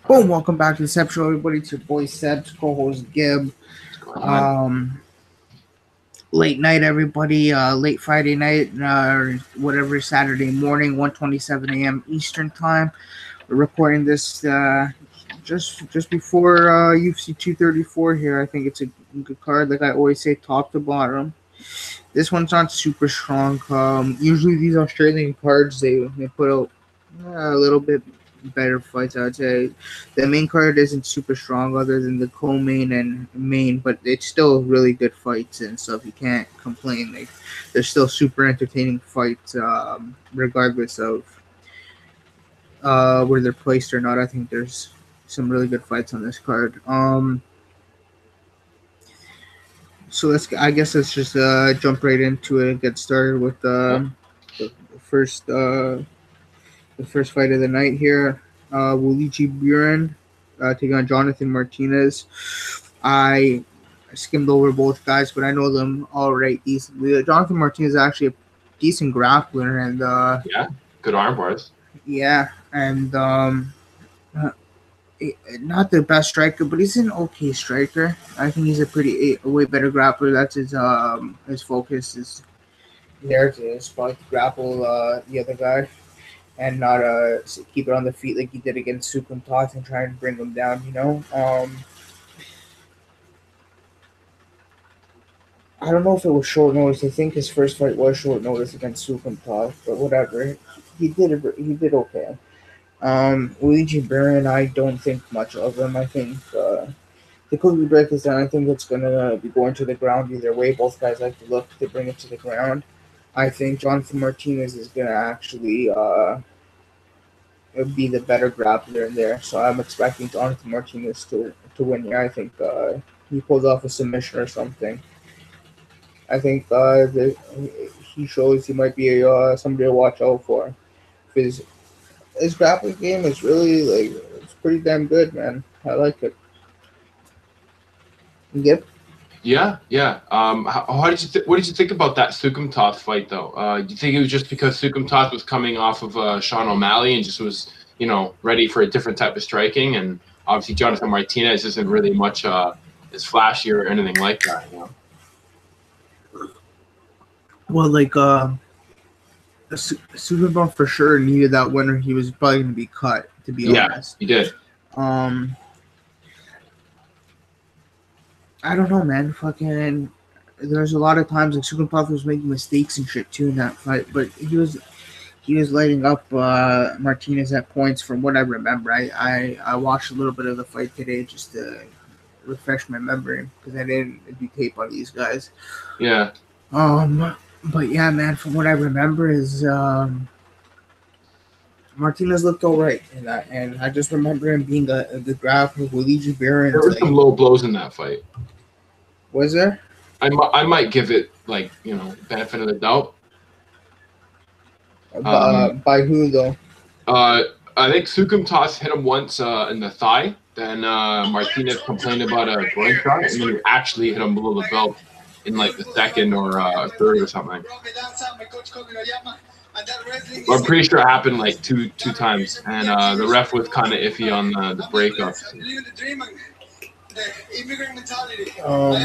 Boom! Welcome back to the Sebs Show, everybody. It's your boy Sebs, co-host Gib. What's going on? Late night, everybody. Late Friday night, or whatever, Saturday morning, 1:27 a.m. Eastern time. We're recording this just before UFC 234 here. I think it's a good card. Like I always say, top to bottom. This one's not super strong. Usually these Australian cards they put out a little bit better fights. I would say the main card isn't super strong, other than the co-main and main, but it's still really good fights and stuff. You can't complain. Like they're still super entertaining fights, regardless of where they're placed or not. I think there's some really good fights on this card. So I guess let's just jump right into it and get started with the first fight of the night here. Luigi Buren taking on Jonathan Martinez. I skimmed over both guys, but I know them all right decently. Jonathan Martinez is actually a decent grappler, and Yeah, good arm bars. yeah, and not the best striker, but he's an okay striker. I think he's a way better grappler. That's his focus is there to spot grapple the other guy and not keep it on the feet like he did against Sukun Toth and try and bring him down. I don't know if it was short notice. I think his first fight was short notice against Sukun Toth, but whatever. He did okay. Luigi Baron, I don't think much of him. I think the quickly break is done. I think it's gonna be going to the ground either way. Both guys like to look to bring it to the ground. I think Jonathan Martinez is gonna actually be the better grappler in there. So I'm expecting Jonathan Martinez to win here. I think he pulls off a submission or something. I think he shows he might be somebody to watch out for. His grappling game is really it's pretty damn good, man. I like it. Yep. Yeah. How did you what did you think about that Sukum Toth fight, though? Do you think it was just because Sukum Toth was coming off of Sean O'Malley and just was, ready for a different type of striking? And obviously Jonathan Martinez isn't really much as flashy or anything like that, Well, Superbomb for sure needed that winner. He was probably going to be cut, to be honest. Yeah, he did. I don't know, man. Fucking, there's a lot of times like Superbomb was making mistakes and shit too in that fight, but he was lighting up Martinez at points from what I remember. I watched a little bit of the fight today just to refresh my memory because I didn't do tape on these guys. Yeah. But yeah, man, from what I remember is Martinez looked all right in that, and I just remember him being the graph with Luigi Baron. There were some low blows in that fight. Was there? I might give it benefit of the doubt. By who though? I think Sukum Toss hit him once in the thigh. Then Martinez complained about a groin shot, and then he actually hit him below the belt in the second or third or something. I'm pretty sure it happened two times, and the ref was kind of iffy on the breakups. I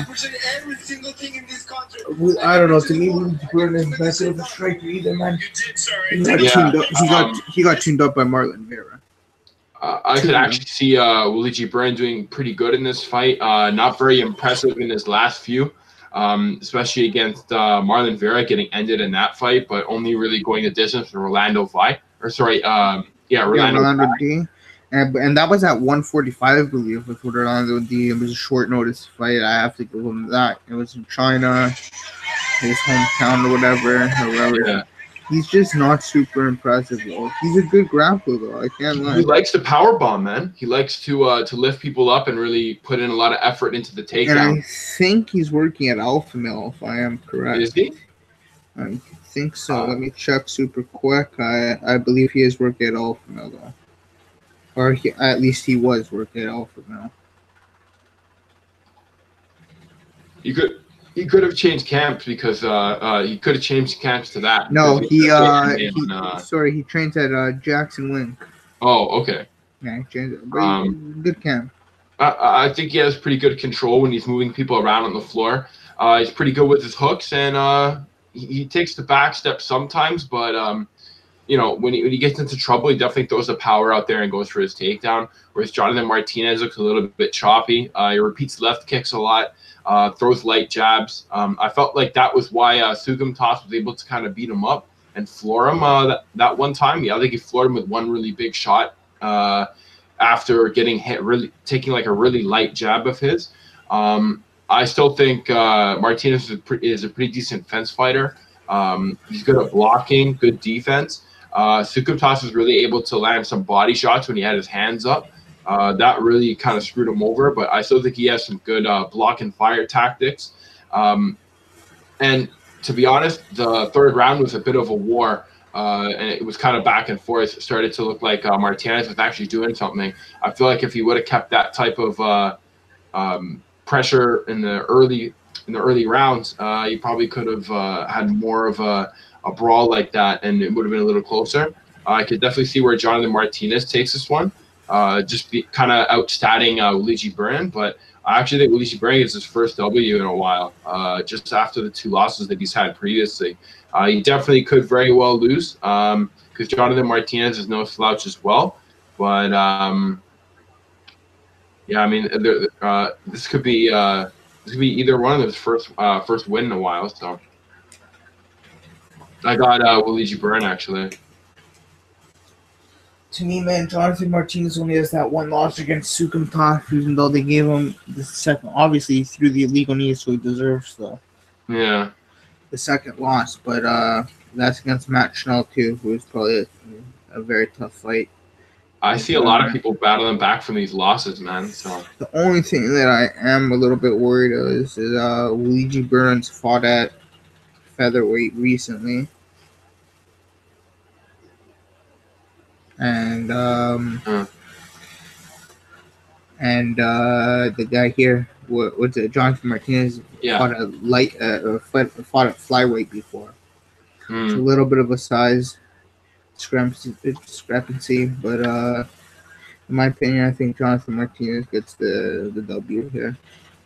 appreciate every single thing in this country. I don't know. To me, Bruno is not of a striker either, man. He got tuned up by Marlon Vera. I could actually see Luigi Byrne doing pretty good in this fight. Not very impressive in his last few, especially against Marlon Vera, getting ended in that fight, but only really going the distance with Rolando D. And that was at 145, I believe, with Rolando D. It was a short notice fight. I have to give him that. It was in China, his hometown or whatever. Yeah. He's just not super impressive, though. He's a good grappler, though. I can't lie. He likes to power bomb, man. He likes to lift people up and really put in a lot of effort into the takedown. And I think he's working at Alpha Male, if I am correct. Is he? I think so. Let me check super quick. I believe he is working at Alpha Male, though. Or at least he was working at Alpha Male. He could have changed camps because he could have changed camps to that. No, he trains at Jackson Wing. Oh, okay. Yeah, but good camp. I think he has pretty good control when he's moving people around on the floor. He's pretty good with his hooks, and he takes the back step sometimes, but when he gets into trouble, he definitely throws the power out there and goes for his takedown. Whereas Jonathan Martinez looks a little bit choppy. He repeats left kicks a lot, throws light jabs. I felt like that was why Sugum Toss was able to kind of beat him up and floor him that one time. Yeah, I think he floored him with one really big shot after getting hit, really taking like a really light jab of his. I still think Martinez is a pretty decent fence fighter. He's good at blocking, good defense. Sukumtas was really able to land some body shots when he had his hands up. That really kind of screwed him over, but I still think he has some good block and fire tactics. And to be honest, the third round was a bit of a war, and it was kind of back and forth. It started to look like Martinez was actually doing something. I feel like if he would have kept that type of pressure in the early rounds, he probably could have had more of a brawl like that, and it would have been a little closer. I could definitely see where Jonathan Martinez takes this one, just be kind of outstatting Luigi Byrne, but I actually think Luigi Byrne gets his first W in a while, just after the 2 losses that he's had previously. He definitely could very well lose, because Jonathan Martinez is no slouch as well, but yeah, I mean, this could be either one of his first win in a while. So I got Luigi Byrne actually. To me, man, Jonathan Martinez only has that one loss against Sukumtov, even though they gave him the second. Obviously, he threw the illegal knee, so he deserves the second loss. But that's against Matt Schnell too, who is probably a very tough fight. I see a lot of people battling back from these losses, man. So the only thing that I am a little bit worried of is Luigi Burns fought at featherweight recently, and the guy here, what's it, Jonathan Martinez, fought at flyweight before. It's a little bit of a size discrepancy, but in my opinion, I think Jonathan Martinez gets the W here.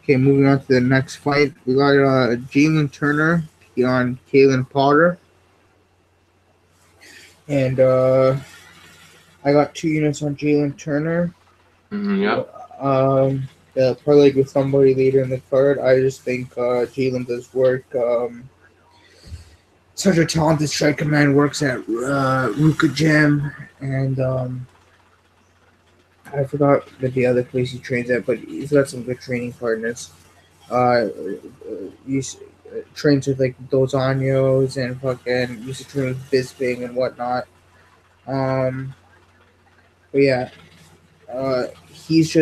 Okay, moving on to the next fight. We got Jalen Turner on Kalen Potter. And I got 2 units on Jalen Turner. Probably with somebody later in the card. I just think Jalen does work. Such a talented striker, man. Works at Ruka Gym, and I forgot the other place he trains at, but he's got some good training partners. He trains with like Dos Anjos and fucking used to train with Bisping and whatnot. But yeah, he's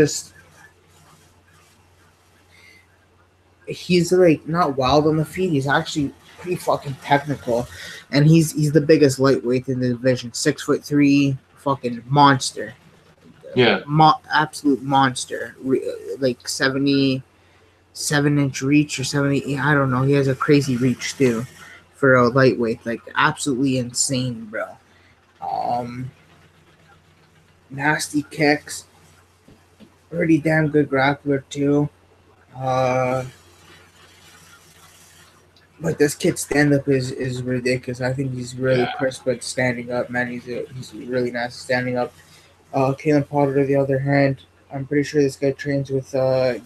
like not wild on the feet. He's actually pretty fucking technical, and he's the biggest lightweight in the division. 6'3", fucking monster. Yeah, absolute monster. Like 77-inch reach or 70. I don't know. He has a crazy reach too for a lightweight. Like absolutely insane, bro. Nasty kicks. Pretty damn good grappler too. But this kid's stand-up is ridiculous. I think he's really crisp at standing up, man. He's really nice standing up. Kalen Potter, on the other hand, I'm pretty sure this guy trains with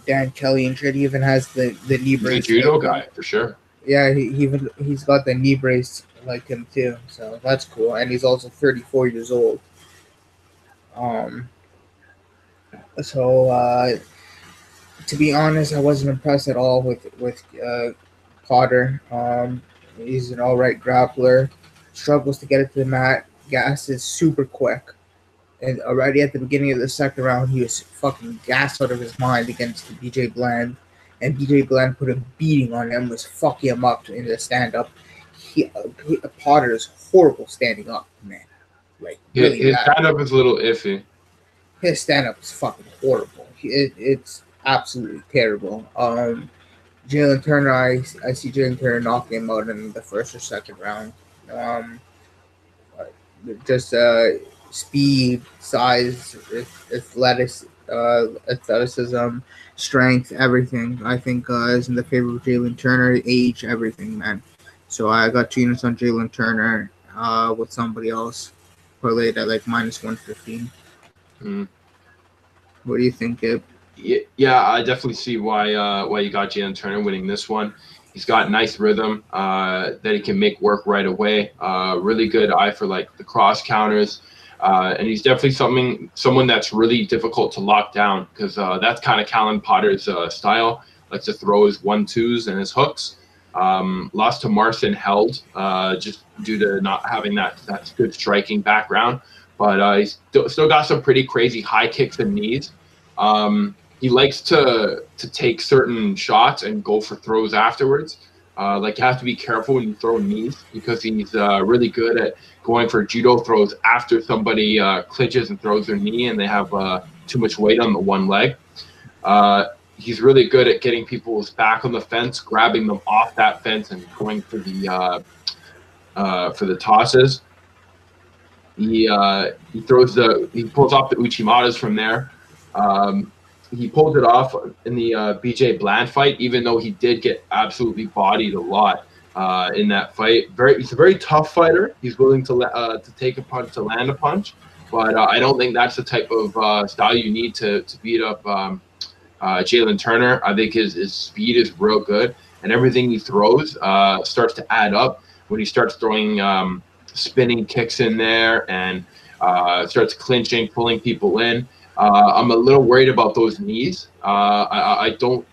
Dan Kelly and shit. He even has the knee brace. He's a judo guy, for sure. Yeah, he's got the knee brace like him too. So that's cool. And he's also 34 years old. So to be honest, I wasn't impressed at all with Potter. He's an alright grappler. Struggles to get it to the mat. Gas is super quick. And already at the beginning of the second round, he was fucking gassed out of his mind against BJ Bland. And BJ Bland put a beating on him, was fucking him up in the stand-up. Potter is horrible standing up, man. Like, really his stand-up is a little iffy. His stand-up is fucking horrible. It's absolutely terrible. Jalen Turner, I see Jalen Turner knocking him out in the first or second round. speed, size, athleticism, strength, everything. I think is in the favor of Jalen Turner. Age, everything, man. So I got 2 units on Jalen Turner with somebody else parlayed at like minus 115. Mm. What do you think, Gib? Yeah, I definitely see why you got Jalen Turner winning this one. He's got nice rhythm that he can make work right away. Really good eye for like the cross counters, and he's definitely someone that's really difficult to lock down because that's kind of Callan Potter's style. Likes to throw his 1-2s and his hooks. Lost to Marcin Held just due to not having that good striking background, but he's still got some pretty crazy high kicks and knees. He likes to take certain shots and go for throws afterwards. Like you have to be careful when you throw knees because he's really good at going for judo throws after somebody clinches and throws their knee and they have too much weight on the one leg. He's really good at getting people's back on the fence, grabbing them off that fence and going for the tosses. He pulls off the Uchimatas from there. He pulled it off in the BJ Bland fight, even though he did get absolutely bodied a lot in that fight. He's a very tough fighter. He's willing to take a punch, to land a punch, but I don't think that's the type of style you need to beat up Jalen Turner. I think his speed is real good, and everything he throws starts to add up when he starts throwing spinning kicks in there and starts clinching, pulling people in. I'm a little worried about those knees. I don't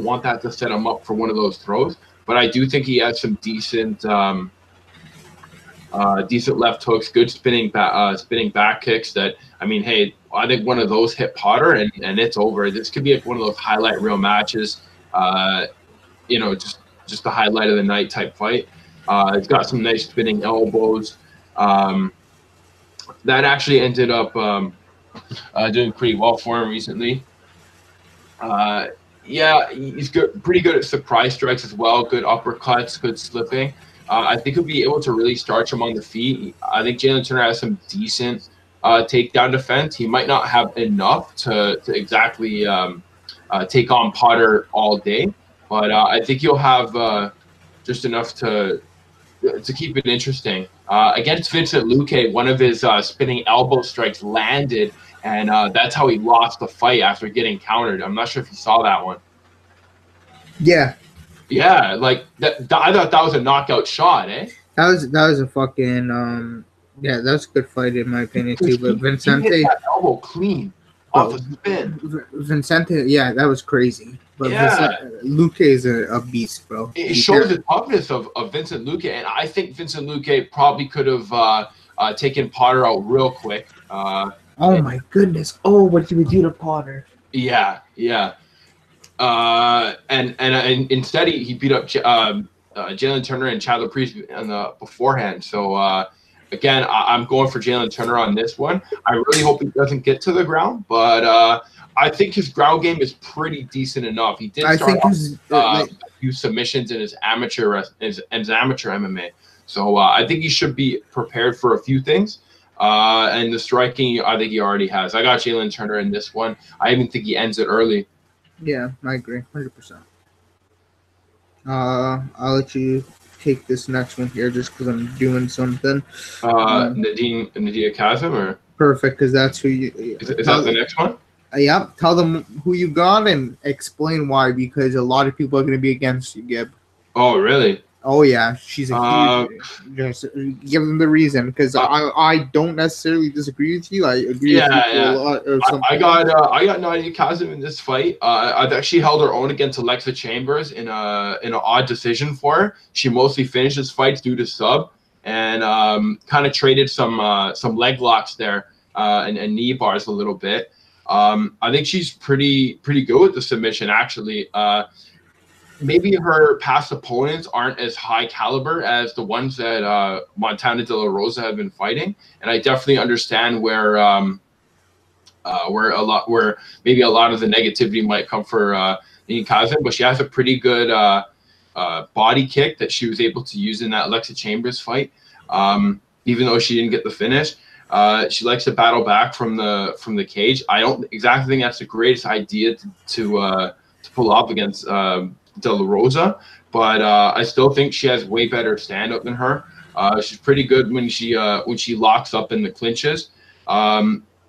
want that to set him up for one of those throws, but I do think he has some decent left hooks, good spinning back kicks. That I mean, hey, I think one of those hit Potter and it's over. This could be like one of those highlight reel matches. Just the highlight of the night type fight. It's got some nice spinning elbows. That actually ended up doing pretty well for him recently. He's pretty good at surprise strikes as well. Good uppercuts, good slipping. I think he'll be able to really starch him on the feet. I think Jalen Turner has some decent takedown defense. He might not have enough to exactly take on Potter all day, but I think he'll have just enough to keep it interesting. Against Vincent Luque, one of his spinning elbow strikes landed, and that's how he lost the fight after getting countered. I'm not sure if you saw that one. Yeah. Yeah, like that. I thought that was a knockout shot, eh? That was a fucking that was a good fight in my opinion too. But Vincente hit that elbow clean off a spin. Vincente, yeah, that was crazy. But yeah, Luque is a beast, bro. It shows the toughness of Vincent Luque, and I think Vincent Luque probably could have taken Potter out real quick. Oh my goodness! Oh, what he would do to Potter? Yeah. And instead he beat up Jalen Turner and Chad Laprise beforehand. So again, I'm going for Jalen Turner on this one. I really hope he doesn't get to the ground, but I think his ground game is pretty decent enough. He did start off a few submissions in his amateur MMA, so I think he should be prepared for a few things. And the striking, I think he already has. I got Jalen Turner in this one. I even think he ends it early. Yeah, I agree, 100%. I'll let you take this next one here just because I'm doing something. Nadia Kazim, or perfect, because that's who you. Is that the next one? Yep. Tell them who you got and explain why, because a lot of people are going to be against you, Gib. Oh, really? Oh yeah, she's a huge. Just give them the reason, because I don't necessarily disagree with you. I agree with you a lot. Or something. I got Nadia Kazim in this fight. I've actually held her own against Alexa Chambers in an odd decision for her. She mostly finishes fights due to sub, and kind of traded some leg locks there and knee bars a little bit. I think she's pretty good with the submission actually. Maybe her past opponents aren't as high caliber as the ones that Montana De La Rosa have been fighting, and I definitely understand where maybe a lot of the negativity might come for Nadia Kazim, but she has a pretty good body kick that she was able to use in that Alexa Chambers fight, even though she didn't get the finish. She likes to battle back from the cage. I don't exactly think that's the greatest idea to pull off against De La Rosa, but I still think she has way better stand-up than her. She's pretty good when she locks up in the clinches.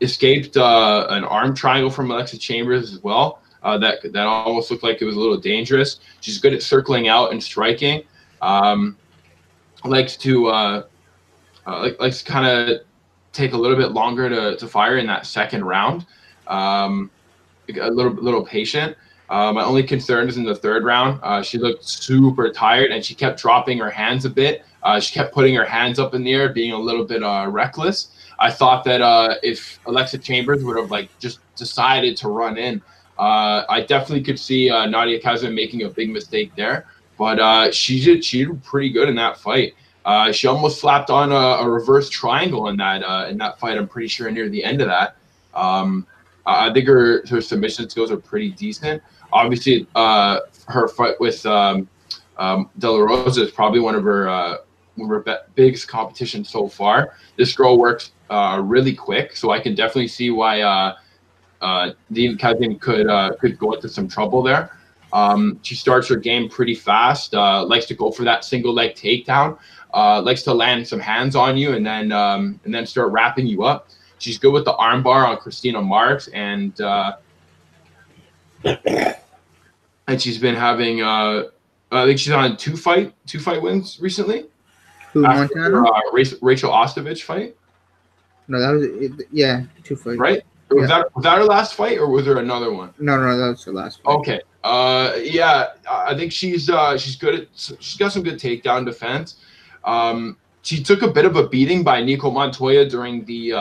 Escaped an arm triangle from Alexa Chambers as well. That almost looked like it was a little dangerous. She's good at circling out and striking. Likes to kind of take a little bit longer to fire in that second round. A little patient. My only concern is in the third round. She looked super tired and she kept dropping her hands a bit. She kept putting her hands up in the air, being a little bit reckless. I thought that if Alexa Chambers would have just decided to run in, I definitely could see Nadia Kazan making a big mistake there. But she did pretty good in that fight. She almost slapped on a reverse triangle in that fight. I'm pretty sure near the end of that. I think her submission skills are pretty decent. Obviously, her fight with De La Rosa is probably one of her biggest competitions so far. This girl works really quick, so I can definitely see why Dean Kazan could go into some trouble there. She starts her game pretty fast. Likes to go for that single leg takedown. Likes to land some hands on you and then start wrapping you up. She's good with the armbar on Christina Marks, and she's been having I think she's on two fight wins recently. Who, Montana? Rachel Ostovich fight. No, that was 2 fights. Right? Yeah. Was that her last fight, or was there another one? No, that was her last fight. Okay. I think she's good she's got some good takedown defense. She took a bit of a beating by Nico Montoya during the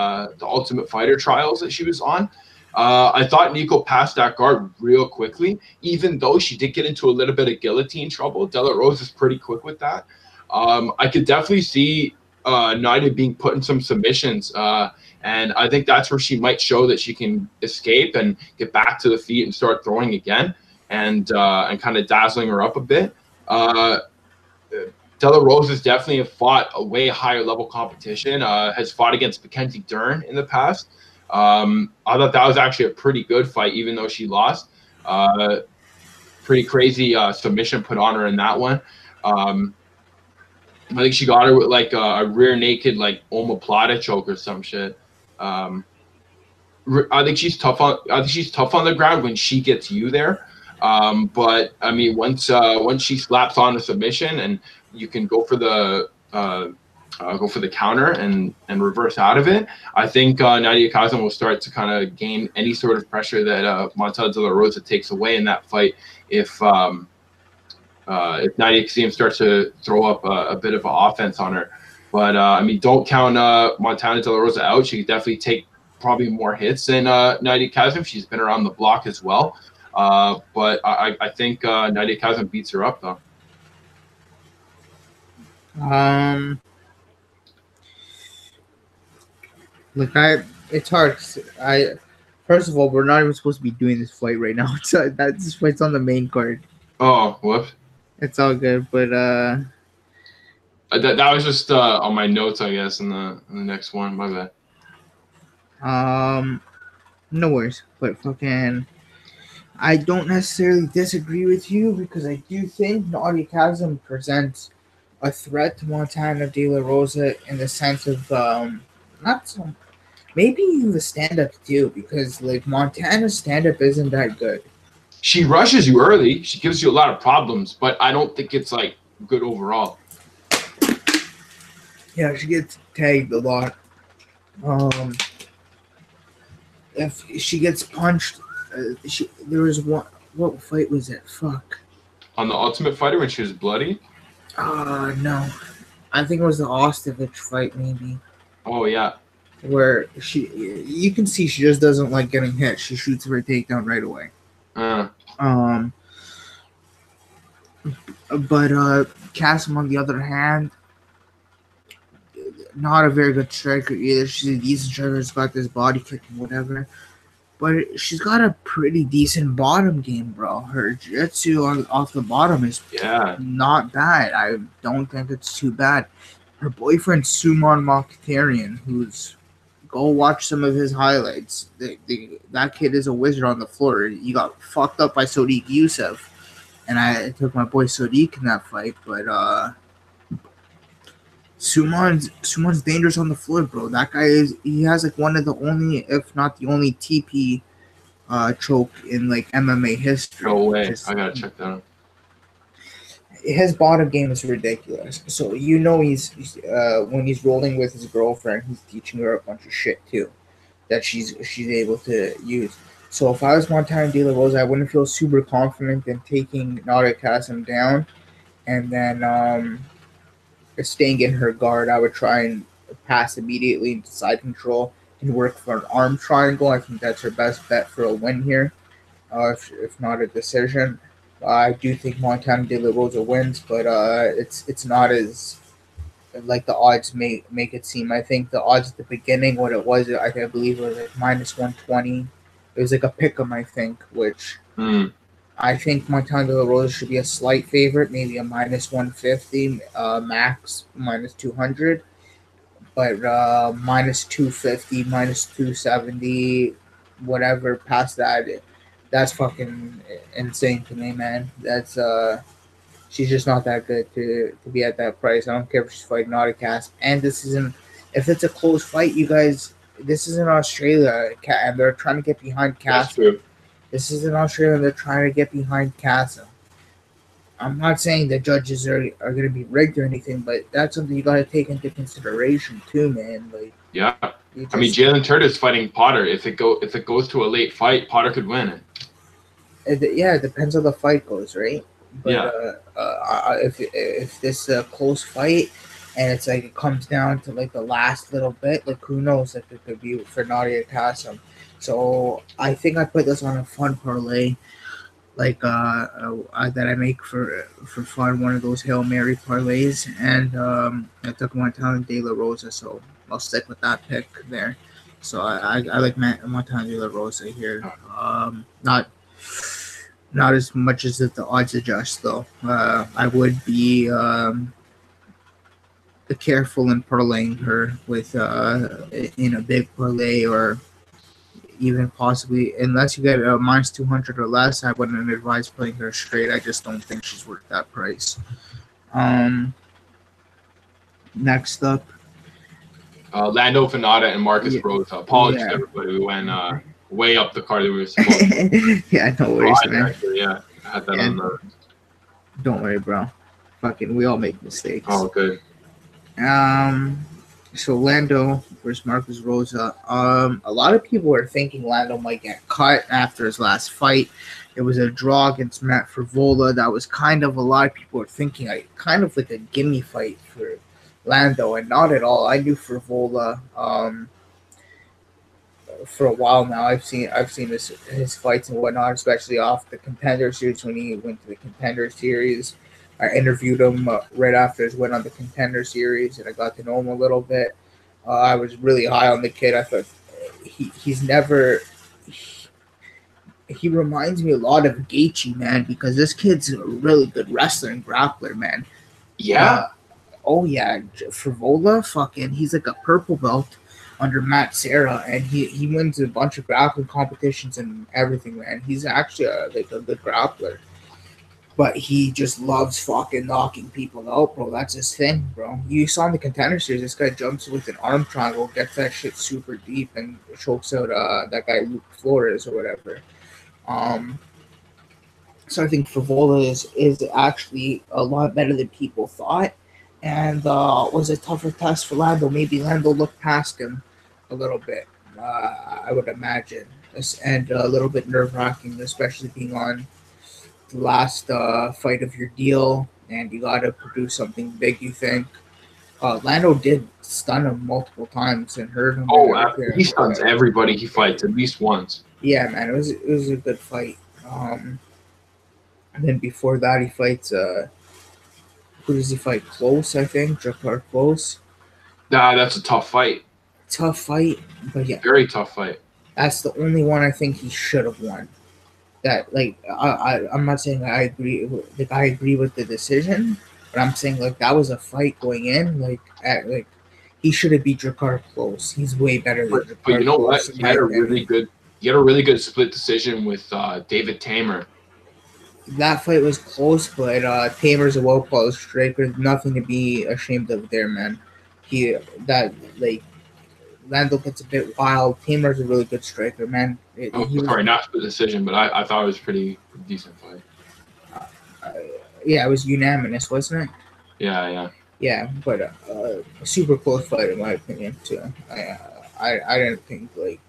Ultimate Fighter trials that she was on. I thought Nico passed that guard real quickly, even though she did get into a little bit of guillotine trouble. De La Rosa is pretty quick with that. I could definitely see Nadia being put in some submissions, and I think that's where she might show that she can escape and get back to the feet and start throwing again, and kind of dazzling her up a bit. De La Rosa has definitely fought a way higher level competition. Has fought against Mackenzie Dern in the past. I thought that was actually a pretty good fight, even though she lost. Pretty crazy submission put on her in that one. I think she got her with a rear naked omoplata choke or some shit. I think she's tough on the ground when she gets you there. But I mean, once she slaps on a submission and you can go for the counter and reverse out of it, I think Nadia Kazan will start to kind of gain any sort of pressure that Montana De La Rosa takes away in that fight if Nadia Kazan starts to throw up a bit of an offense on her. But I mean, don't count Montana De La Rosa out. She could definitely take probably more hits than Nadia Kazan. She's been around the block as well. But I think Nadia Kazan beats her up though. It's hard. First of all, we're not even supposed to be doing this fight right now. This fight's on the main card. Oh, whoops. It's all good, but that was just on my notes, I guess, in the next one. My bad. No worries. But fucking, I don't necessarily disagree with you because I do think Nadia Kazan presents a threat to Montana De La Rosa in the sense of not so, maybe even the stand-up too, because Montana's stand-up isn't that good. She rushes you early. She gives you a lot of problems, but I don't think it's good overall. Yeah, she gets tagged a lot. If she gets punched, there was one. What fight was it? Fuck. On the Ultimate Fighter when she was bloody? No. I think it was the Ostovich fight, maybe. Oh yeah. Where you can see she just doesn't like getting hit. She shoots for a takedown right away. But Kasim, on the other hand, not a very good striker either. She's a decent striker. She's got this body kick and whatever. But she's got a pretty decent bottom game, bro. Her jiu-jitsu off the bottom is not bad. I don't think it's too bad. Her boyfriend, Suman Mokhtarian, who's Go watch some of his highlights. That kid is a wizard on the floor. He got fucked up by Sodiq Yusuff, and I took my boy Sodiq in that fight. But Suman's dangerous on the floor, bro. That guy he has like one of the only, if not the only, TP choke in like MMA history. No way. I gotta check that out. His bottom game is ridiculous. So he's when he's rolling with his girlfriend, he's teaching her a bunch of shit too, that she's able to use. So if I was Montana De La Rosa, I wouldn't feel super confident in taking Nadia Kassem down, and then staying in her guard. I would try and pass immediately into side control and work for an arm triangle. I think that's her best bet for a win here, if not a decision. I do think Montana De La Rosa wins, but it's not as like the odds make it seem. I think the odds at the beginning, what it was, I believe it was like -120. It was like a pick'em, I think, which I think Montana De La Rosa should be a slight favorite, maybe a -150, max -200, but -250, -270, whatever past that. That's fucking insane to me, man. That's she's just not that good to be at that price. I don't care if she's fighting Nauticast. And this isn't, if it's a close fight, you guys, this is in Australia, and they're trying to get behind Castle. This is in Australia, and they're trying to get behind Castle. I'm not saying the judges are going to be rigged or anything, but that's something you got to take into consideration too, man. Like, yeah, I mean, Jalen Turner is fighting Potter. If it goes to a late fight, Potter could win it. It depends how the fight goes, right? But yeah. If this a close fight and it's like it comes down to like the last little bit, like who knows if it could be for Nadia Kassem. So I think I put this on a fun parlay, like that I make for fun, one of those Hail Mary parlays, and I took Montana De La Rosa, so I'll stick with that pick there. So I like Montana De La Rosa here. Not as much as if the odds adjust, though. I would be careful in parlaying her with in a big parlay, or even possibly, unless you get a -200 or less, I wouldn't advise playing her straight. I just don't think she's worth that price. Next up, Lando Fanata and Marcus Rosa. Apologies to everybody. We went way up the card that we were supposed to. Yeah, no worries, man. Actually, yeah, I had that on the... Don't worry, bro. Fucking, we all make mistakes. Oh, good. So Lando versus Marcus Rosa. A lot of people are thinking Lando might get cut after his last fight. It was a draw against Matt Frivola. That was kind of, a lot of people were thinking kind of like a gimme fight for Lando, and not at all. I knew Frivola for a while now. I've seen his fights and whatnot, especially off the Contender Series when he went to the Contender Series. I interviewed him right after his win on the Contender Series, and I got to know him a little bit. I was really high on the kid. I thought he reminds me a lot of Gaethje, man, because this kid's a really good wrestler and grappler, man. Yeah. Oh yeah, Frivola, fucking, he's like a purple belt under Matt Serra, and he wins a bunch of grappling competitions and everything, man. He's actually like a good grappler, but he just loves fucking knocking people out, bro. That's his thing, bro. You saw in the Contender Series, this guy jumps with an arm triangle, gets that shit super deep, and chokes out that guy Luke Flores or whatever. So I think Frivola is actually a lot better than people thought, and was a tougher test for Lando. Maybe Lando looked past him a little bit, I would imagine, and a little bit nerve-wracking, especially being on the last fight of your deal, and you got to produce something big, you think. Lando did stun him multiple times and hurt him. Oh, he stuns everybody he fights at least once. Yeah, man, it was a good fight. And then before that, he fights. Who does he fight? Close, I think. Drakkar Close. Nah, that's a tough fight. Tough fight, but yeah, very tough fight. That's the only one I think he should have won. That, like, I'm not saying I agree. Like, I agree with the decision, but I'm saying, like, that was a fight going in. Like He should have beat Drakkar close. He's way better than But you Drakkar know what? close, in my opinion. He had a really good split decision with David Tamer. That fight was close, but Tamer's a well-polished striker. Nothing to be ashamed of there, man. He that like Lando gets a bit wild. Tamer's a really good striker, man. Oh, He was, sorry, not split decision, but I thought it was pretty decent fight. yeah, it was unanimous, wasn't it? Yeah. Yeah, but a super close fight in my opinion too. I didn't think like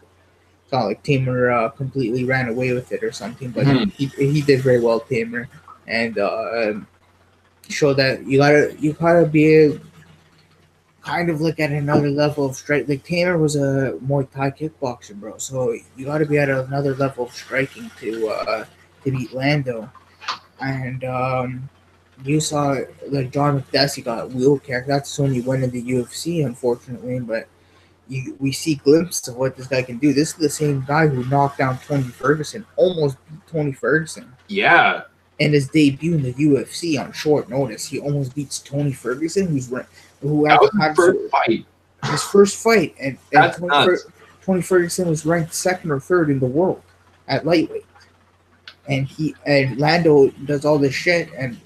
it's not like Tamer completely ran away with it or something, but he did very well, Tamer, and showed that you gotta be kind of like at another level of strike. Like Tamer was a Muay Thai kickboxer, bro. So you got to be at another level of striking to beat Lando. And you saw like John McDessie got wheel kicked. That's the only win in the UFC, unfortunately. But we see glimpses of what this guy can do. This is the same guy who knocked down Tony Ferguson, almost beat Tony Ferguson. Yeah. And his debut in the UFC on short notice, he almost beats Tony Ferguson, who That was had his first fight. his first fight, and That's nuts. Tony Ferguson was ranked second or third in the world at lightweight, and Lando does all this shit and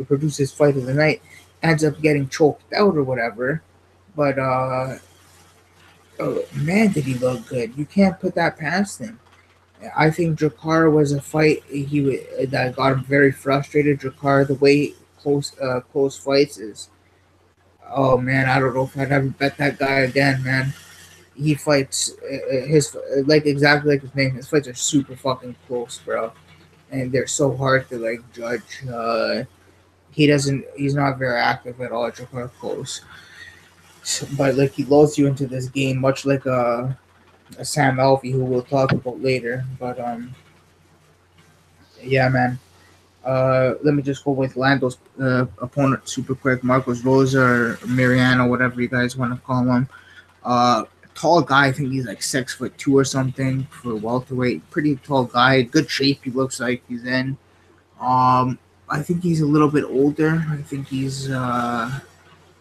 produces fight of the night, ends up getting choked out or whatever, but oh, man, did he look good? You can't put that past him. I think Drakkar was a fight that got him very frustrated. Drakkar, the way close fights is, oh man, I don't know if I'd ever bet that guy again, man. He fights his like exactly like his name. His fights are super fucking close, bro, and they're so hard to like judge. He's not very active at all at Drakkar close, but like he lulls you into this game, much like a Sam Alvey, who we'll talk about later. But yeah, man. Let me just go with Lando's opponent super quick. Marcos Rosa or Mariano, whatever you guys want to call him. Tall guy. I think he's like 6'2" or something for welterweight. Pretty tall guy. Good shape. He looks like he's in. I think he's a little bit older. I think he's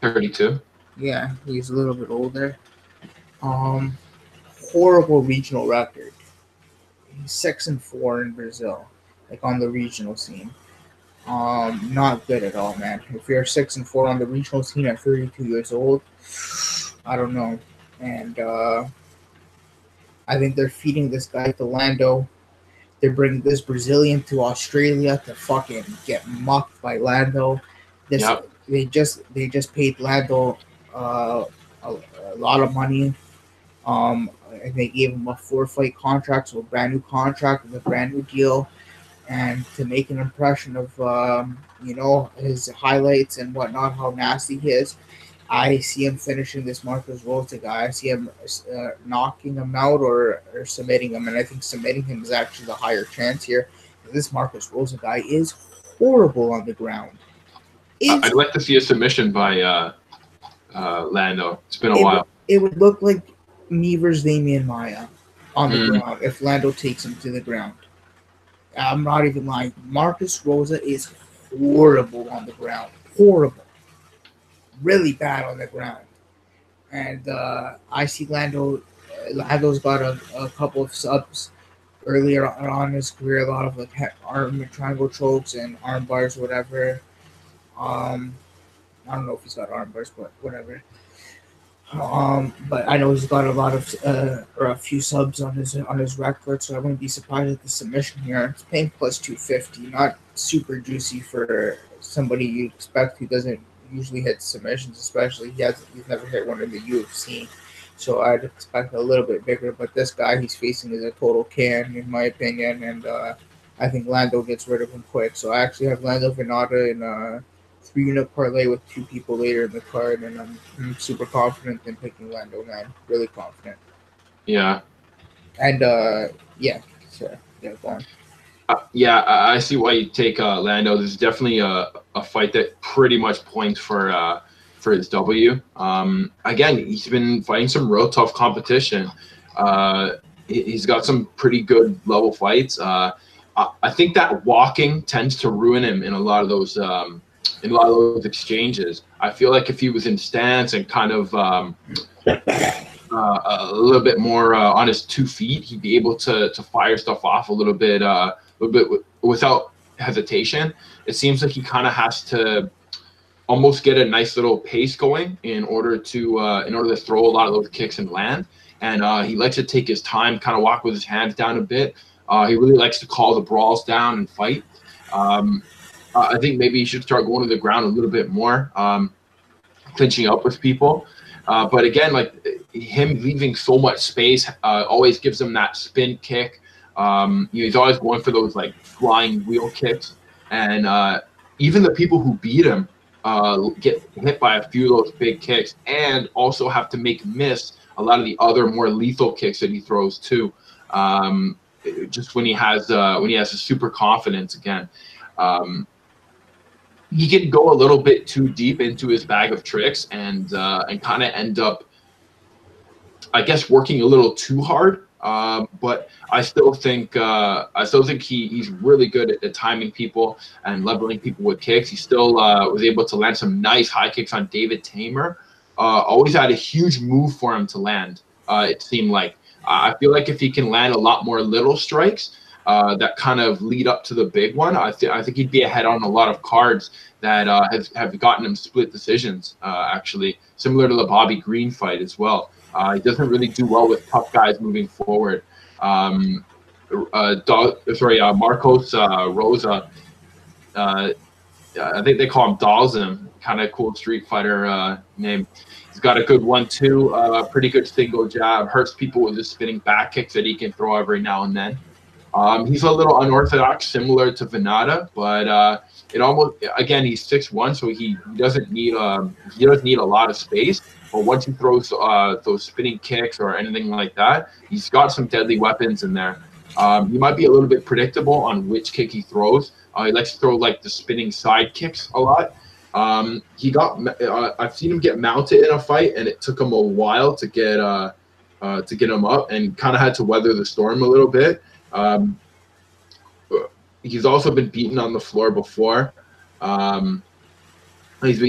32. Yeah, he's a little bit older. Horrible regional record. He's 6-4 in Brazil, like on the regional scene. Not good at all, man. If you're 6-4 on the regional scene at 32 years old, I don't know. And I think they're feeding this guy to Lando. They're bringing this Brazilian to Australia to fucking get mucked by Lando. Yep. They just paid Lando a lot of money. And they gave him a 4-fight contract, so a brand new contract with a brand new deal, and to make an impression of his highlights and whatnot, how nasty he is. I see him finishing this Marcos Rosa guy. I see him knocking him out or submitting him, and I think submitting him is actually the higher chance here. This Marcos Rosa guy is horrible on the ground. I'd like to see a submission by Lando. It's been a while. It would look like me versus Damian Maia on the ground if Lando takes him to the ground. I'm not even lying. Marcos Rosa is horrible on the ground. Horrible. Really bad on the ground. And I see Lando's got a couple of subs earlier on in his career, a lot of like arm triangle chokes and arm bars, whatever. I don't know if he's got arm bars, but whatever. But I know he's got a lot of or a few subs on his record, so I wouldn't be surprised at the submission here. It's paying plus 250, not super juicy for somebody you expect who doesn't usually hit submissions, especially he's never hit one in the UFC. So I'd expect a little bit bigger, but this guy he's facing is a total can, in my opinion, and I think Lando gets rid of him quick. So I actually have Lando Venata in a 3-unit parlay with 2 people later in the card, and I'm super confident in picking Lando, man. Really confident. Yeah. And yeah, so yeah, go on. I see why you take Lando. This is definitely a fight that pretty much points for his W. Again, he's been fighting some real tough competition. He's got some pretty good level fights. I think that walking tends to ruin him in a lot of those in a lot of those exchanges. I feel like if he was in stance and kind of a little bit more on his 2 feet, he'd be able to fire stuff off a little bit without hesitation. It seems like he kind of has to almost get a nice little pace going in order to throw a lot of those kicks and land. And he likes to take his time, kind of walk with his hands down a bit. He really likes to call the brawls down and fight. I think maybe he should start going to the ground a little bit more, clinching up with people. But again, like him leaving so much space always gives him that spin kick. He's always going for those like flying wheel kicks. And even the people who beat him get hit by a few of those big kicks and also have to miss a lot of the other more lethal kicks that he throws too. Just when he has a super confidence again. He can go a little bit too deep into his bag of tricks and kind of end up, I guess, working a little too hard. But I still think he's really good at timing people and leveling people with kicks. He still was able to land some nice high kicks on David Tamer. Always had a huge move for him to land. It seemed like. I feel like if he can land a lot more little strikes that kind of lead up to the big one, I think he'd be ahead on a lot of cards that have gotten him split decisions. Actually, similar to the Bobby Green fight as well. He doesn't really do well with tough guys moving forward. Marcos Rosa. I think they call him Dalzim. Kind of cool Street Fighter name. He's got a good 1-2, pretty good single jab. Hurts people with his spinning back kicks that he can throw every now and then. He's a little unorthodox, similar to Venata, but it almost, again, he's 6'1", so he doesn't need a lot of space. But once he throws those spinning kicks or anything like that, he's got some deadly weapons in there. He might be a little bit predictable on which kick he throws. He likes to throw like the spinning side kicks a lot. I've seen him get mounted in a fight, and it took him a while to get him up, and kind of had to weather the storm a little bit. He's also been beaten on the floor before. He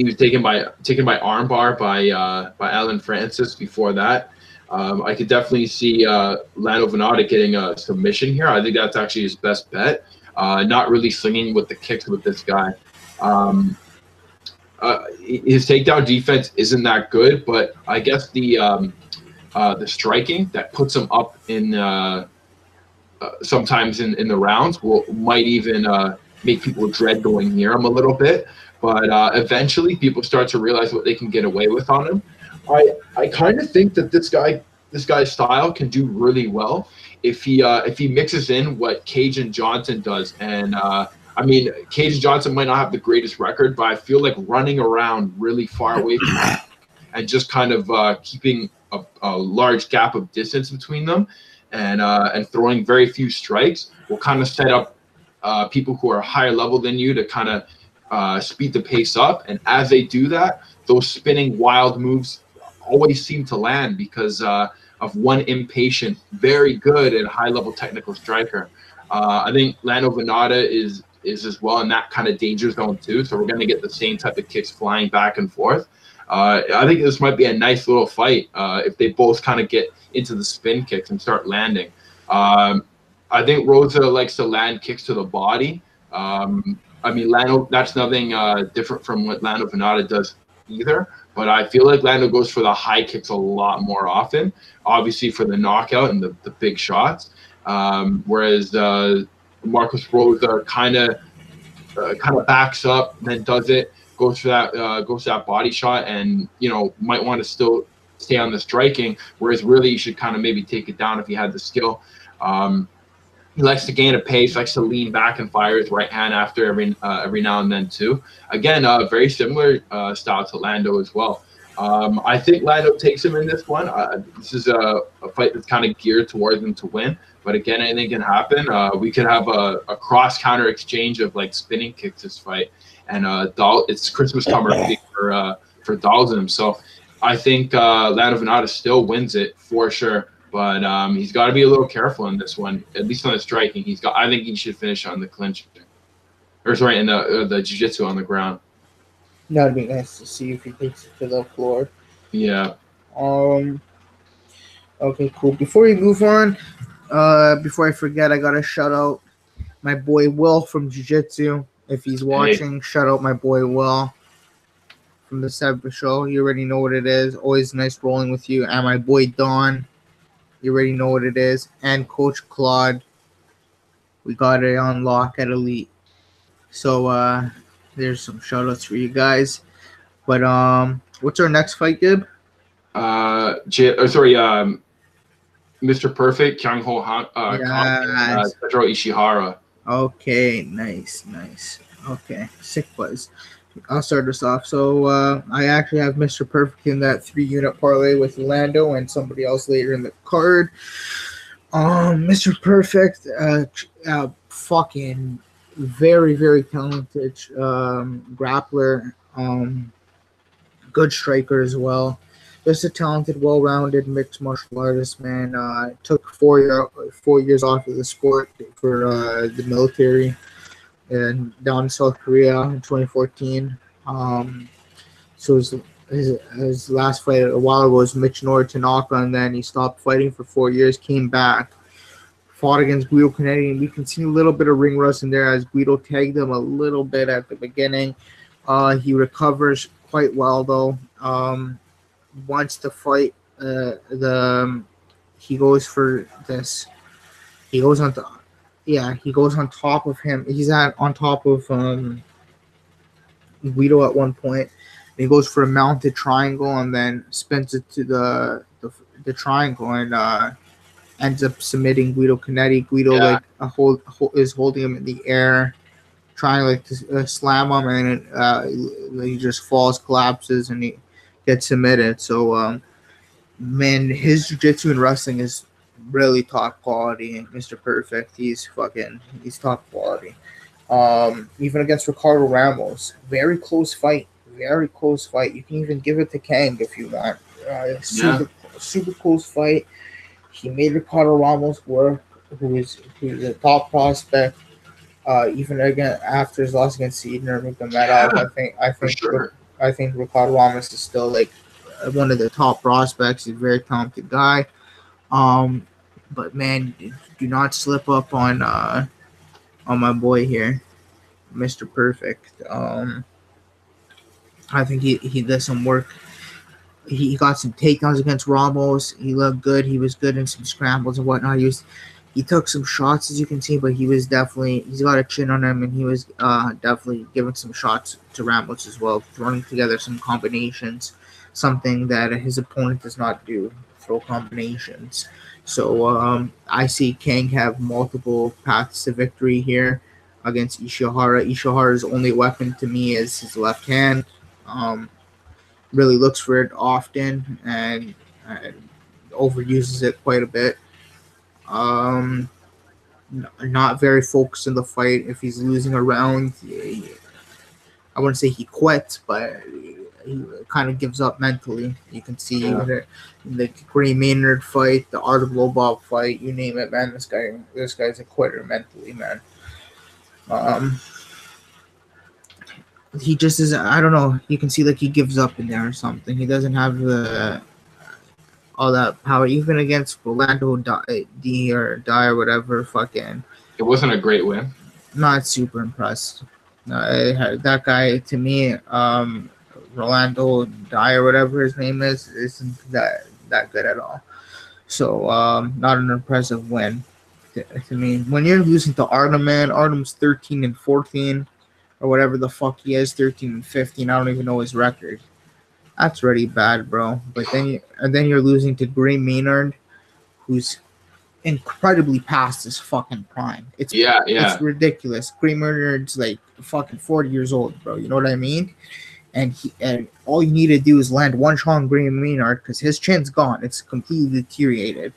was taken by armbar by Alan Francis before that. I could definitely see Lando Venata getting a submission here. I think that's actually his best bet. Not really slinging with the kicks with this guy. His takedown defense isn't that good, but I guess the striking that puts him up in sometimes in the rounds might even make people dread going near him a little bit. But eventually, people start to realize what they can get away with on him. I kind of think that this guy's style can do really well if he mixes in what Cage and Johnson does. And I mean, Cage and Johnson might not have the greatest record, but I feel like running around really far away from him and just kind of keeping a large gap of distance between them and throwing very few strikes will kind of set up people who are higher level than you to kind of speed the pace up. And as they do that, those spinning wild moves always seem to land because of one impatient, very good and high-level technical striker. I think Lando Venata is as well in that kind of danger zone too. So we're going to get the same type of kicks flying back and forth. I think this might be a nice little fight if they both kind of get into the spin kicks and start landing. I think Rosa likes to land kicks to the body. I mean, Lando, that's nothing different from what Lando Venata does either. But I feel like Lando goes for the high kicks a lot more often, obviously for the knockout and the big shots. Whereas Marcos Rosa kind of backs up and then does it, goes for that body shot, and might want to still stay on the striking. Whereas really, you should kind of maybe take it down if he had the skill. He likes to gain a pace, likes to lean back and fire his right hand after every now and then too. Again, very similar style to Lando as well. I think Lando takes him in this one. This is a fight that's kind of geared towards him to win. But again, anything can happen. We could have a cross-counter exchange of like spinning kicks this fight. And it's Christmas come early for Dalzim. So I think Lando Venata still wins it for sure. But he's got to be a little careful in this one, at least on the striking. I think he should finish on the clinch, or sorry, in the jiu-jitsu on the ground. That'd be nice to see if he takes it to the floor. Yeah. Um. Okay, cool. Before we move on, before I forget, I gotta shout out my boy Will from Jiu Jitsu. If he's Hey. watching, shout out my boy Will from the Sebs show. You already know what it is. Always nice rolling with you. And my boy Don. You already know what it is. And Coach Claude. We got it on lock at Elite. So there's some shout outs for you guys. But what's our next fight, Gib? Mr. Perfect, Kyung Ho Han, Yes. Pedro Ishihara. Okay, nice. Okay, sick buzz. I'll start us off. So I actually have Mr. Perfect in that 3-unit parlay with Lando and somebody else later in the card. Mr. Perfect, fucking very, very talented grappler. Good striker as well. Just a talented, well-rounded mixed martial artist, man. Took 4 years off of the sport for the military and down in South Korea in 2014. So his last fight a while ago was Mitch Nor Tanaka, and then he stopped fighting for 4 years, came back, fought against Guido Canetti, and we can see a little bit of ring rust in there as Guido tagged him a little bit at the beginning. He recovers quite well though. Wants to fight he goes for this. He goes on top of him. He's on top of Guido at one point. He goes for a mounted triangle and then spins it to the triangle and ends up submitting Guido Canetti. Guido is holding him in the air, trying to slam him, and he just falls, collapses, and he gets submitted. So man, his jiu-jitsu and wrestling is really top quality. Mr. Perfect, he's top quality. Even against Ricardo Ramos, very close fight. You can even give it to Kang if you want. Super close fight. He made Ricardo Ramos work, who's a top prospect. Even again after his loss against Seidner Nurmagomedov, I think Ricardo Ramos is still like one of the top prospects. He's a very talented guy. But man, do not slip up on my boy here, Mr. Perfect. I think he does some work. He got some takedowns against Ramos. He looked good. He was good in some scrambles and whatnot. He took some shots, as you can see, but he's got a chin on him, and he was definitely giving some shots to Ramos as well, throwing together some combinations, something that his opponent does not do, throw combinations. So I see Kang have multiple paths to victory here against Ishihara. Ishihara's only weapon to me is his left hand. Really looks for it often and overuses it quite a bit. Not very focused in the fight. If he's losing a round, I wouldn't say he quits, but he kind of gives up mentally. You can see in the Gray Maynard fight, the Art of Lobov fight, you name it, man. This guy's a quitter mentally, man. He just isn't. I don't know. You can see like he gives up in there or something. He doesn't have all that power, even against Rolando D or Die or whatever. Fucking. It wasn't a great win. Not super impressed. That guy to me, Rolando Die or whatever his name is, isn't that good at all. So not an impressive win. To me, when you're losing to Artem, man, Artem's 13-14. Or whatever the fuck he is, 13-15. I don't even know his record. That's already bad, bro. But then you're losing to Gray Maynard, who's incredibly past his fucking prime. It's ridiculous. Gray Maynard's like fucking 40 years old, bro. You know what I mean? And all you need to do is land one shot on Gray Maynard because his chin's gone. It's completely deteriorated,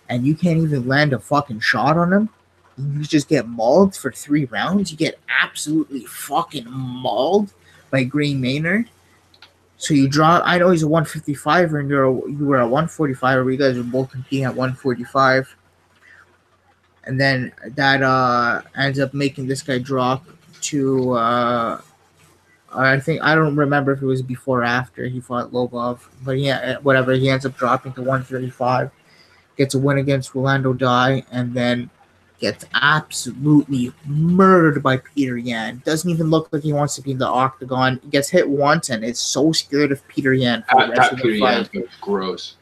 and you can't even land a fucking shot on him. You just get mauled for 3 rounds. You get absolutely fucking mauled by Gray Maynard. So you draw. I know he's a 155er and you were a 145er. You guys were both competing at 145. And then that ends up making this guy drop to I think I don't remember if it was before or after he fought Lobov, but yeah, whatever. He ends up dropping to 135, gets a win against Rolando Dye, and then gets absolutely murdered by Peter Yan. Doesn't even look like he wants to be in the octagon. Gets hit once and is so scared of Peter Yan for the rest That of Peter the Yan fight. was gross.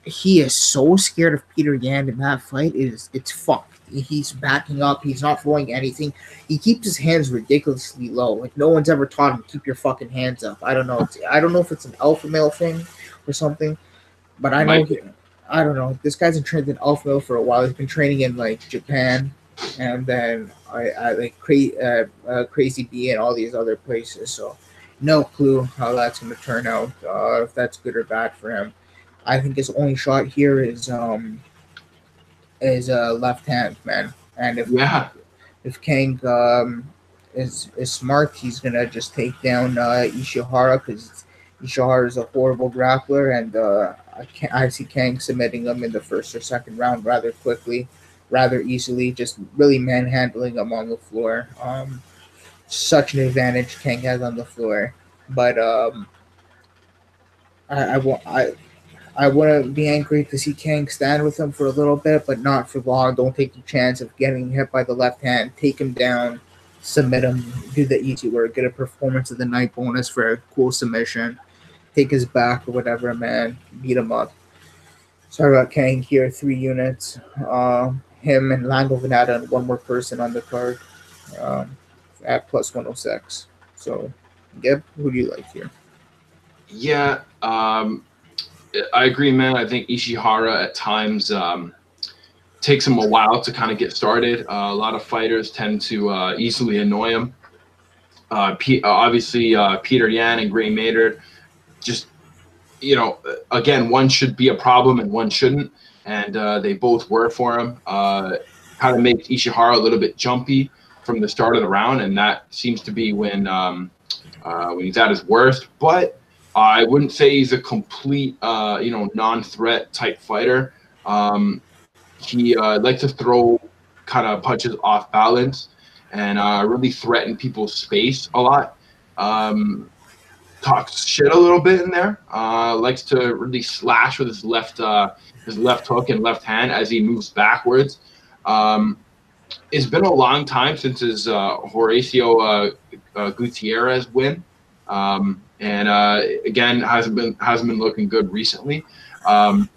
He is so scared of Peter Yan in that fight. It's fucked. He's backing up. He's not throwing anything. He keeps his hands ridiculously low. Like no one's ever taught him to keep your fucking hands up. I don't know. I don't know if it's an alpha male thing or something, but I know. I don't know. This guy's been trained in alpha male for a while. He's been training in like Japan, and then I like Crazy B and all these other places. So no clue how that's going to turn out. If that's good or bad for him. I think his only shot here is left hand, man. And if Kang is smart, he's gonna just take down Ishihara because Ishihara is a horrible grappler, and I see Kang submitting him in the first or second round rather quickly, rather easily, just really manhandling him on the floor. Such an advantage Kang has on the floor, but I wouldn't be angry to see Kang stand with him for a little bit, but not for long. Don't take the chance of getting hit by the left hand. Take him down, submit him, do the easy work, get a performance of the night bonus for a cool submission. Take his back or whatever, man. Beat him up. Sorry about Kang here, 3 units. Him and Lango Venata and one more person on the card at plus 106. So, Gib, who do you like here? Yeah, I agree, man. I think Ishihara at times takes him a while to kind of get started. A lot of fighters tend to easily annoy him. Obviously, Peter Yan and Gray Maynard, just, again, one should be a problem and one shouldn't. And they both were for him. Kind of makes Ishihara a little bit jumpy from the start of the round. And that seems to be when he's at his worst. But I wouldn't say he's a complete, non-threat type fighter. He likes to throw kind of punches off balance and really threaten people's space a lot. Talks shit a little bit in there. Likes to really slash with his left hook and left hand as he moves backwards. It's been a long time since his Horacio Gutierrez win. And again, hasn't been looking good recently. But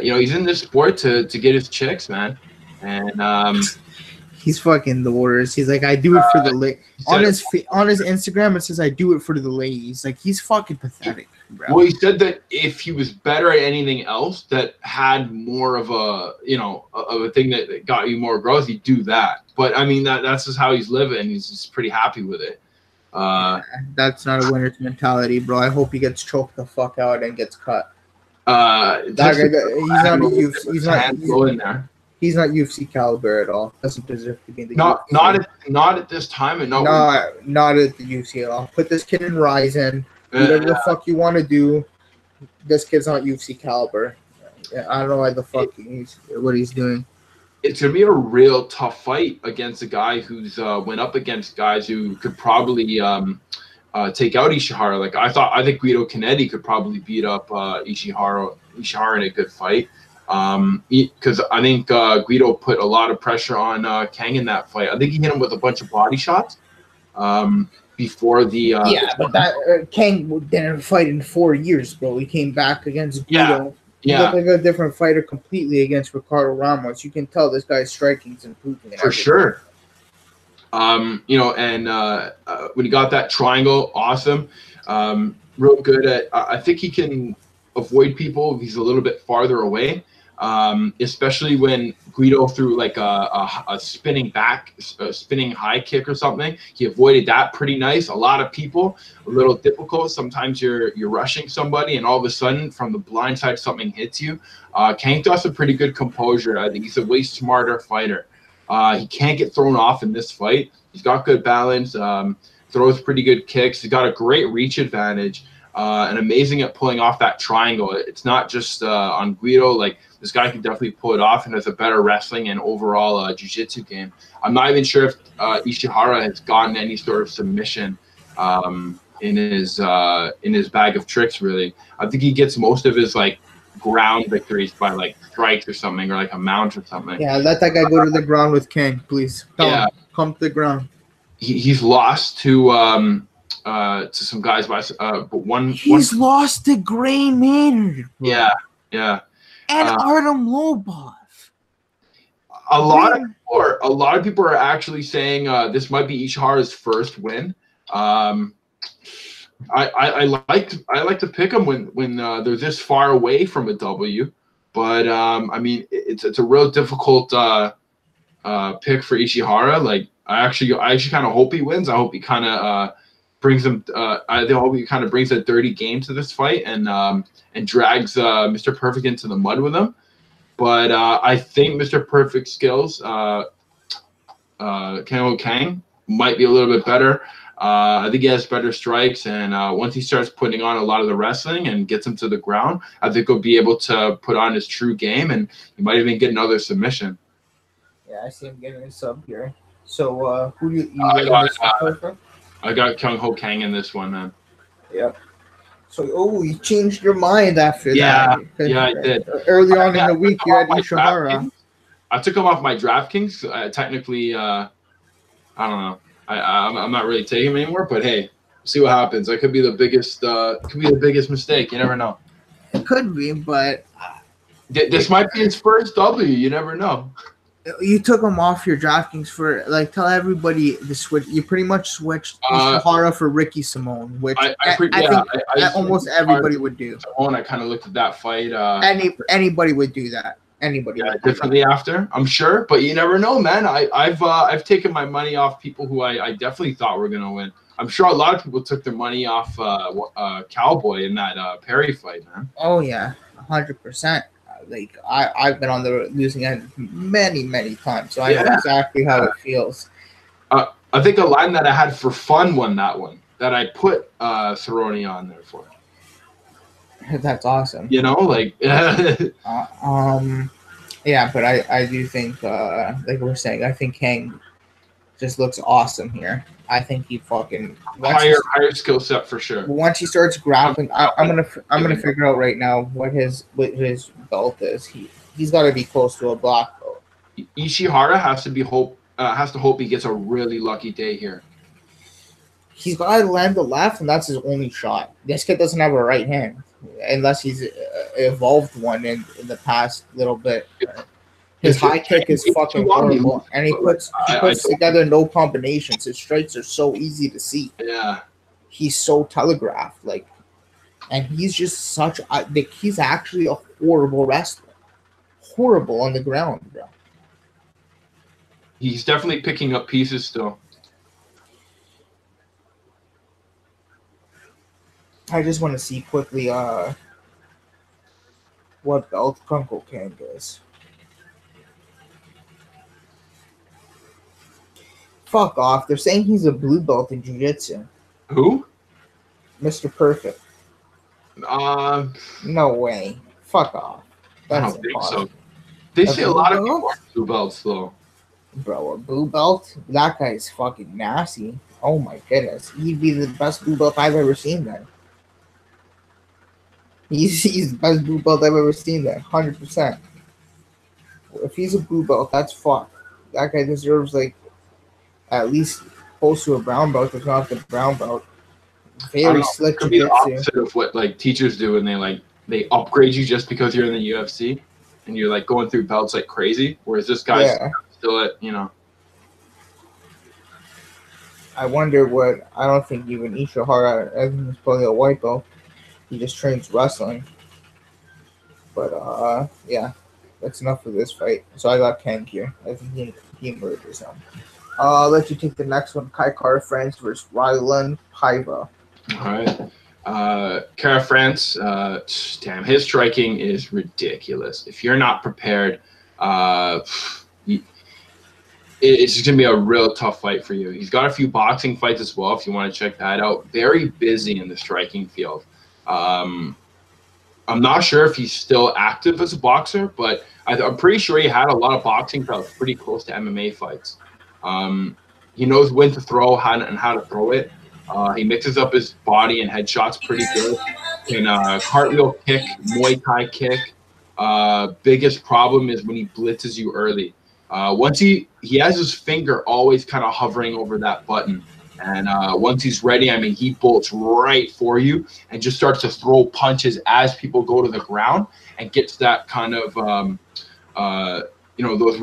he's in this sport to get his chicks, man. And he's fucking the worst. He's like, I do it for the on his Instagram. It says I do it for the ladies. Like, he's fucking pathetic, bro. Well, he said that if he was better at anything else that had more of a of a thing that got you more growth, he'd do that. But I mean, that's just how he's living. He's just pretty happy with it. That's not a winner's mentality, bro. I hope he gets choked the fuck out and gets cut. He's not UFC caliber at all. Doesn't deserve to be in the UFC. Not at this time, and not at the UFC at all. Put this kid in Ryzen. Whatever the fuck you want to do. This kid's not UFC caliber. I don't know why the fuck what he's doing. It's gonna be a real tough fight against a guy who's went up against guys who could probably take out Ishihara. Like I think Guido Canetti could probably beat up Ishihara in a good fight. Because I think Guido put a lot of pressure on Kang in that fight. I think he hit him with a bunch of body shots before the. But that Kang didn't fight in 4 years, bro. He came back against Guido. He looked like a different fighter completely against Ricardo Ramos. You can tell this guy's striking's improving. For sure. And when he got that triangle, awesome. Real good at. I think he can avoid people if he's a little bit farther away. Especially when Guido threw like a spinning high kick or something. He avoided that pretty nice. A lot of people, a little difficult. Sometimes you're rushing somebody and all of a sudden from the blind side something hits you. Kang does a pretty good composure. I think he's a way smarter fighter. He can't get thrown off in this fight. He's got good balance, throws pretty good kicks. He's got a great reach advantage. And amazing at pulling off that triangle. It's not just on Guido. Like, this guy can definitely pull it off and has a better wrestling and overall jiu-jitsu game. I'm not even sure if Ishihara has gotten any sort of submission in his bag of tricks. Really, I think he gets most of his like ground victories by like strikes or something, or like a mount or something. Yeah, let that guy go to the ground with King, please. Yeah. Come to the ground. He's lost to some guys by but one. He's lost to Gray Maynard. Bro. Yeah. And Artem Lobov. A lot of people are actually saying this might be Ishihara's first win. I like to pick him when they're this far away from a W, but I mean it's a real difficult pick for Ishihara. Like I actually kind of hope he wins. I hope he kind of brings them. I hope he kind of brings a dirty game to this fight and drags Mr. Perfect into the mud with him. But I think Mr. Perfect's skills, Kang might be a little bit better. I think he has better strikes, and once he starts putting on a lot of the wrestling and gets him to the ground, I think he'll be able to put on his true game, and he might even get another submission. Yeah, I see him getting a sub here. So who do you I got Kyung Ho Kang in this one, man. Yeah. So, you changed your mind after that. Yeah, I did. Early on in the week, you had Ishihara. I took him off my DraftKings. Technically, I don't know. I'm not really taking him anymore. But hey, see what happens. That could be the biggest. Mistake. You never know. It could be, but this might be his first W. You never know. You took him off your DraftKings for tell everybody the switch. You pretty much switched Ishihara for Ricky Simone, which I think almost everybody would do. Simone, I kind of looked at that fight. Anybody would do that. Anybody. Yeah, differently after, I'm sure, but you never know, man. I've taken my money off people who I definitely thought were gonna win. I'm sure a lot of people took their money off Cowboy in that Perry fight, man. Oh yeah, 100%. Like I've been on the losing end many times, so I know exactly how it feels. I think a line that I had for fun won that one that I put Cerrone on there for. That's awesome. You know, like yeah, but I do think like we're saying, I think Kang just looks awesome here. I think he fucking higher skill set for sure. Once he starts grappling, I'm gonna figure out right now what his belt is. He's got to be close to a black belt. Ishihara has to hope he gets a really lucky day here. He's got to land the left, and that's his only shot. This kid doesn't have a right hand, unless he's evolved one in the past little bit. His high kick is fucking horrible, and he puts together no combinations. His strikes are so easy to see. Yeah, he's so telegraphed, and he's just he's actually a horrible wrestler, horrible on the ground, bro. He's definitely picking up pieces still. I just want to see quickly what belt Kunko Kang is. Fuck off. They're saying he's a blue belt in jiu-jitsu. Who? Mr. Perfect. No way. Fuck off. That's I don't think so. They say a lot of people are blue belts, though. Bro, a blue belt? That guy's fucking nasty. Oh my goodness. He'd be the best blue belt I've ever seen there. He's the best blue belt I've ever seen there. 100%. If he's a blue belt, that's fucked. That guy deserves, at least close to a brown belt, if not the brown belt. Very slick. Could be the opposite of what teachers do, and they upgrade you just because you're in the UFC, and you're going through belts like crazy. Whereas this guy's still at I wonder what. I don't think even Ishihara, I think he's probably a white belt. He just trains wrestling. But yeah, that's enough for this fight. So I got Kang here. I think he murders him. I'll let you take the next one. Kai Kara France versus Rylan Paiva. All right. Kara France, damn, his striking is ridiculous. If you're not prepared, it's going to be a real tough fight for you. He's got a few boxing fights as well, if you want to check that out. Very busy in the striking field. I'm not sure if he's still active as a boxer, but I'm pretty sure he had a lot of boxing fights pretty close to MMA fights. He knows when to throw and how to throw it. He mixes up his body and head shots pretty good. Can cartwheel kick, Muay Thai kick. Biggest problem is when he blitzes you early. Once he has his finger always kind of hovering over that button. And once he's ready, I mean, he bolts right for you and just starts to throw punches as people go to the ground and gets that kind of, those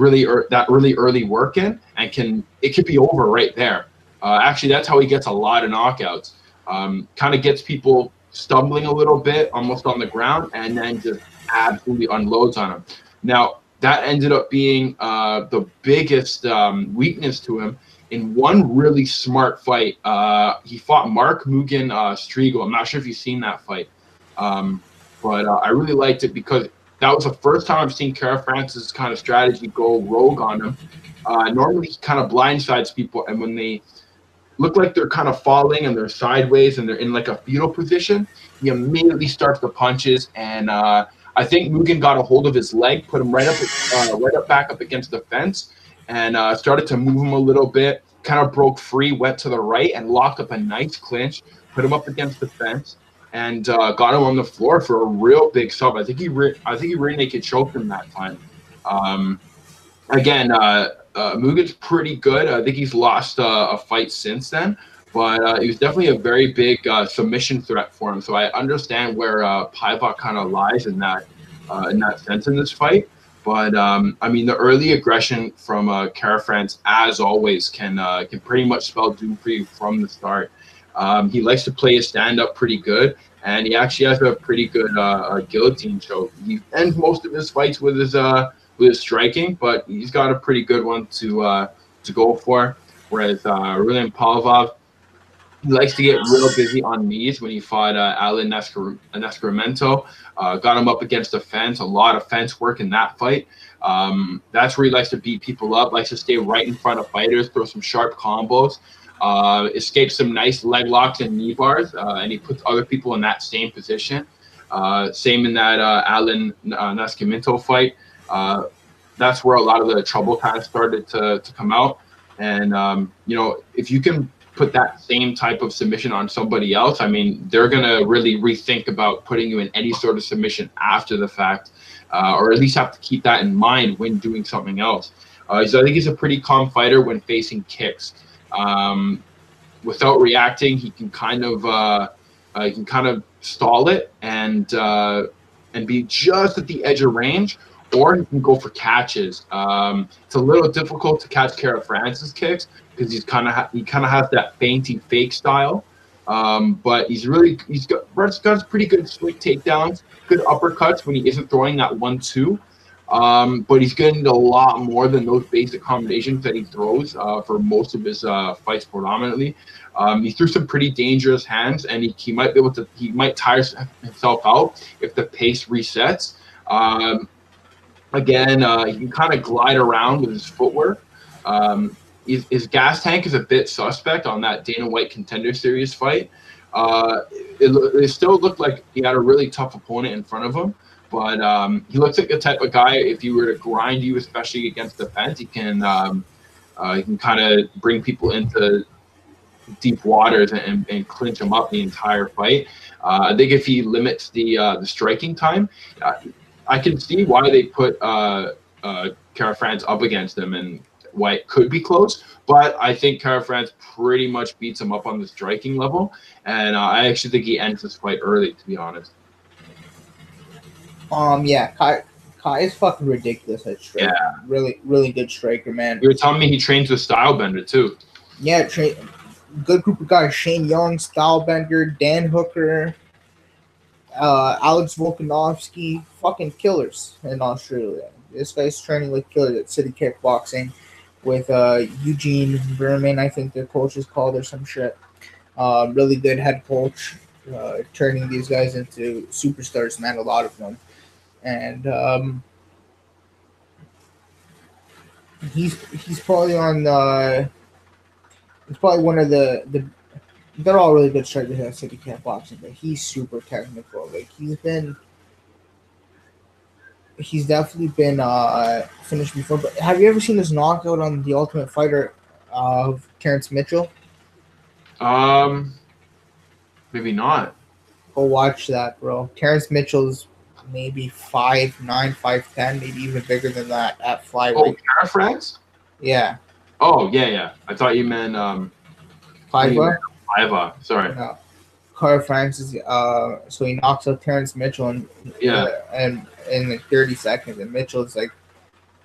that really early work in, and it could be over right there. Actually, that's how he gets a lot of knockouts. Kind of gets people stumbling a little bit, almost on the ground, and then just absolutely unloads on them. Now, that ended up being the biggest weakness to him. In one really smart fight, he fought Mark Mugen Striegel. I'm not sure if you've seen that fight, but I really liked it because that was the first time I've seen Kara France's kind of strategy go rogue on him. Normally, he kind of blindsides people, and when they look like they're kind of falling and they're sideways and they're in like a fetal position, he immediately starts the punches. And I think Mugen got a hold of his leg, put him right up back up against the fence, and started to move him a little bit, kind of broke free, went to the right, and locked up a nice clinch, put him up against the fence, and got him on the floor for a real big sub. I think he rear naked choked him that time. Again, Mugen's pretty good. I think he's lost a fight since then, but he was definitely a very big submission threat for him. So I understand where Paiva kind of lies in that sense in this fight. But I mean, the early aggression from Kara France, as always, can pretty much spell doom for you from the start. He likes to play his stand-up pretty good, and he actually has a pretty good guillotine choke. He ends most of his fights with his striking, but he's got a pretty good one to go for. Whereas Rulian Palovov, he likes to get real busy on knees. When he fought Alan Nescramento, got him up against the fence, a lot of fence work in that fight. That's where he likes to beat people up, likes to stay right in front of fighters, throw some sharp combos, escape some nice leg locks and knee bars, and he puts other people in that same position. Same in that Alan Nescramento fight. That's where a lot of the trouble kind of started to come out. And, if you can put that same type of submission on somebody else, I mean, they're going to really rethink about putting you in any sort of submission after the fact, or at least have to keep that in mind when doing something else. So I think he's a pretty calm fighter when facing kicks. Without reacting, he can kind of stall it and be just at the edge of range, or he can go for catches. It's a little difficult to catch Kara France's kicks because he kind of has that feinty fake style. But he's got pretty good slick takedowns, good uppercuts when he isn't throwing that 1-2. But he's getting a lot more than those basic combinations that he throws for most of his fights predominantly. He threw some pretty dangerous hands, and he might tire himself out if the pace resets. Again, he can kind of glide around with his footwork. His gas tank is a bit suspect on that Dana White Contender Series fight. It still looked like he had a really tough opponent in front of him, but he looks like the type of guy, if you were to grind you, especially against the fence, he can kind of bring people into deep waters and clinch them up the entire fight. I think if he limits the striking time, I can see why they put Kara France up against him and why it could be close. But I think Kara France pretty much beats him up on the striking level, and I actually think he ends this fight early, to be honest. Yeah, Kai is fucking ridiculous at striking. Yeah. Really, really good striker, man. You were telling me he trains with Stylebender too. Yeah, good group of guys. Shane Young, Stylebender, Dan Hooker, Alex Volkanovski, fucking killers in Australia. This guy's training with killers at City Kickboxing with Eugene Berman, I think their coach is called, or some shit. Really good head coach, turning these guys into superstars, man, a lot of them. And he's probably on he's probably one of the they're all really good strikers at City Kickboxing, but he's super technical. Like he's definitely been finished before. But have you ever seen this knockout on The Ultimate Fighter of Terrence Mitchell? Maybe not. Go watch that, bro. Terrence Mitchell's maybe 5'9", 5'10", maybe even bigger than that at Oh, flyweight. Cara France? Yeah. Oh, yeah. I thought you meant Paiva? Iva. Sorry. No. Cara Francis, so he knocks out Terrence Mitchell Yeah. in like 30 seconds, and Mitchell's like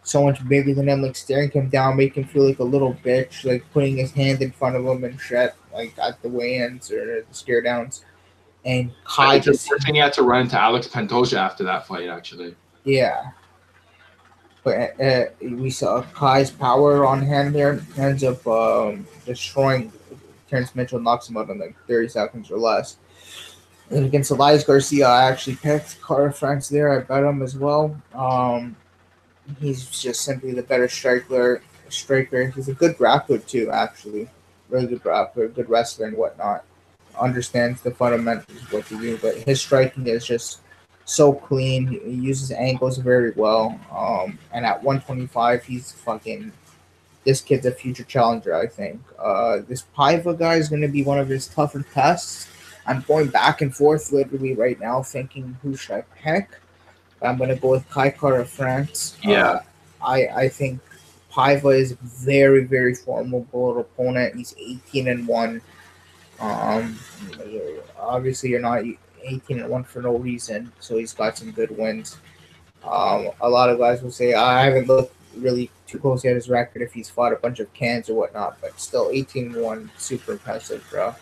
so much bigger than him, like staring him down, making him feel like a little bitch, like putting his hand in front of him and shit, like at the weigh-ins or the stare downs. And Kai It's just, unfortunate he had to run into Alex Pantoja after that fight, actually. yeah. But we saw Kai's power on hand there, ends up destroying Terrence Mitchell, knocks him out in like 30 seconds or less. And against Elias Garcia, I actually picked Cara France there. I bet him as well. He's just simply the better striker. He's a good grappler too, actually. Really good grappler, good wrestler and whatnot. Understands the fundamentals of what to do, but his striking is just so clean. He uses angles very well. And at 125, he's fucking. This kid's a future challenger, I think. This Paiva guy is going to be one of his tougher tests. I'm going back and forth literally right now, thinking who should I pick. I'm going to go with Kai Kara France. Yeah. I think Paiva is a very, very formidable opponent. He's 18-1. Obviously, you're not 18-1 for no reason, so he's got some good wins. A lot of guys will say, I haven't looked really too closely at his record if he's fought a bunch of cans or whatnot, but still 18-1, super impressive, bro.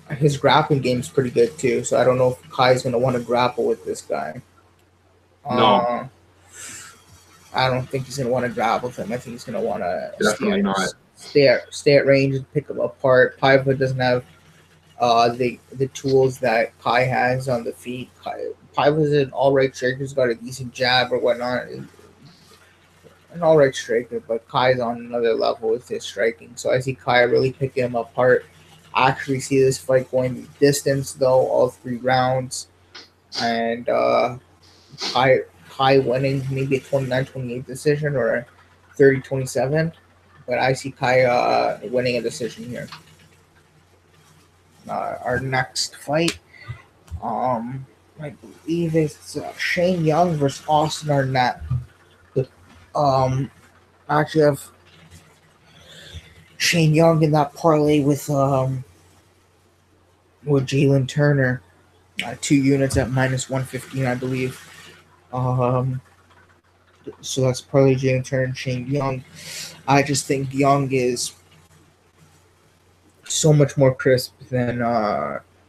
His grappling game's pretty good too, so I don't know if Kai's gonna want to grapple with this guy. No. I don't think he's gonna want to grapple with him. I think he's gonna want to stay at range and pick him apart. Paiva doesn't have the tools that Kai has on the feet. Paiva's an alright striker. He's got a decent jab or whatnot. An alright striker, but Kai's on another level with his striking. So I see Kai really picking him apart. I actually see this fight going the distance though, all 3 rounds, and Kai winning maybe a 29-28 decision or a 30-27, but I see Kai winning a decision here. Our next fight, I believe it's Shane Young versus Austin Arnett. I actually have Shane Young in that parlay with Jalen Turner, 2 units at -115, I believe. So that's parlay Jalen Turner and Shane Young. I just think Young is so much more crisp than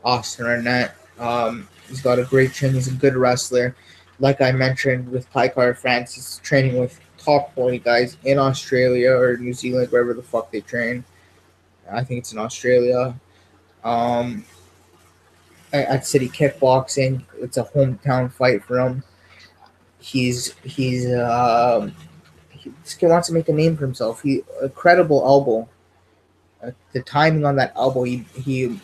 Austin Arnett. He's got a great chin. He's a good wrestler. Like I mentioned with Kai Kara France, he's training with top 40 guys in Australia or New Zealand, wherever the fuck they train. I think it's in Australia. At City Kickboxing, it's a hometown fight for him. This kid wants to make a name for himself. A credible elbow. The timing on that elbow, he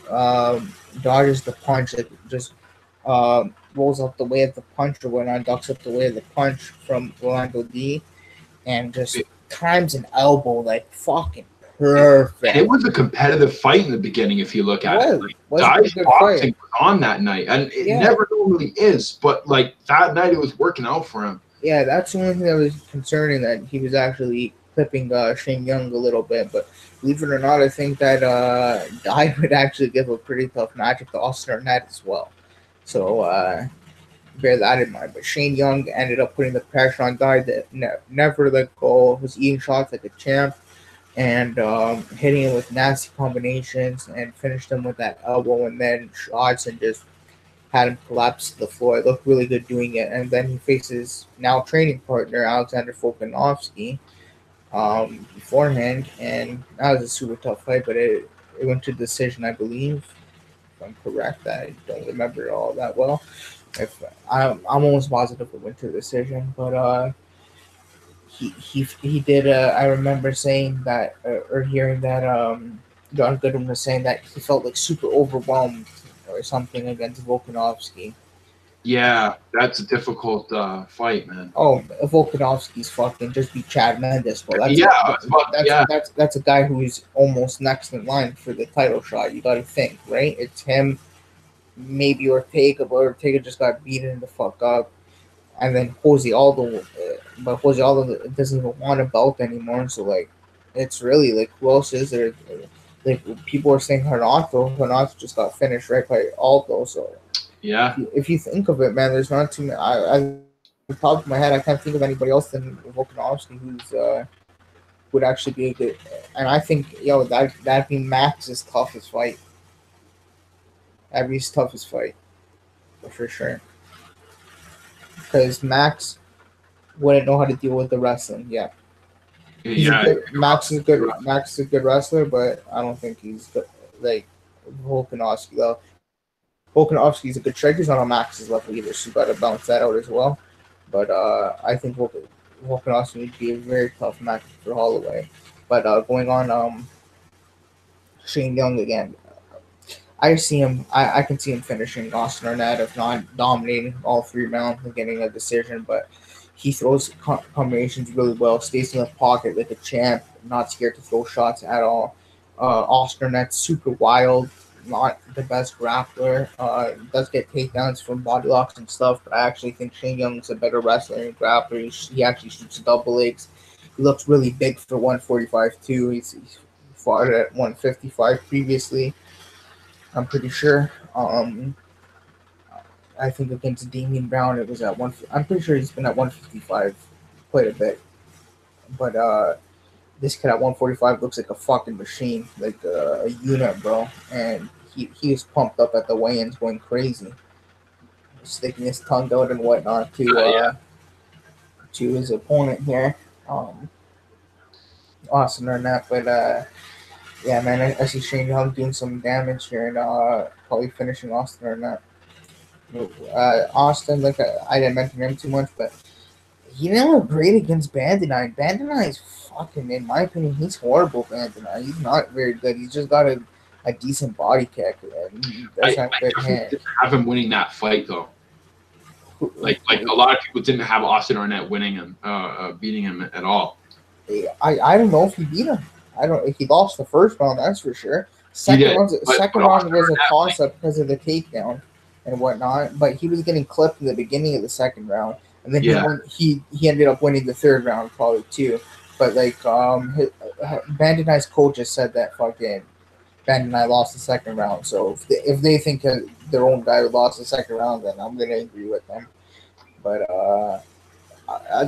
dodges the punch. It just rolls out the way of the punch or whatnot, ducks up the way of the punch from Rolando D, and just times an elbow like fucking perfect. And it was a competitive fight in the beginning, if you look at it. Like, Dive boxing was on that night, and it never normally is, but like that night it was working out for him. Yeah, that's the only thing that was concerning, that he was actually clipping Shane Young a little bit, but believe it or not, I think that Dive would actually give a pretty tough matchup to Austin Arnett as well. So bear that in mind. But Shane Young ended up putting the pressure on Dive that never let go, was eating shots like a champ, and hitting him with nasty combinations, and finished him with that elbow and then shots, and just had him collapse to the floor. It looked really good doing it. And then he faces now training partner Alexander Volkanovski beforehand, and that was a super tough fight, but it went to decision, I believe. If I'm correct, I don't remember it all that well. I'm almost positive it went to decision, but he did. I remember saying that or hearing that John Goodwin was saying that he felt like super overwhelmed or something against Volkanovski. Yeah, that's a difficult fight, man. Oh, Volkanovski's fucking just beat Chad Mendes, bro. Yeah, I was about, yeah, That's a guy who's almost next in line for the title shot. You got to think, right? It's him, maybe Ortega, but Ortega just got beaten the fuck up, and then Jose Aldo, but Jose Aldo doesn't even want a belt anymore. So like, it's really like who else is there? Like people are saying Renato. Renato just got finished right by Aldo. So yeah. if you think of it, man, there's not too many. At the top of my head, I can't think of anybody else than Volkanovski who's would actually be a good. And I think that'd be Max's toughest fight. That'd be his toughest fight for sure. Because Max wouldn't know how to deal with the wrestling. Yeah, he's a Yeah, good. Max is good. Max is a good wrestler, but I don't think he's good, like Volkanovski though. Volkanovski's a good striker. He's not on Max's level either, so you got to balance that out as well. But I think Volkanovski would be a very tough match for Holloway. But going on, Shane Young again. I see him. I can see him finishing Austin Arnett, if not dominating all 3 rounds and getting a decision. But he throws combinations really well. Stays in the pocket like a champ. Not scared to throw shots at all. Austin Arnett's super wild. Not the best grappler. Does get takedowns from body locks and stuff. But I actually think Shane Young's a better wrestler and grappler. He actually shoots double legs. He looks really big for 145 too. He's fought at 155 previously. I'm pretty sure. I think against Damian Brown, it was at one. I'm pretty sure he's been at 155 quite a bit. But this kid at 145 looks like a fucking machine, like a unit, bro. And he was pumped up at the weigh-ins, going crazy, sticking his tongue out and whatnot to his opponent here, Austin Arnett. But yeah, man, I see Shane Young doing some damage here and probably finishing Austin Arnett. Austin, like I didn't mention him too much, but he didn't look great against Bandit. Bandit is fucking, in my opinion, he's horrible. Bandit, he's not very good. He's just got a decent body kick. And I didn't have him winning that fight though. Like a lot of people didn't have Austin Arnett winning him, beating him at all. I don't know if he beat him. I don't. If he lost the first round, that's for sure. Second round was a toss up because of the takedown and whatnot. But he was getting clipped in the beginning of the second round, and then he ended up winning the third round probably too. But like Bandit Knight's coach just said that fucking Bandit Knight lost the second round. So if they think their own guy lost the second round, then I'm gonna agree with them. But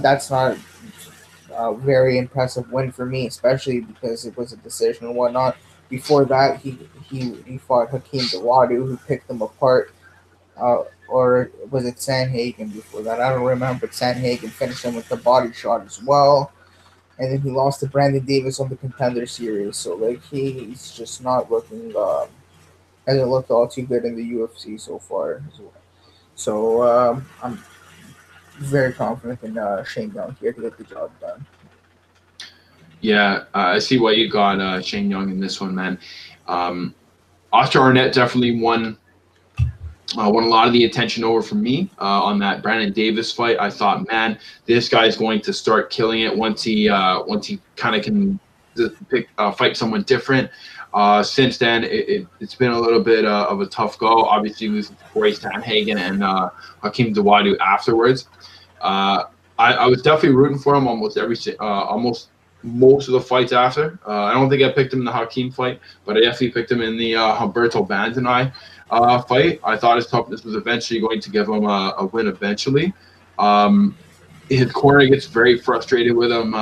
that's not a very impressive win for me, especially because it was a decision and whatnot. Before that, he fought Hakeem Dawodu, who picked him apart. Or was it Sanhagen before that? I don't remember. But Sanhagen finished him with the body shot as well. And then he lost to Brandon Davis on the Contender Series. So like he's just not looking hasn't looked all too good in the UFC so far as well. So I'm very confident in Shane Young here to get the job done. Yeah, I see why you got Shane Young in this one, man. Oscar Arnett definitely won a lot of the attention over from me on that Brandon Davis fight. I thought, man, this guy is going to start killing it once he kind of can fight someone different. Since then, it's been a little bit of a tough go. Obviously, losing to Corey Sanhagen and Hakeem Dawodu afterwards. I was definitely rooting for him almost most of the fights after. I don't think I picked him in the Hakeem fight, but I definitely picked him in the Humberto Bandenay fight. I thought his toughness was eventually going to give him a win eventually. His corner gets very frustrated with him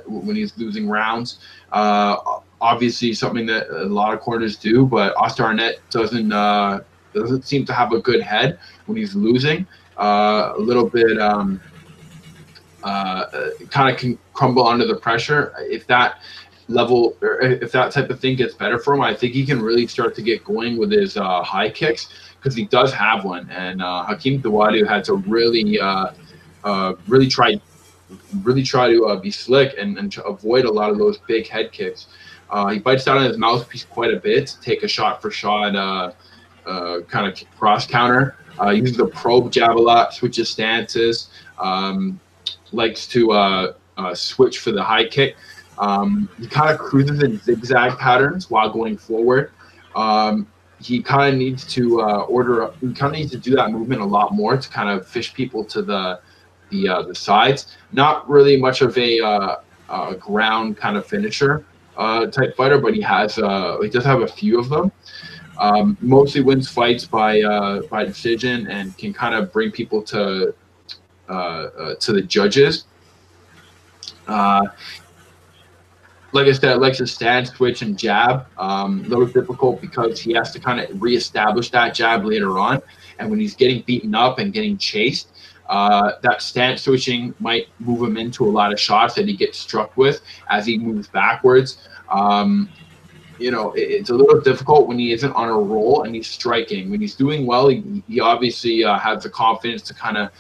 when he's losing rounds. Obviously, something that a lot of corners do, but Oscar Arnett doesn't seem to have a good head when he's losing. A little bit kind of can crumble under the pressure. If that level or if that type of thing gets better for him, I think he can really start to get going with his high kicks, because he does have one. And Hakeem Dawodu had to really try to be slick and to avoid a lot of those big head kicks. He bites down on his mouthpiece quite a bit to take a shot for shot kind of cross counter Uses the probe jab a lot, switches stances, likes to switch for the high kick. He kind of cruises in zigzag patterns while going forward. He kind of needs to he kind of needs to do that movement a lot more to kind of fish people to the sides. Not really much of a ground kind of finisher type fighter, but he does have a few of them. Mostly wins fights by decision and can kind of bring people to the judges. Like I said, likes to stand, switch, and jab. A little difficult because he has to kind of reestablish that jab later on. And when he's getting beaten up and getting chased, that stance switching might move him into a lot of shots that he gets struck with as he moves backwards. It's a little difficult when he isn't on a roll and he's striking. When he's doing well, he obviously has the confidence to kind of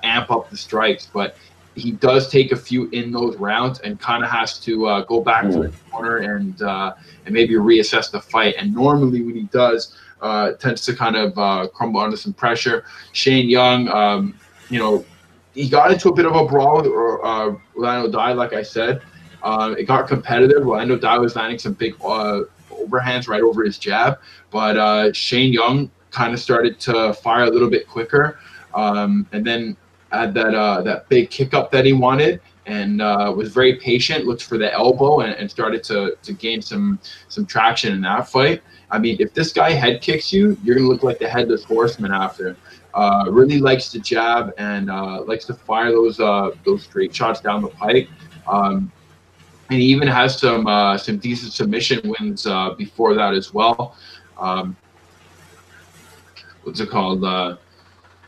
amp up the strikes, but he does take a few in those rounds and kind of has to go back to the corner and maybe reassess the fight. And normally when he does, tends to kind of crumble under some pressure. Shane Young, he got into a bit of a brawl with Orlando Dye, like I said. It got competitive. Orlando Dye was landing some big overhands right over his jab, but Shane Young kind of started to fire a little bit quicker, and then had that big kick up that he wanted, and was very patient, looked for the elbow, and started to gain some traction in that fight. I mean, if this guy head kicks you, you're gonna look like the headless horseman after. Really likes to jab and likes to fire those straight shots down the pipe. And he even has some decent submission wins before that as well. What's it called?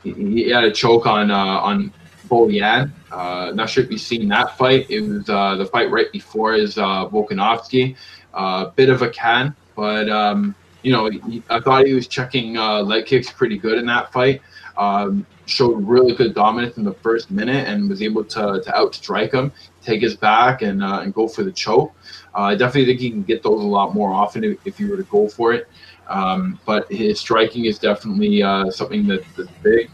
He had a choke on Bo Yan. Not sure if you've seen that fight. It was the fight right before his Volkanovski. Bit of a can, but I thought he was checking leg kicks pretty good in that fight. Showed really good dominance in the first minute and was able to outstrike him, take his back, and go for the choke. I definitely think he can get those a lot more often if he were to go for it. But his striking is definitely something that's big,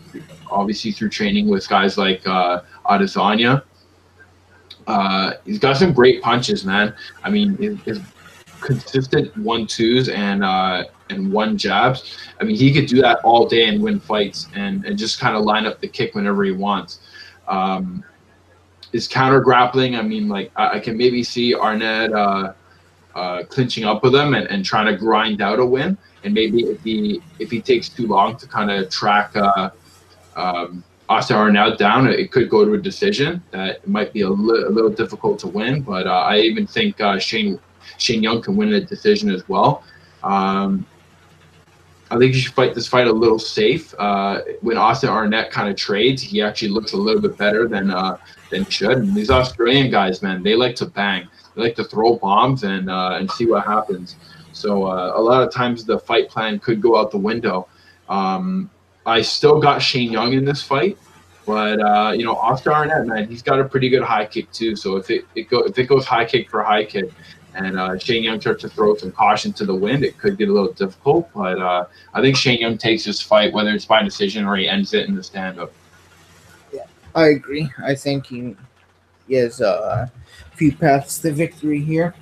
obviously through training with guys like Adesanya. He's got some great punches, man. I mean, his consistent 1-2s and 1 jabs. I mean, he could do that all day and win fights and just kind of line up the kick whenever he wants. His counter grappling, I mean, like I can maybe see Arnett clinching up with him and trying to grind out a win. And maybe if he takes too long to kind of track Austin Arnett down, it could go to a decision. That might be a little difficult to win, but I even think Shane Young can win a decision as well. I think you should fight this fight a little safe. When Austin Arnett kind of trades, he actually looks a little bit better than he should. And these Australian guys, man, they like to bang. They like to throw bombs and see what happens. So a lot of times the fight plan could go out the window. I still got Shane Young in this fight, but Oscar Arnett, man, he's got a pretty good high kick too. So if it goes high kick for high kick, and Shane Young starts to throw some caution to the wind, it could get a little difficult. But I think Shane Young takes this fight, whether it's by decision or he ends it in the stand-up. Yeah, I agree. I think he has a few paths to victory here.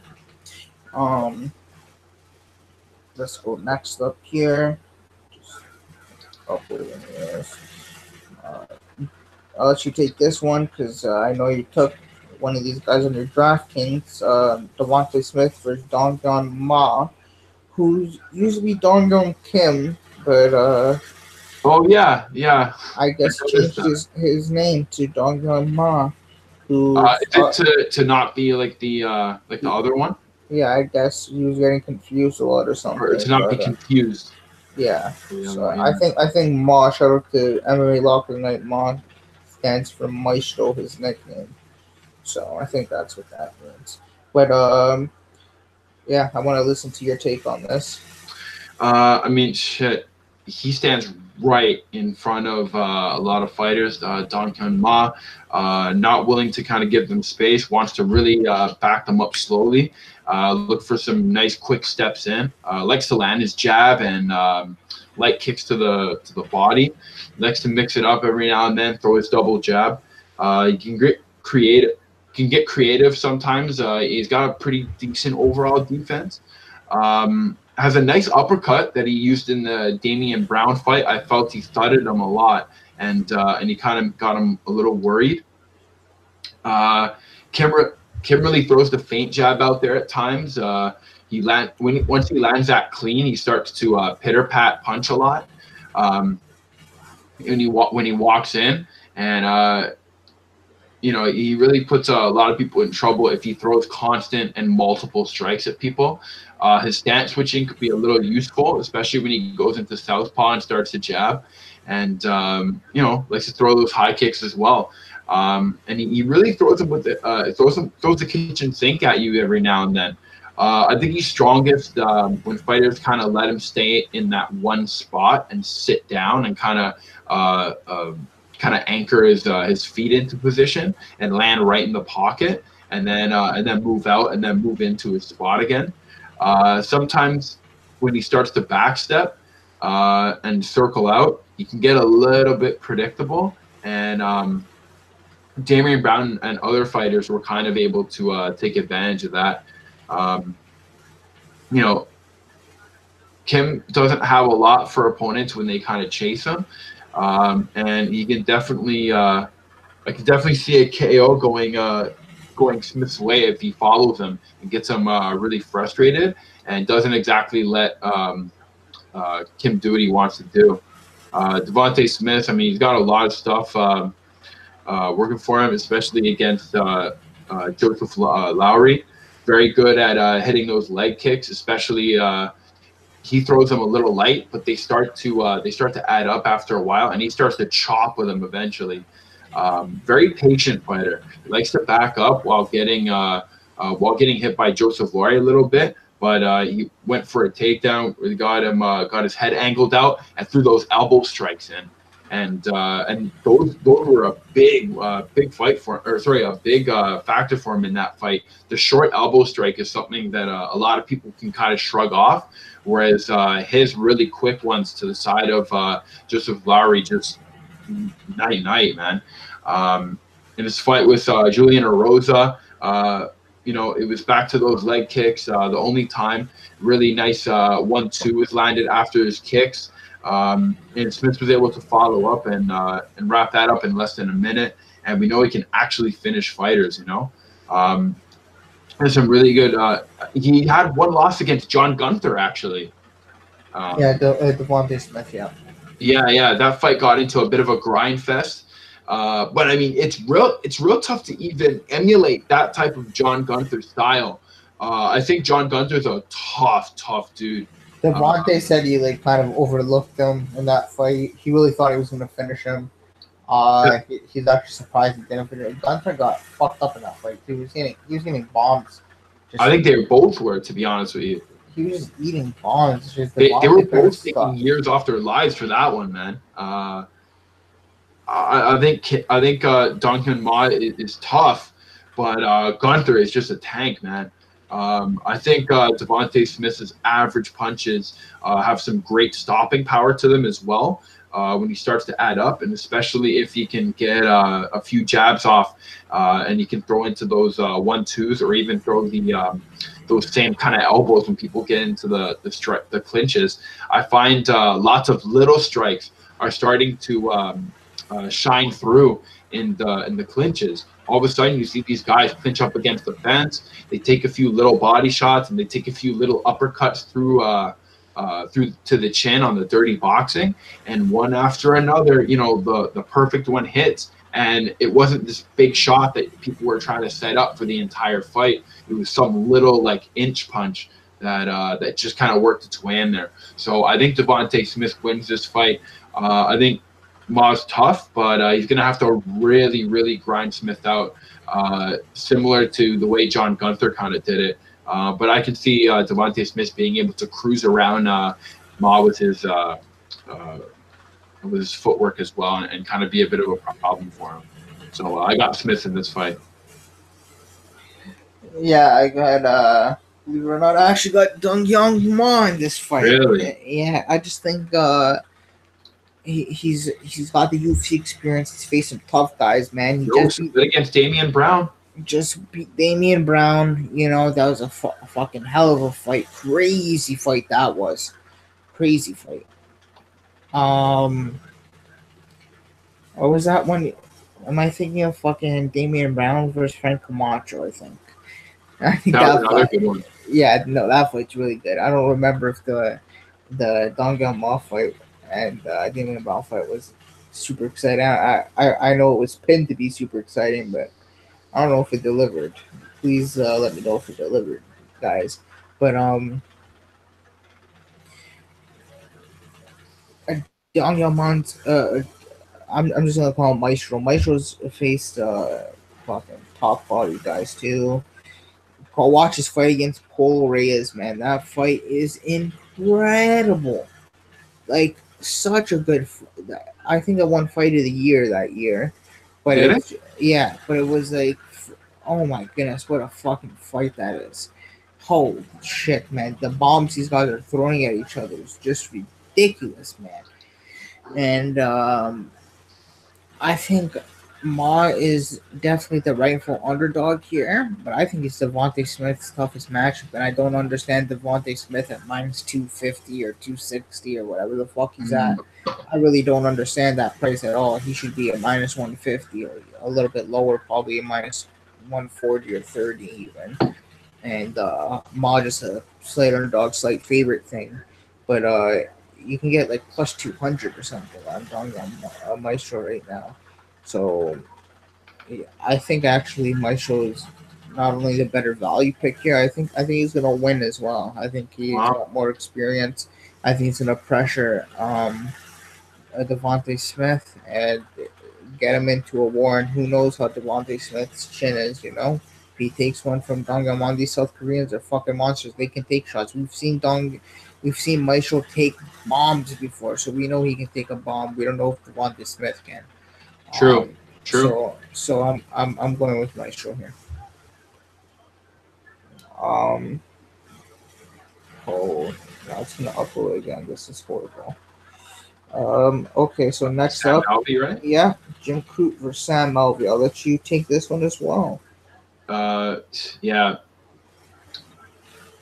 Let's go next up here. I'll let you take this one because I know you took one of these guys on your DraftKings, Devontae Smith versus Dong Yeon Ma, who's usually Dong Yeon Kim, but oh yeah, I guess changed his name to Dong Yeon Ma. Who is it to not be like the other one? Yeah, I guess he was getting confused a lot or something. Or to not be confused. Yeah. So I think Ma, shout out to MMA Locker Night, Ma stands for Maestro, his nickname. So I think that's what that means. But yeah, I want to listen to your take on this. I mean, shit, he stands right in front of a lot of fighters. Dong Yeon Ma, not willing to kind of give them space, wants to really back them up slowly. Look for some nice quick steps in. Likes to land his jab and light kicks to the body. Likes to mix it up every now and then. Throw his double jab. He can get creative sometimes. He's got a pretty decent overall defense. Has a nice uppercut that he used in the Damian Brown fight. I felt he thudded him a lot, and he kind of got him a little worried. Kimberly throws the feint jab out there at times. Once he lands that clean, he starts to pitter pat punch a lot. When he walks in, and he really puts a lot of people in trouble if he throws constant and multiple strikes at people. His stance switching could be a little useful, especially when he goes into southpaw and starts to jab, and likes to throw those high kicks as well. And he really throws them throws the kitchen sink at you every now and then. I think he's strongest when fighters kind of let him stay in that one spot and sit down and kind of anchor his feet into position and land right in the pocket, and then move out and then move into his spot again. Sometimes when he starts to backstep and circle out, he can get a little bit predictable, and Damian Brown and other fighters were kind of able to take advantage of that. Kim doesn't have a lot for opponents when they kind of chase him, and he can definitely, I can definitely see a KO going Smith's way if he follows him and gets him really frustrated and doesn't exactly let Kim do what he wants to do. Devontae Smith, I mean, he's got a lot of stuff working for him, especially against Joseph Lowry. Very good at hitting those leg kicks, especially he throws them a little light, but they start to add up after a while, and he starts to chop with them eventually. Very patient fighter. He likes to back up while getting hit by Joseph Lowry a little bit, but he went for a takedown. We got his head angled out and threw those elbow strikes in. And those were a big fight for, or sorry, a big factor for him in that fight. The short elbow strike is something that a lot of people can kind of shrug off, whereas his really quick ones to the side of Joseph Lowry, just night, man. In his fight with Julian Erosa, it was back to those leg kicks. The only time really nice 1-2 was landed after his kicks. And Smith was able to follow up and wrap that up in less than a minute. And we know he can actually finish fighters, There's some really good he had one loss against John Gunther, actually. Devontae Smith, yeah. Yeah, that fight got into a bit of a grind fest. But I mean, it's real tough to even emulate that type of John Gunther style. I think John Gunther's a tough dude. Devontae said he kind of overlooked him in that fight. He really thought he was going to finish him. He's actually surprised he didn't finish him. Gunther got fucked up in that fight too. He was getting bombs. I think they both were, to be honest with you. He was just eating bombs. They were both taking years off their lives for that one, man. I think Duncan Ma is tough, but Gunther is just a tank, man. I think Devontae Smith's average punches have some great stopping power to them as well when he starts to add up, and especially if he can get a few jabs off and he can throw into those 1-2s or even throw those same kind of elbows when people get into the clinches. I find lots of little strikes are starting to shine through in the clinches. All of a sudden, you see these guys clinch up against the fence. They take a few little body shots and they take a few little uppercuts through to the chin on the dirty boxing, and one after another, the perfect one hits. And it wasn't this big shot that people were trying to set up for the entire fight. It was some little inch punch that just kind of worked its way in there. So I think Devontae Smith wins this fight. I think Ma's tough, but he's going to have to really, really grind Smith out, similar to the way John Gunther kind of did it. But I can see Devontae Smith being able to cruise around Ma with his footwork as well, and kind of be a bit of a problem for him. So I got Smith in this fight. Yeah, I got believe it or not, I actually got Dong Young Ma in this fight. Really? Yeah, I just think he's got the UFC experience. He's faced some tough guys, man. He Yo, so good against Damian Brown. just beat Damian Brown. You know, that was a fucking hell of a fight. Crazy fight that was. Crazy fight. What was that one? Am I thinking of fucking Damian Brown versus Frank Camacho? I think. I think That was that another fight. good one. Yeah, no, that fight's really good. I don't remember if the Dong Gun Ma fight and Damian Brown fight was super exciting. I know it was pinned to be super exciting, but I don't know if it delivered. Please let me know if it delivered, guys. But Dong Gun Ma's I'm just gonna call him Maestro. Maestro's faced fucking top quality guys too. Go watch his fight against Polo Reyes, man. That fight is incredible. Like such a good. I think I won fight of the year that year, but Did it? yeah, but it was like, oh my goodness, what a fucking fight that is! Holy shit, man! The bombs these guys are throwing at each other is just ridiculous, man. And I think Ma is definitely the rightful underdog here, but I think it's Devontae Smith's toughest matchup, and I don't understand Devontae Smith at minus 250 or 260 or whatever the fuck he's at. I really don't understand that price at all. He should be at minus 150 or a little bit lower, probably a minus 140 or 30 even. And Ma just a slight underdog, slight favorite thing, but you can get like plus 200 or something. I'm talking on Maestro right now. So yeah, I think actually Maestro is not only the better value pick here. I think he's gonna win as well. I think he's Wow. got more experience. I think he's gonna pressure Devontae Smith and get him into a war. And who knows how Devontae Smith's chin is? You know, if he takes one from Dong, these South Koreans are fucking monsters. They can take shots. We've seen Maestro take bombs before, so we know he can take a bomb. We don't know if Devontae Smith can. True. True. So I'm going with Maestro here. Oh, now it's gonna upload again. This is horrible. Okay, so next Sam up, Alvey, right? yeah, Jim Crute versus Sam Alvey. I'll let you take this one as well. Yeah.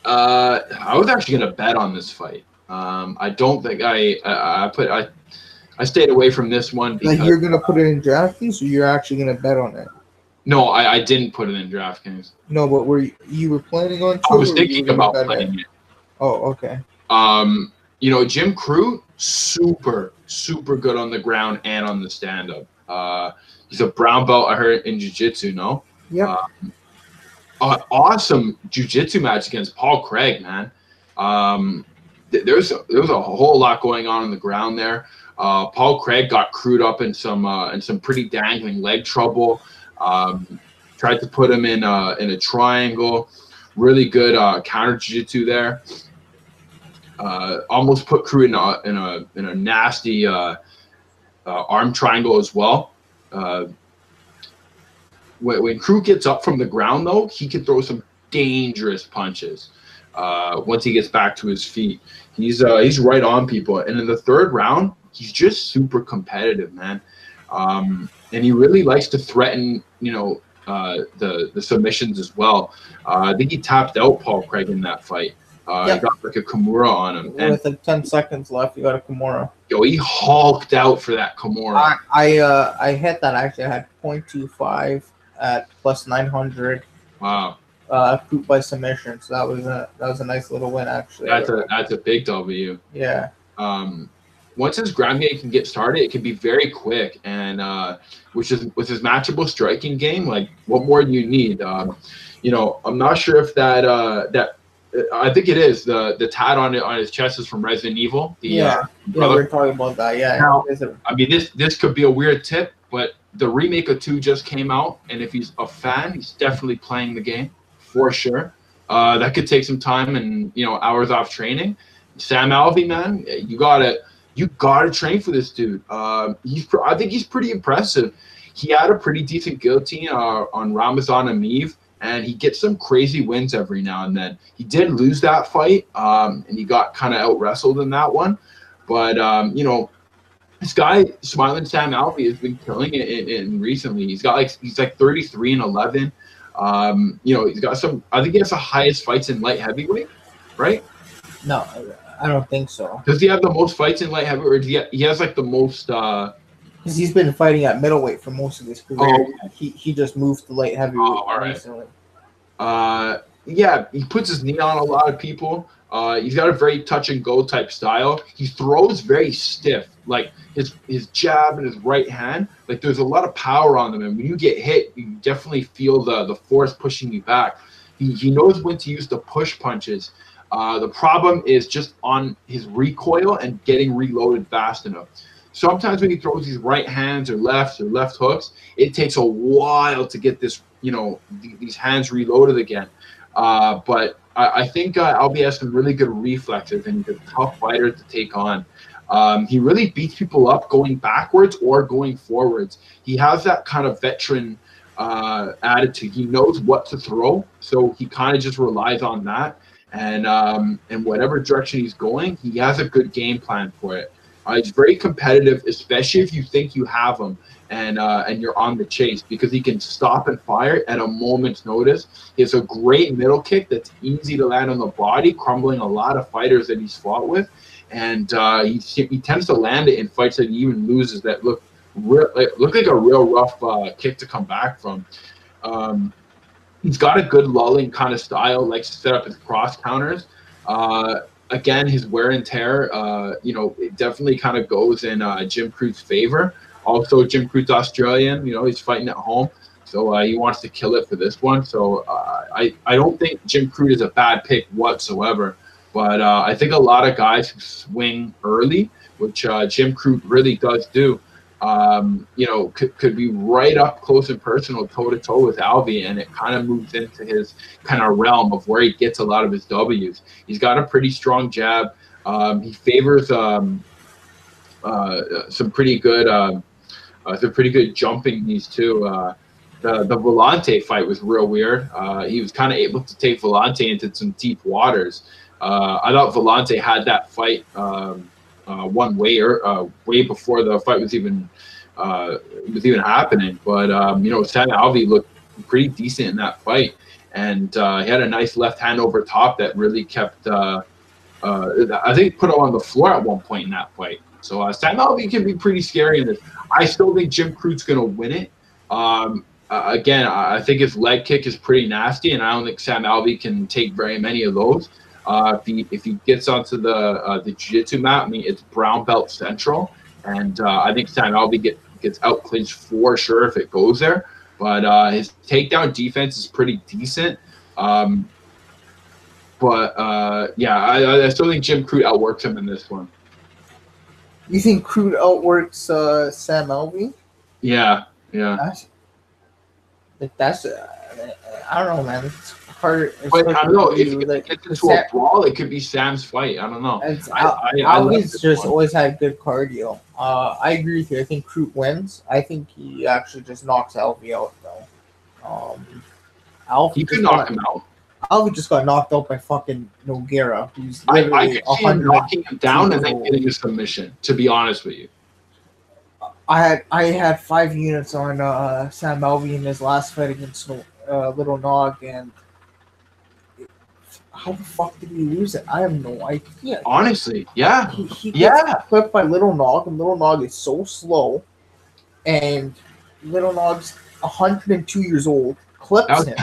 I was actually gonna bet on this fight. I don't think I stayed away from this one because Like you're gonna put it in DraftKings, or you're actually gonna bet on it? no, I didn't put it in DraftKings. No, but you were planning on? I was or you thinking were gonna about bet playing it. Oh, okay. Jim Crute, super good on the ground and on the stand up. He's a brown belt, I heard, in jiu-jitsu, no? Yep. Awesome jiu-jitsu match against Paul Craig, man. There was a whole lot going on the ground there. Paul Craig got Crute up in some pretty dangling leg trouble. Tried to put him in a triangle. Really good counter jiu-jitsu there. Almost put Crute in a nasty arm triangle as well. When Crute gets up from the ground, though, he can throw some dangerous punches. Once he gets back to his feet, he's right on people. And in the third round, he's just super competitive, man. And he really likes to threaten, the submissions as well. I think he tapped out Paul Craig in that fight. Yep. He got like a Kimura on him. And, With like 10 seconds left, you got a Kimura. he hulked out for that Kimura. I hit that actually. I had 0.25 at plus 900. Wow. Crute by submission. So that was a nice little win actually. That's a big W. Yeah. Once his ground game can get started, it can be very quick, and with his matchable striking game, like what more do you need? I'm not sure if that I think it is the tat on his chest is from Resident Evil. Yeah, we're talking about that. Yeah. Now, I mean, this could be a weird tip, but the remake of 2 just came out, and if he's a fan, he's definitely playing the game for sure. That could take some time and hours off training. Sam Alvey, man, you gotta train for this dude. I think he's pretty impressive. He had a pretty decent guillotine on Ramazan Ameev, and he gets some crazy wins every now and then. He did lose that fight, and he got kind of out-wrestled in that one. But, this guy, Smiling Sam Alvey, has been killing it in recently. He's like 33-11. He's got some. I think he has the highest fights in light heavyweight, right? No, I don't think so. Does he have the most fights in light heavyweight, or he has like the most? Because he's been fighting at middleweight for most of his career. Oh, okay. He just moved to light heavyweight recently. Yeah, he puts his knee on a lot of people. He's got a very touch and go type style. He throws very stiff, like his jab and his right hand. Like there's a lot of power on them, and when you get hit, you definitely feel the force pushing you back. He knows when to use the push punches. The problem is just on his recoil and getting reloaded fast enough. Sometimes when he throws these right hands or left hooks, it takes a while to get this, these hands reloaded again. But I think Alvey has some really good reflexes, and he's a tough fighter to take on. He really beats people up going backwards or going forwards. He has that kind of veteran attitude. He knows what to throw, so he kind of just relies on that. And whatever direction he's going, he has a good game plan for it. He's very competitive, especially if you think you have him and you're on the chase, because he can stop and fire at a moment's notice. He has a great middle kick that's easy to land on the body, crumbling a lot of fighters that he's fought with. And he tends to land it in fights that he even loses that look like a real rough kick to come back from. He's got a good lulling kind of style, likes to set up his cross counters. Again, his wear and tear, it definitely kind of goes in Jim Crute's favor. Also, Jim Crute's Australian, he's fighting at home, so he wants to kill it for this one. So I don't think Jim Crute is a bad pick whatsoever, but I think a lot of guys who swing early, which Jim Crute really does do, could be right up close and personal, toe-to-toe with Alvey, and it kind of moves into his kind of realm of where he gets a lot of his W's. He's got a pretty strong jab. He favors some pretty good jumping knees too. The Vellante fight was real weird. He was kind of able to take Vellante into some deep waters. I thought Vellante had that fight one way before the fight was even happening. But Sam Alvey looked pretty decent in that fight, and he had a nice left hand over top that really kept. I think put him on the floor at one point in that fight. So Sam Alvey can be pretty scary in this. I still think Jim Crute's going to win it. Again, I think his leg kick is pretty nasty, and I don't think Sam Alvey can take very many of those. If he gets onto the jiu-jitsu mat, it's brown belt central, and I think Sam Alvey gets out-clinched for sure if it goes there. But his takedown defense is pretty decent. I still think Jim Crute outworks him in this one. You think Crute outworks Sam Alvey? Yeah. That's I don't know, man. It's hard. But I don't know if it gets into a brawl, it could be Sam's fight. I don't know. Alvey's just always had good cardio. I agree with you. I think Crute wins. I think he actually just knocks Alvey out, though. He could knock him out. Alvey just got knocked out by fucking Nogueira. I could see him knocking him down and then getting a submission, to be honest with you. I had 5 units on Sam Alvey in his last fight against Little Nog, and how the fuck did he lose it? I have no idea. Honestly, yeah. He gets clipped by Little Nog, and Little Nog is so slow, and Little Nog's 102 years old, clips him,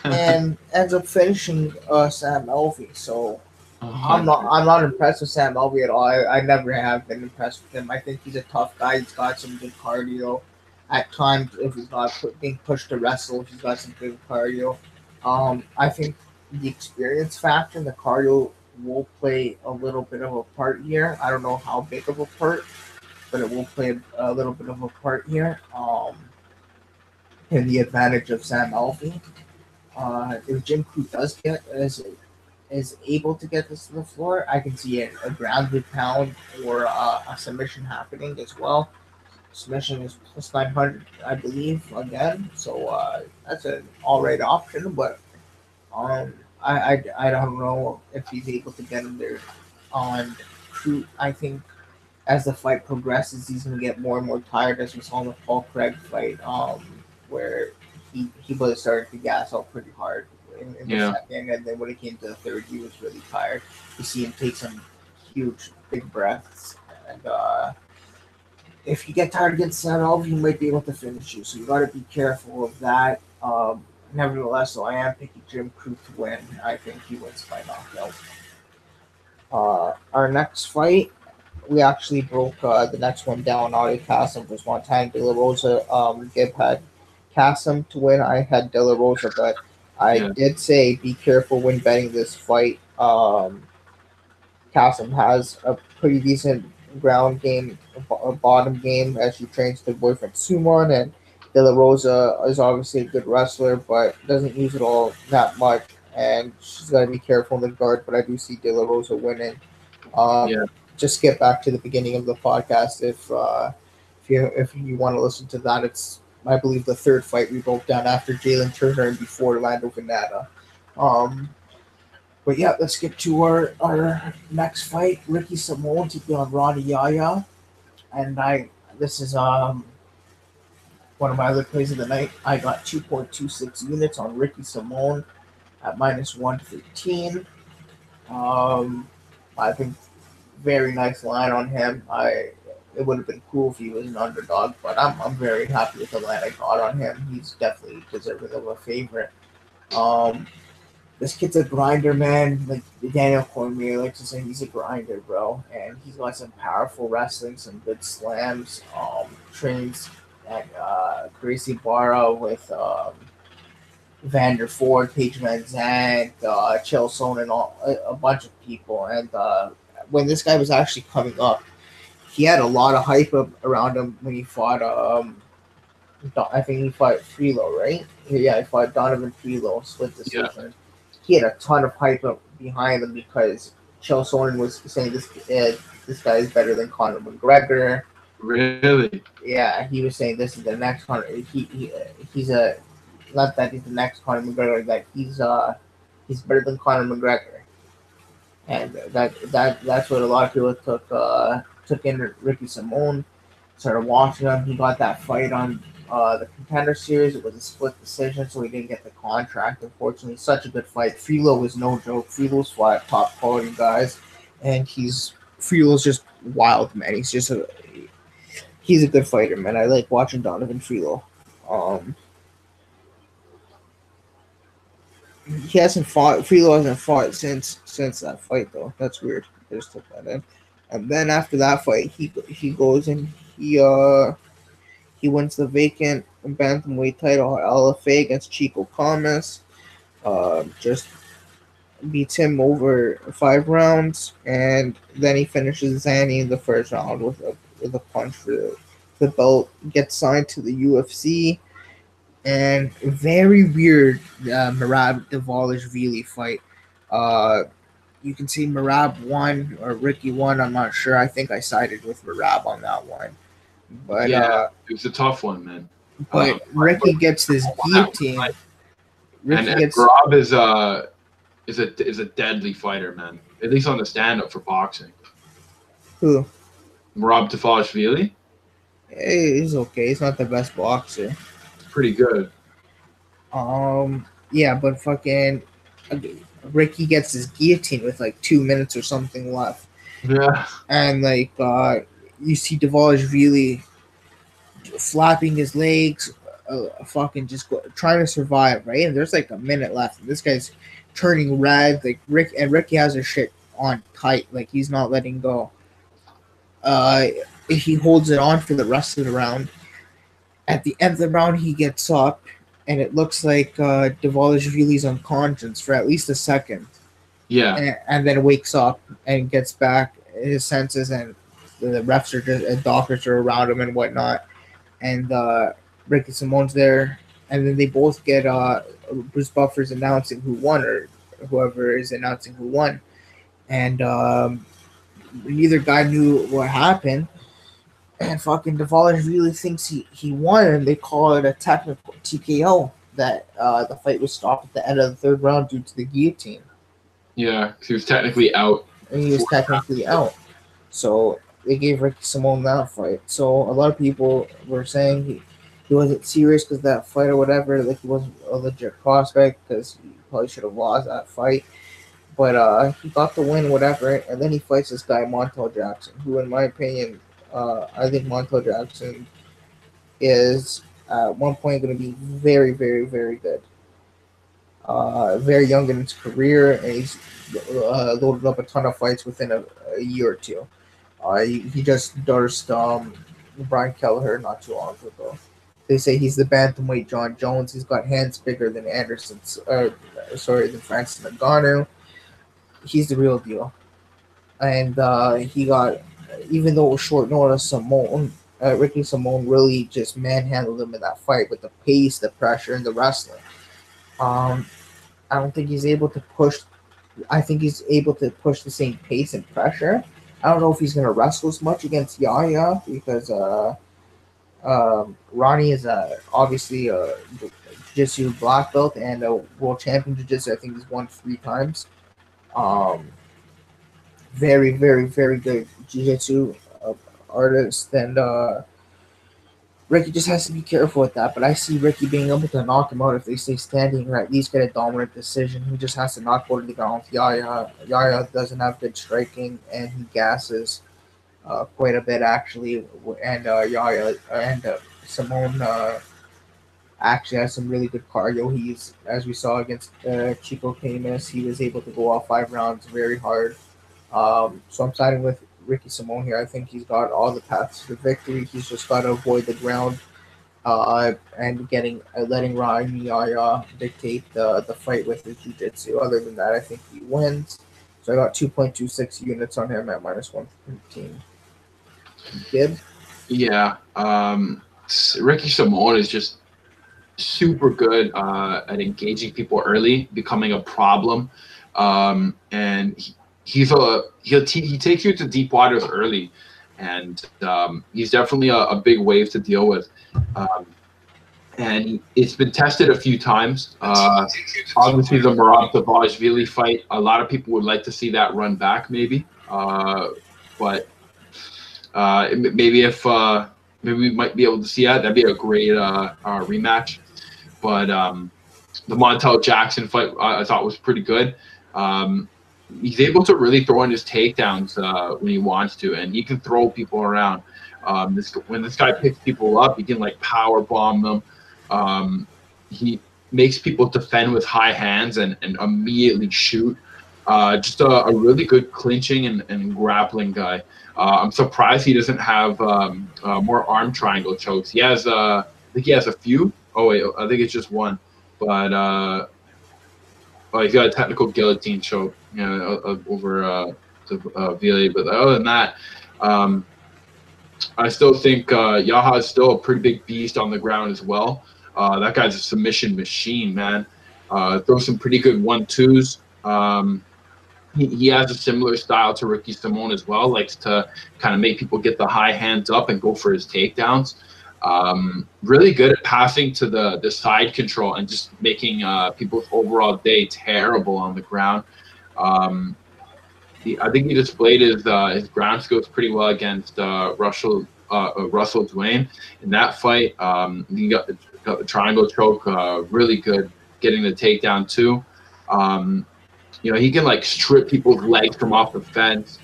and ends up finishing Sam Alvey. So I'm not impressed with Sam Alvey at all. I never have been impressed with him. I think he's a tough guy. He's got some good cardio. At times, if he's not being pushed to wrestle, he's got some good cardio. I think the experience factor and the cardio will play a little bit of a part here. I don't know how big of a part, but it will play a little bit of a part here. In the advantage of Sam Alvey. If Jim Crute does is able to get this to the floor, I can see a grounded pound or a submission happening as well. Submission is plus 900, I believe, again. So that's an all right option, but I don't know if he's able to get him there on true. I think as the fight progresses, he's gonna get more and more tired, as we saw in the Paul Craig fight, where he was starting to gas out pretty hard in the Yeah. second, and then when it came to the third, he was really tired. You see him take some huge big breaths, and if you get tired against Sanov, he might be able to finish you. So you got to be careful of that. Nevertheless, though, I am picking Jim Crute to win. I think he wins by knockout. Our next fight, we actually broke the next one down. Audio Kasim was Montana De La Rosa. Gib had Kasim to win. I had De La Rosa, but I Yeah. did say be careful when betting this fight. Kasim has a pretty decent ground game, a bottom game as she trains her boyfriend Suman, and De La Rosa is obviously a good wrestler, but doesn't use it all that much, and she's got to be careful in the guard. But I do see De La Rosa winning. Um, Yeah. just get back to the beginning of the podcast if you want to listen to that. It's I believe the third fight we broke down after Jalen Turner and before Lando Venata. Um, but yeah, let's get to our next fight. Ricky Simone taking on Ronnie Yaya, and this is one of my other plays of the night. I got 2.26 units on Ricky Simone at minus 115. I think very nice line on him. It would have been cool if he was an underdog, but I'm very happy with the line I got on him. He's definitely deserving of a favorite. Um, this kid's a grinder, man. Like Daniel Cormier likes to say, he's a grinder, bro. And he's got some powerful wrestling, some good slams. Trains at Gracie Barra with Vander Ford, Paige Van Zandt, Chael Sonnen, and a bunch of people. And when this guy was actually coming up, he had a lot of hype around him when he fought. I think he fought Freelo, right? Yeah, he fought Donovan Freelo, split decision. Yeah. He had a ton of hype up behind him because Chael Sonnen was saying this guy is better than Conor McGregor. Really? Yeah, he was saying this is the next Conor. He's a not that he's the next Conor McGregor, that he's better than Conor McGregor, and that's what a lot of people took in Ricky Simone. Started watching him. He got that fight on the Contender Series. It was a split decision, so he didn't get the contract. Unfortunately, such a good fight. Freelo was no joke. Freelo's fought top quality guys, and Freelo's just wild, man. He's a good fighter, man. I like watching Donovan Freelo. He hasn't fought. Freelo hasn't fought since that fight, though. That's weird. I just took that in. And then after that fight, he goes and he wins the vacant bantamweight title LFA against Chico Thomas. Just beats him over 5 rounds, and then he finishes Zanny in the first round with a punch for the belt. Gets signed to the UFC. And very weird Merab Dvalishvili fight. You can see Merab won or Ricky won. I'm not sure. I think I sided with Merab on that one. But yeah, it was a tough one, man. But Ricky gets this guillotine. And Rob is a deadly fighter, man. At least on the stand-up for boxing. Who? Rob Dvalishvili? Hey, he's okay. He's not the best boxer. Pretty good. Yeah, but fucking Ricky gets his guillotine with like 2 minutes or something left. Yeah. And like you see Dvalishvili flapping his legs, fucking just trying to survive, right? And there's like a minute left, and this guy's turning red. Like Ricky has his shit on tight, like he's not letting go. He holds it on for the rest of the round. At the end of the round, he gets up, and it looks like Dvalishvili's unconscious for at least a second. Yeah. And then wakes up and gets back his senses, and the refs are just and doctors are around him and whatnot. And Ricky Simone's there, and then they both get Bruce Buffer's announcing who won, or whoever is announcing who won. And neither guy knew what happened. And fucking Dvalin really thinks he won, and they call it a technical TKO. That the fight was stopped at the end of the third round due to the guillotine. Yeah, 'cause he was technically out. And he was technically out. So they gave Ricky Simone that fight. So a lot of people were saying he wasn't serious because that fight or whatever. Like he wasn't a legit prospect because he probably should have lost that fight. But he got the win, whatever. And then he fights this guy Montel Jackson, who, in my opinion, I think Montel Jackson is at one point going to be very, very, very good. Very young in his career, and he's loaded up a ton of fights within a year or two. He just endorsed Brian Kelleher not too long ago. They say he's the bantamweight John Jones. He's got hands bigger than than Francis Ngannou. He's the real deal. And he got, even though it was short notice, Ricky Simone really just manhandled him in that fight with the pace, the pressure, and the wrestling. I don't think he's able to push. I think he's able to push the same pace and pressure. I don't know if he's going to wrestle as much against Yahya because Ronnie is obviously a jiu-jitsu black belt and a world champion jiu-jitsu. I think he's won 3 times. Very, very, very good jiu-jitsu artist, and Ricky just has to be careful with that. But I see Ricky being able to knock him out if they stay standing, or at least get a dominant decision. He just has to not go to the ground with Yahya. Yahya doesn't have good striking, and he gasses quite a bit actually. And Yahya and Simone actually has some really good cardio. He's, as we saw against Chico Camus, he was able to go off 5 rounds very hard. So I'm siding with Ricky Simone here. I think he's got all the paths to victory. He's just got to avoid the ground and letting Ryan Yahya dictate the fight with his jiu-jitsu. Other than that, I think he wins. So I got 2.26 units on him at minus 115. Gibbs? Yeah. Ricky Simone is just super good at engaging people early, becoming a problem. And he takes you to deep waters early, and he's definitely a big wave to deal with. And it's been tested a few times. Obviously, the Merab Dvalishvili fight, a lot of people would like to see that run back, maybe. But maybe we might be able to see that. That'd be a great rematch. But the Montel Jackson fight I thought was pretty good. He's able to really throw in his takedowns when he wants to, and he can throw people around. When this guy picks people up, he can like power bomb them. He makes people defend with high hands and immediately shoot. Just a really good clinching and grappling guy. I'm surprised he doesn't have more arm triangle chokes. He has, I think he has a few. Oh wait, I think it's just one. But he's got a technical guillotine choke, over Vili. But other than that, I still think Yahya is still a pretty big beast on the ground as well. That guy's a submission machine, man. Throws some pretty good 1-2s. He has a similar style to Ricky Simone as well. Likes to kind of make people get the high hands up and go for his takedowns. Really good at passing to the side control and just making people's overall day terrible on the ground. I think he displayed his ground skills pretty well against Russell Dwayne in that fight. He got the triangle choke, really good getting the takedown too. He can like strip people's legs from off the fence.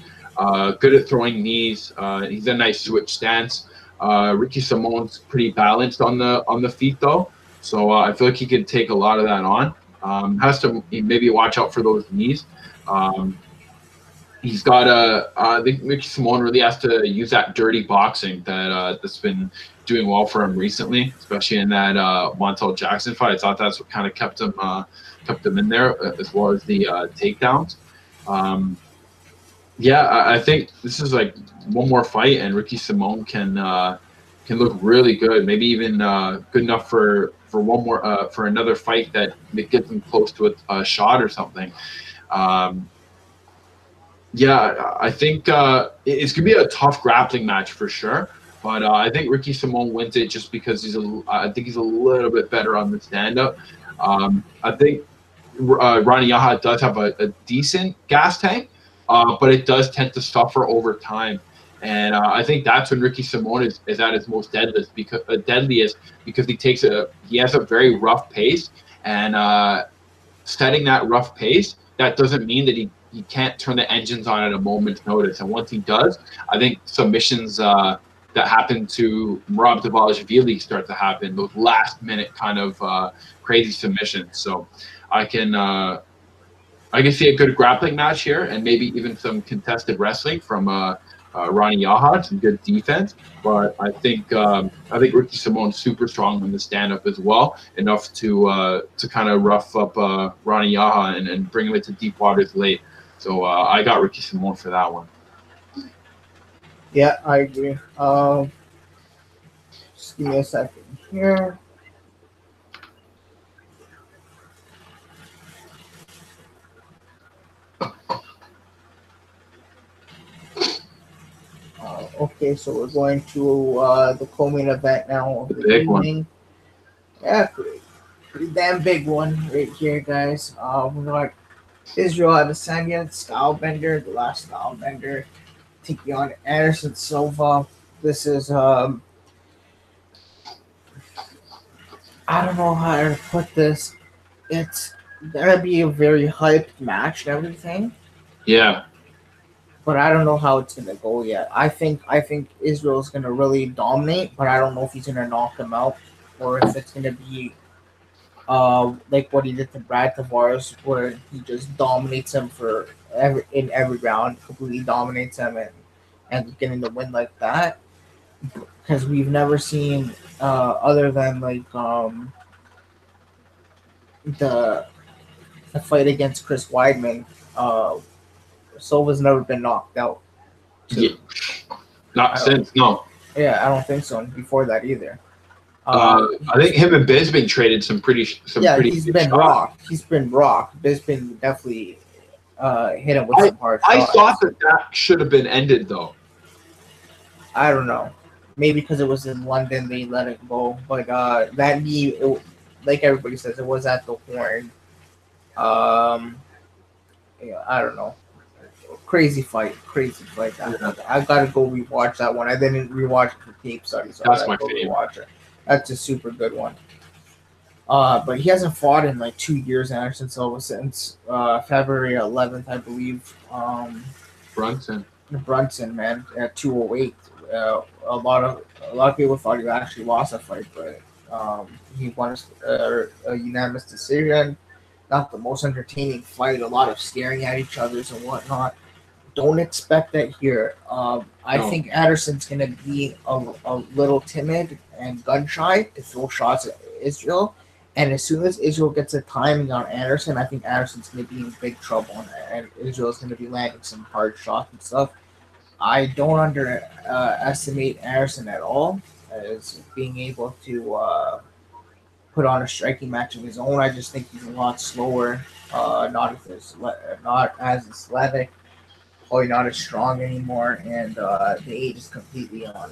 Good at throwing knees. He's a nice switch stance. Ricky Simone's pretty balanced on the feet though, so I feel like he can take a lot of that on. Has to maybe watch out for those knees. He's got I think Ricky Simone really has to use that dirty boxing that's been doing well for him recently, especially in that Montel Jackson fight. I thought that's what kind of kept him in there, as well as the takedowns. I think this is like one more fight, and Ricky Simone can look really good. Maybe even good enough for one more for another fight that gets him close to a shot or something. I think it's gonna be a tough grappling match for sure. But I think Ricky Simone wins it just because I think he's a little bit better on the stand-up. I think Ronnie Yaha does have a decent gas tank, but it does tend to suffer over time. And I think that's when Ricky Simone is at his most deadliest because he has a very rough pace, and setting that rough pace, that doesn't mean that he can't turn the engines on at a moment's notice. And once he does, I think submissions that happen to Rob Dvalishvili start to happen, those last minute kind of crazy submissions. So I can see a good grappling match here, and maybe even some contested wrestling from Ronnie Yaha, some good defense. But I think Ricky Simone's super strong on the stand up as well, enough to kind of rough up Ronnie Yaha and bring him into deep waters late. So I got Ricky Simone for that one. Yeah, I agree. Just give me a second here. Okay, so we're going to the co-main event now of the big evening. one. Yeah, pretty damn big one right here, guys. We got Israel Adesanya, Stylebender, the last Stylebender, taking on Anderson Silva. This is I don't know how to put this. It's gonna be a very hyped match and everything. Yeah. But I don't know how it's gonna go yet. I think Israel's gonna really dominate, but I don't know if he's gonna knock him out or if it's gonna be like what he did to Brad Tavares, where he just dominates him in every round, completely dominates him and getting the win like that. Because we've never seen other than like the fight against Chris Weidman, Silva's never been knocked out. Yeah. Not since, no. Yeah, I don't think so. And before that either. I think him and Bisping traded some pretty. He's been rocked. He's been rocked. Bisping definitely hit him with some hard shots. I thought that should have been ended though. I don't know. Maybe because it was in London, they let it go. But that knee, like everybody says, it was at the horn. Yeah, I don't know. Crazy fight. I gotta go rewatch that one. I didn't rewatch it for tape study, so That's I my gotta go favorite. rewatch it. That's a super good one. But he hasn't fought in like 2 years, Anderson Silva, since February 11th, I believe. Brunson, man, at 208. A lot of people thought he actually lost that fight, but he won a unanimous decision. Not the most entertaining fight. A lot of staring at each other's and whatnot. Don't expect that here. I think Anderson's going to be a little timid and gun shy to throw shots at Israel. And as soon as Israel gets a timing on Anderson, I think Anderson's going to be in big trouble. And Israel's going to be landing some hard shots and stuff. I don't underestimate Anderson at all as being able to put on a striking match of his own. I just think he's a lot slower, not as athletic, probably not as strong anymore, and the age is completely on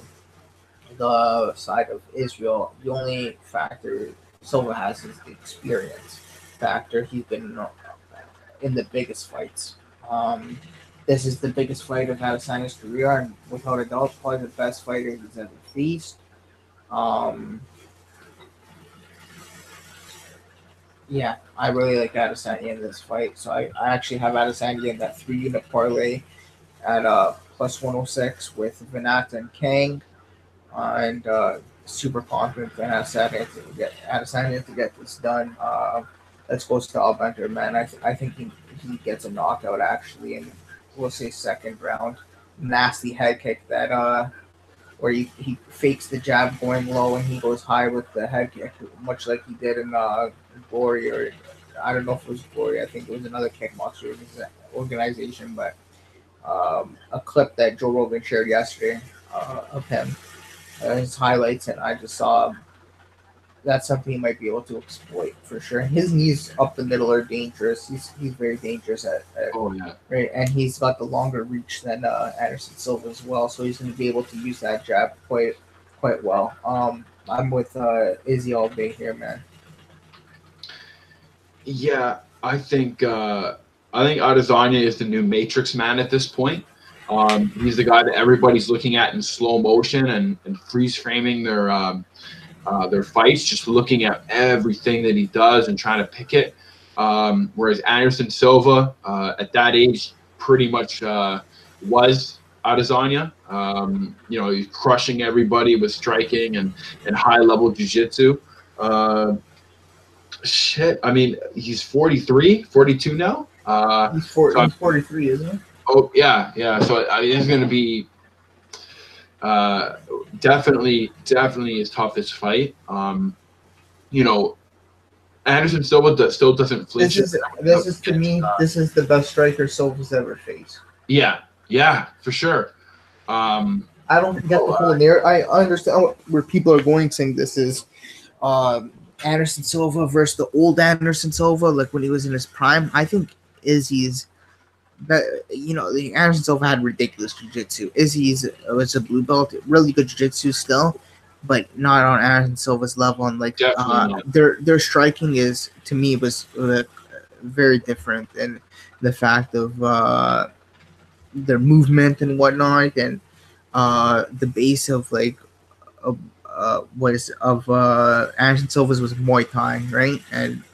the side of Israel. The only factor Silva has is the experience factor. He's been in the biggest fights. This is the biggest fight of Adesanya's career, and without a doubt, probably the best fighter he's ever faced. Yeah, I really like Adesanya in this fight. So I actually have Adesanya in that 3-unit parlay at plus 106 with Venata and Kang. And super confident in Adesanya to get this done. Let's go Stylebender, man. I think he gets a knockout actually, and we'll say second round. Nasty head kick that where he fakes the jab going low and he goes high with the head kick, much like he did in Glory, or I don't know if it was Glory. I think it was another kickboxer organization, but a clip that Joe Rogan shared yesterday of him, his highlights, and I just saw that's something he might be able to exploit for sure. His knees up the middle are dangerous. He's very dangerous at Oh yeah. right, and he's got the longer reach than Anderson Silva as well. So he's going to be able to use that jab quite well. I'm with Izzy all day here, man. Yeah, I think Adesanya is the new Matrix man at this point. He's the guy that everybody's looking at in slow motion and freeze framing their fights, just looking at everything that he does and trying to pick it. Whereas Anderson Silva, at that age, pretty much was Adesanya. He's crushing everybody with striking and high level jiu-jitsu. Shit, I mean, he's 43, 42 now. He's 43, isn't he? Oh yeah. So it's going to be definitely his toughest fight. Anderson Silva still doesn't flinch. This is to me, this is the best striker Silva's ever faced. Yeah, for sure. I don't get the whole narrative. I understand where people are going, saying this is Anderson Silva versus the old Anderson Silva, like when he was in his prime. I think Izzy's the Anderson Silva had ridiculous jiu-jitsu. Izzy's was a blue belt, really good jiu-jitsu still, but not on Anderson Silva's level. And like their striking is, to me, was very different, and the fact of their movement and whatnot, and the base of Anderson Silva's was Muay Thai, right? And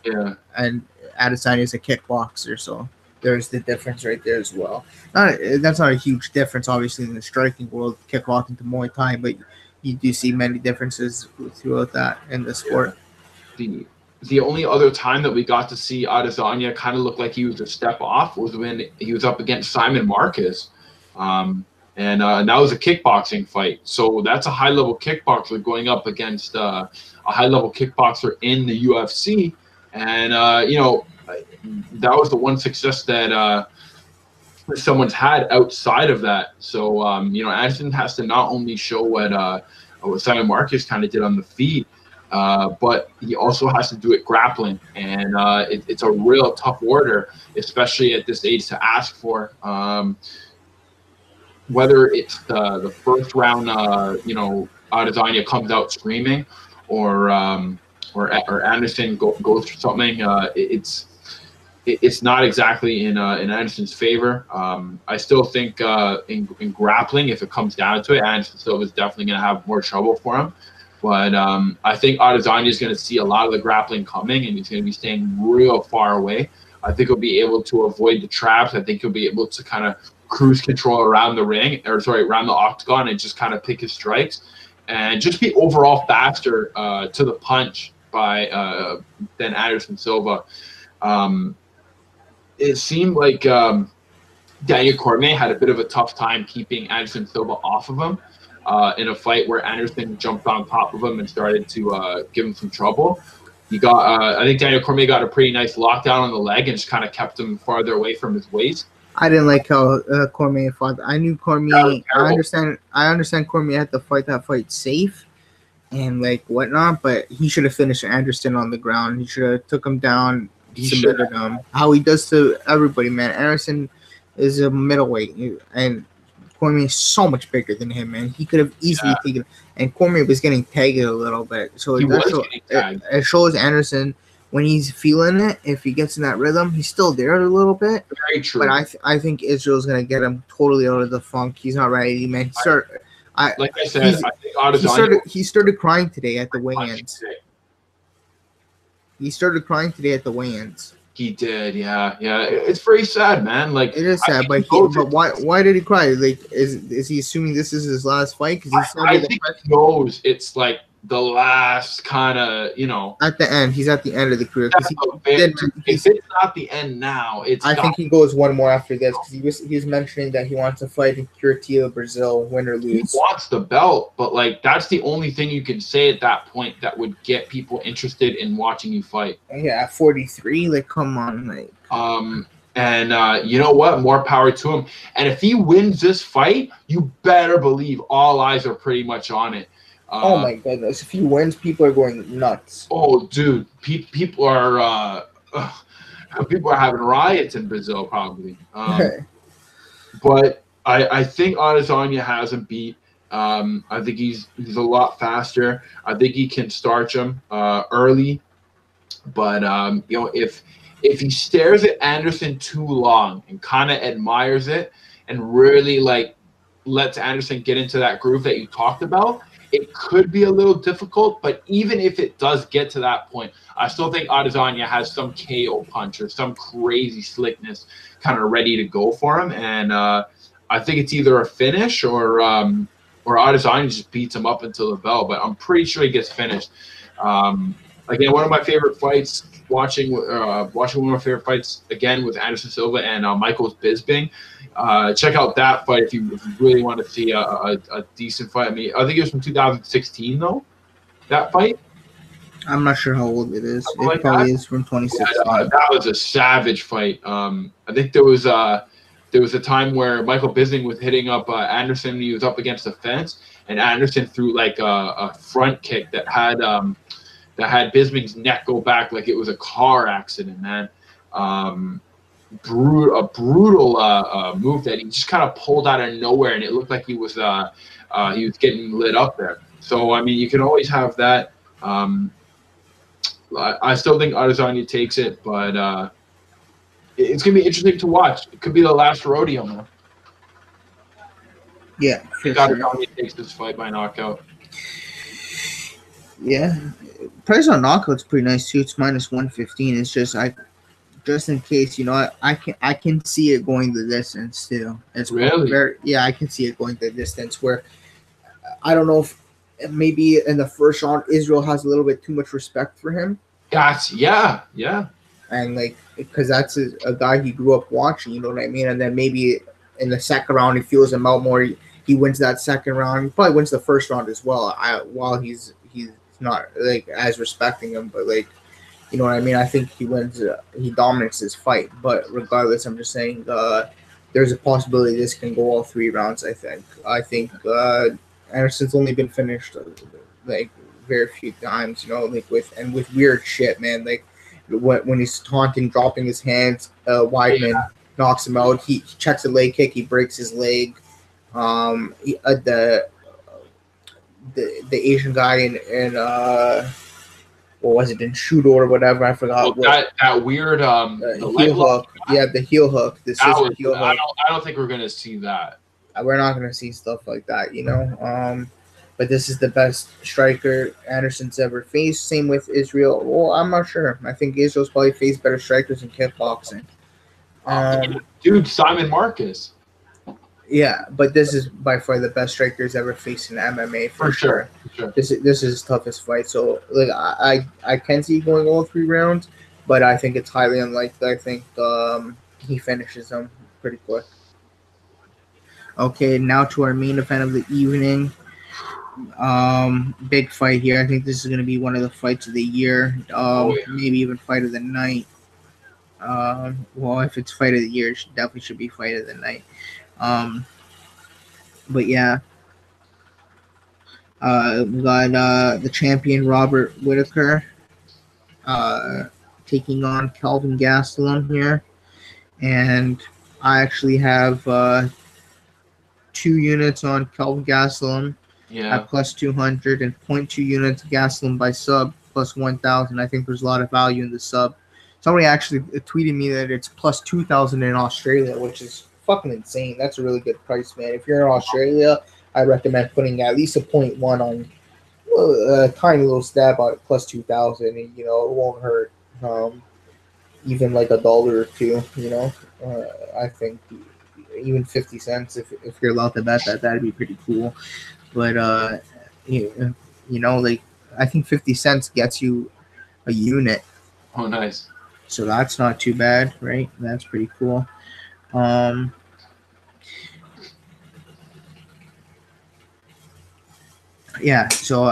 Adesanya is a kickboxer, so there's the difference right there as well. That's not a huge difference, obviously, in the striking world, kickboxing to Muay Thai, but you do see many differences throughout that in the sport. The only other time that we got to see Adesanya kind of look like he was a step off was when he was up against Simon Marquez. And that was a kickboxing fight. So that's a high-level kickboxer going up against a high-level kickboxer in the UFC. And, that was the one success that someone's had outside of that. So, Anderson has to not only show what Simon Marquez kind of did on the feet, but he also has to do it grappling. And it's a real tough order, especially at this age, to ask for. Whether it's the first round, Adesanya comes out screaming, or Anderson goes for something. It's not exactly in Anderson's favor. I still think in grappling, if it comes down to it, Anderson Silva is definitely going to have more trouble for him. But I think Adesanya is going to see a lot of the grappling coming, and he's going to be staying real far away. I think he'll be able to avoid the traps. I think he'll be able to kind of cruise control around around the octagon, and just kind of pick his strikes and just be overall faster to the punch than Anderson Silva. It seemed like Daniel Cormier had a bit of a tough time keeping Anderson Silva off of him in a fight where Anderson jumped on top of him and started to give him some trouble. He got, I think Daniel Cormier got a pretty nice lockdown on the leg and just kind of kept him farther away from his waist. I didn't like how Cormier fought. I knew Cormier. I understand Cormier had to fight that fight safe and like whatnot, but he should have finished Anderson on the ground. He should have took him down, submitted him. How he does to everybody, man. Anderson is a middleweight, and Cormier is so much bigger than him, man. He could have easily taken. And Cormier was getting tagged a little bit, so it shows Anderson. When he's feeling it, if he gets in that rhythm, he's still there a little bit. Very true. But I think Israel's going to get him totally out of the funk. He's not ready, man. I think Adesanya, he started crying today at the weigh-ins. He started crying today at the weigh-ins. He did, yeah. It's very sad, man. Like, it is sad, but why did he cry? Like, is he assuming this is his last fight? Because I think he knows it's like the last kind of, at the end. He's at the end of the career. If it's not the end now, I think he goes one more after this, because he was mentioning that he wants to fight in Curitiba, Brazil, win or lose. He wants the belt, but like that's the only thing you can say at that point that would get people interested in watching you fight. Yeah, at 43, like come on, like. And you know what? More power to him. And if he wins this fight, you better believe all eyes are pretty much on it. Oh my goodness! If he wins, people are going nuts. Oh, dude, people are people are having riots in Brazil probably. But I think Adesanya has him beat. I think he's a lot faster. I think he can starch him early. But if he stares at Anderson too long and kind of admires it and really like lets Anderson get into that groove that you talked about, it could be a little difficult. But even if it does get to that point, I still think Adesanya has some KO punch or some crazy slickness kind of ready to go for him. And I think it's either a finish or Adesanya just beats him up until the bell. But I'm pretty sure he gets finished. Again, one of my favorite fights. Watching one of my favorite fights again with Anderson Silva and Michael Bisping. Check out that fight if you really want to see a decent fight. I mean, I think it was from 2016 though. That fight. I'm not sure how old it is. Something It like probably that. is from 2016. Yeah, that was a savage fight. I think there was a time where Michael Bisping was hitting up Anderson. He was up against the fence, and Anderson threw like a front kick that had Bisping's neck go back like it was a car accident, man. Brutal move that he just kind of pulled out of nowhere, and it looked like he was getting lit up there. So I mean, you can always have that. I still think Adesanya takes it, but it's gonna be interesting to watch. It could be the last rodeo, man. Yeah, for sure. Adesanya takes this fight by knockout. Yeah, price on knockout's pretty nice too. It's -115. It's just in case, I can see it going the distance too. It's Really? I can see it going the distance. Where I don't know if maybe in the first round Israel has a little bit too much respect for him, Yeah. and like because that's a guy he grew up watching. You know what I mean? And then maybe in the second round he feels him out more. He wins that second round. He probably wins the first round as well. While he's not like as respecting him, but like, you know what I mean? I think he wins. He dominates his fight. But regardless, I'm just saying there's a possibility this can go all 3 rounds. I think Anderson's only been finished like very few times. Like with weird shit, man. Like when he's taunting, dropping his hands, Weidman knocks him out. He checks a leg kick. He breaks his leg. The Asian guy in what was it, in Shudo or whatever, I forgot. That weird heel hook. Yeah, the heel hook. The scissor heel hook. I don't think we're gonna see that. We're not gonna see stuff like that, But this is the best striker Anderson's ever faced. Same with Israel. Well, I'm not sure. I think Israel's probably faced better strikers in kickboxing. Dude, Simon Marcus. Yeah, but this is by far the best strikers ever faced in MMA for sure. This is his toughest fight. So like I can see going all 3 rounds, but I think it's highly unlikely. I think he finishes them pretty quick. Okay, now to our main event of the evening. Big fight here. I think this is going to be one of the fights of the year. Maybe even fight of the night. Well, if it's fight of the year, it definitely should be fight of the night. But yeah, we got the champion Robert Whittaker taking on Kelvin Gastelum here, and I actually have 2 units on Kelvin Gastelum at +200 and 0.2 units Gastelum by sub +1,000. I think there's a lot of value in the sub. Somebody actually tweeted me that it's +2,000 in Australia, which is fucking insane. That's a really good price, man. If you're in Australia, I recommend putting at least a 0.1 on a tiny little stab at +2,000, and it won't hurt. Even like $1 or $2, I think even 50 cents if you're allowed to bet that'd be pretty cool. But like I think 50 cents gets you a unit. Oh, nice. So that's not too bad, right? That's pretty cool. Yeah, so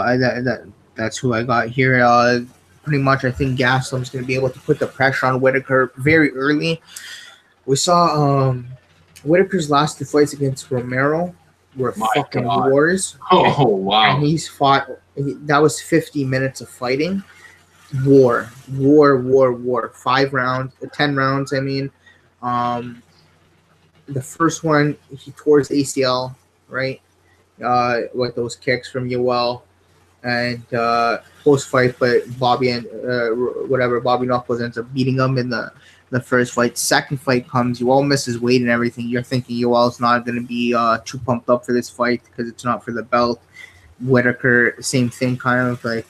that's who I got here. Pretty much, I think Gastelum's going to be able to put the pressure on Whittaker very early. We saw Whittaker's last 2 fights against Romero. were My fucking God. wars. Oh wow. And he's fought. That was 50 minutes of fighting. War. 5 rounds, 10 rounds. I mean, the first one he tore his ACL, right? With those kicks from Yoel, and post fight, but Bobby and Bobby Knuckles ends up beating him in the first fight. Second fight comes, Yoel misses weight and everything. You're thinking Yoel's not going to be too pumped up for this fight because it's not for the belt. Whitaker, same thing, kind of like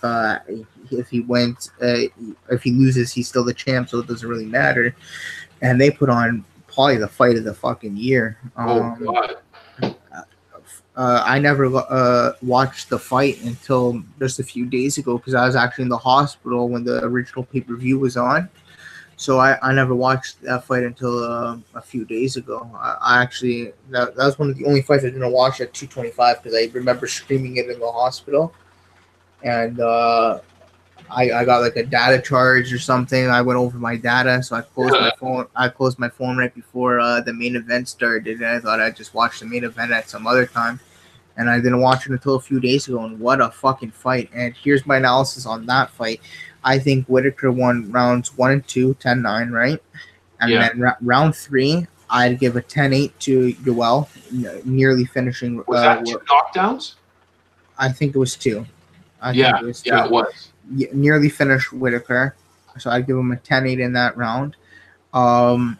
if he wins, if he loses, he's still the champ, so it doesn't really matter. And they put on probably the fight of the fucking year. Oh God. I never watched the fight until just a few days ago because I was actually in the hospital when the original pay-per-view was on. So I never watched that fight until a few days ago. I actually that was one of the only fights I didn't watch at 225 because I remember screaming it in the hospital, and I got like a data charge or something. I went over my data, so I closed my phone. I closed my phone right before the main event started, and I thought I'd just watch the main event at some other time. And I didn't watch it until a few days ago, and what a fucking fight. And here's my analysis on that fight. I think Whitaker won rounds 1 and 2, 10-9, right? And then round 3, I'd give a 10-8 to Yoel, nearly finishing. Was that 2 knockdowns? I think it was 2. I think it was 2. Yeah, it was. Nearly finished Whitaker, so I'd give him a 10-8 in that round. Round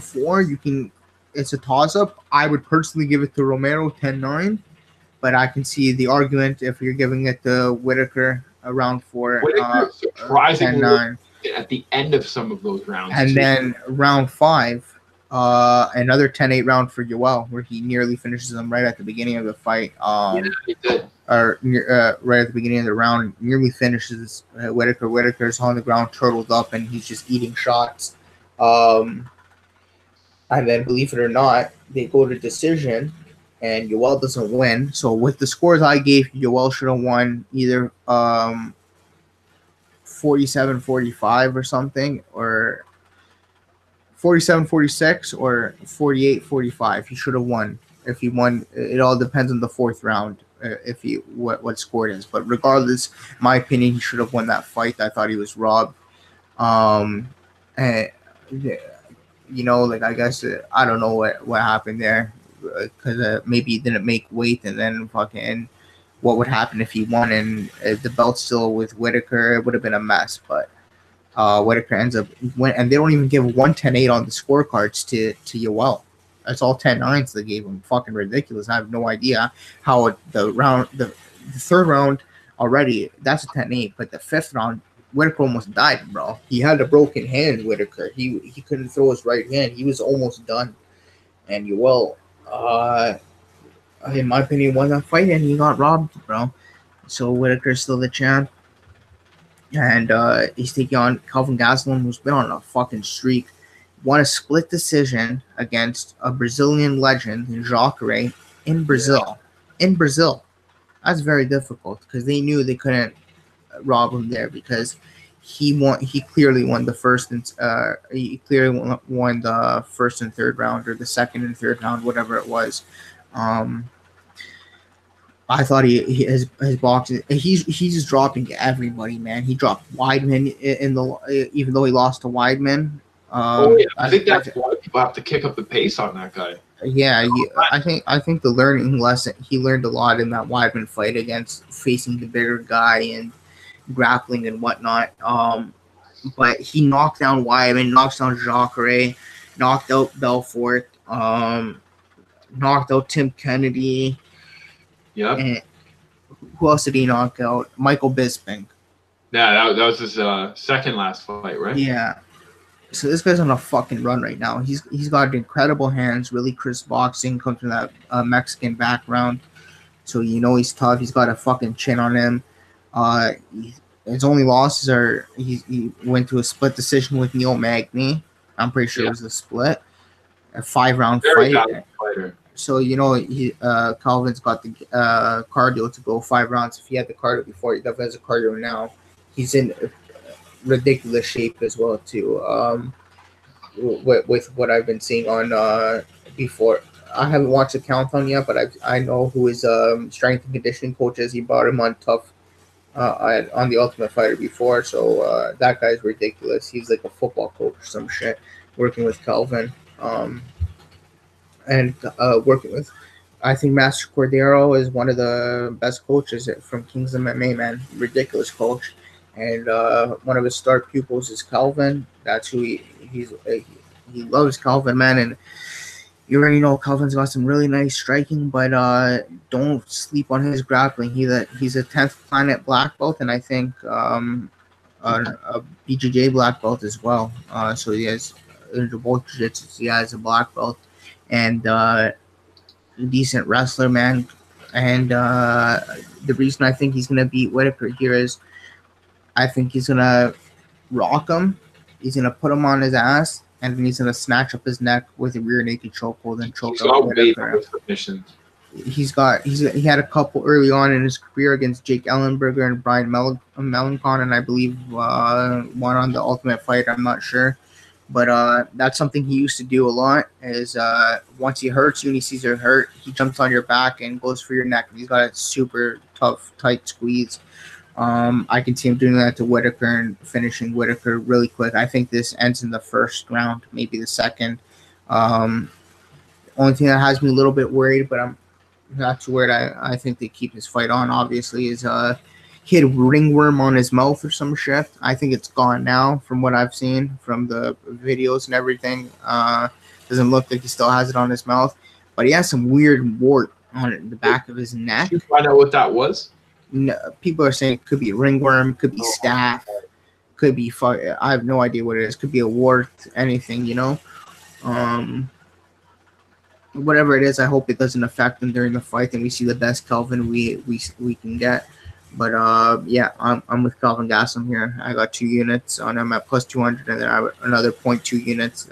4, it's a toss-up. I would personally give it to Romero, 10-9, but I can see the argument if you're giving it to Whitaker round 4. Whitaker surprisingly 10-9. At the end of some of those rounds. And then round 5, another 10-8 round for Yoel, where he nearly finishes him right at the beginning of the fight. He did. Or right at the beginning of the round, nearly finishes Whitaker. Whitaker's on the ground, turtled up, and he's just eating shots. And then, believe it or not, they go to decision, and Yoel doesn't win. So with the scores I gave, Yoel should have won either 47-45 or something, or 47-46 or 48-45. He should have won. If he won, it all depends on the fourth round. If he what score it is, but regardless, my opinion, he should have won that fight. I thought he was robbed. And like I guess I don't know what happened there because maybe he didn't make weight, and then fucking what would happen if he won and the belt's still with Whitaker? It would have been a mess. But Whitaker ends up win, and they don't even give 1-10-8 on the scorecards to Yoel. That's all 10-9s they gave him. Fucking ridiculous. I have no idea how the third round already, that's a 10-8, but the fifth round, Whitaker almost died, bro. He had a broken hand, Whitaker. He couldn't throw his right hand. He was almost done. And Yoel, in my opinion, won that fight, and he got robbed, bro. So Whitaker's still the champ. And he's taking on Kelvin Gastelum, who's been on a fucking streak. Won a split decision against a Brazilian legend, Jacare, in Brazil. Yeah. In Brazil. That's very difficult because they knew they couldn't rob him there because he clearly won the first and won the first and third round, or the second and third round, whatever it was. I thought his boxing, he's just dropping everybody, man. He dropped Weidman even though he lost to Weidman. I think that's why people have to kick up the pace on that guy. Yeah, I think the learning lesson, he learned a lot in that Weidman fight against facing the bigger guy and grappling and whatnot. But he knocked down Weidman, knocked down Jacare, knocked out Belfort, knocked out Tim Kennedy. Yeah. And who else did he knock out? Michael Bisping. Yeah, that was his second last fight, right? Yeah. So this guy's on a fucking run right now. He's got incredible hands, really crisp boxing, comes from that Mexican background. So he's tough. He's got a fucking chin on him. His only losses are he went to a split decision with Neil Magny. I'm pretty sure it was a split. A 5-round fight. Fighter. So Calvin's got the cardio to go 5 rounds. If he had the cardio before, he definitely has a cardio now. He's in ridiculous shape as well too. With what I've been seeing on before, I haven't watched the countdown yet, but I know who his strength and conditioning coach is. He brought him on tough on the Ultimate Fighter before, so that guy's ridiculous. He's like a football coach or some shit, working with Calvin, and working with. I think Master Cordero is one of the best coaches from King's MMA, man. Ridiculous coach, and one of his star pupils is Calvin. That's who he loves Calvin, man, and you already know Calvin's got some really nice striking, but don't sleep on his grappling. He's a 10th planet black belt, and I think a BJJ black belt as well. So he has both jiu-jitsu. He has a black belt and decent wrestler, man. And the reason I think he's gonna beat Whitaker here is I think he's gonna rock him. He's gonna put him on his ass, and then he's gonna snatch up his neck with a rear naked chokehold and choke out Whitaker. He had a couple early on in his career against Jake Ellenberger and Brian Melancon, and I believe one on the Ultimate Fighter. I'm not sure, but that's something he used to do a lot. Is once he hurts you and he sees you're hurt, he jumps on your back and goes for your neck. He's got a super tough, tight squeeze. I can see him doing that to Whitaker and finishing Whitaker really quick. I think this ends in the first round, maybe the second. Only thing that has me a little bit worried, but I'm not too worried. I think they keep his fight on, obviously, is he had ringworm on his mouth or some shit. I think it's gone now from what I've seen from the videos and everything. Doesn't look like he still has it on his mouth, but he has some weird wart on the back of his neck. Did you find out what that was? No, people are saying it could be ringworm, could be staph, could be I have no idea what it is. Could be a wart, anything, you know. Whatever it is, I hope it doesn't affect him during the fight, and we see the best Calvin we can get. But yeah, I'm with Calvin Gastelum here. I got 2 units on him at plus 200, and then I have another 0.2 units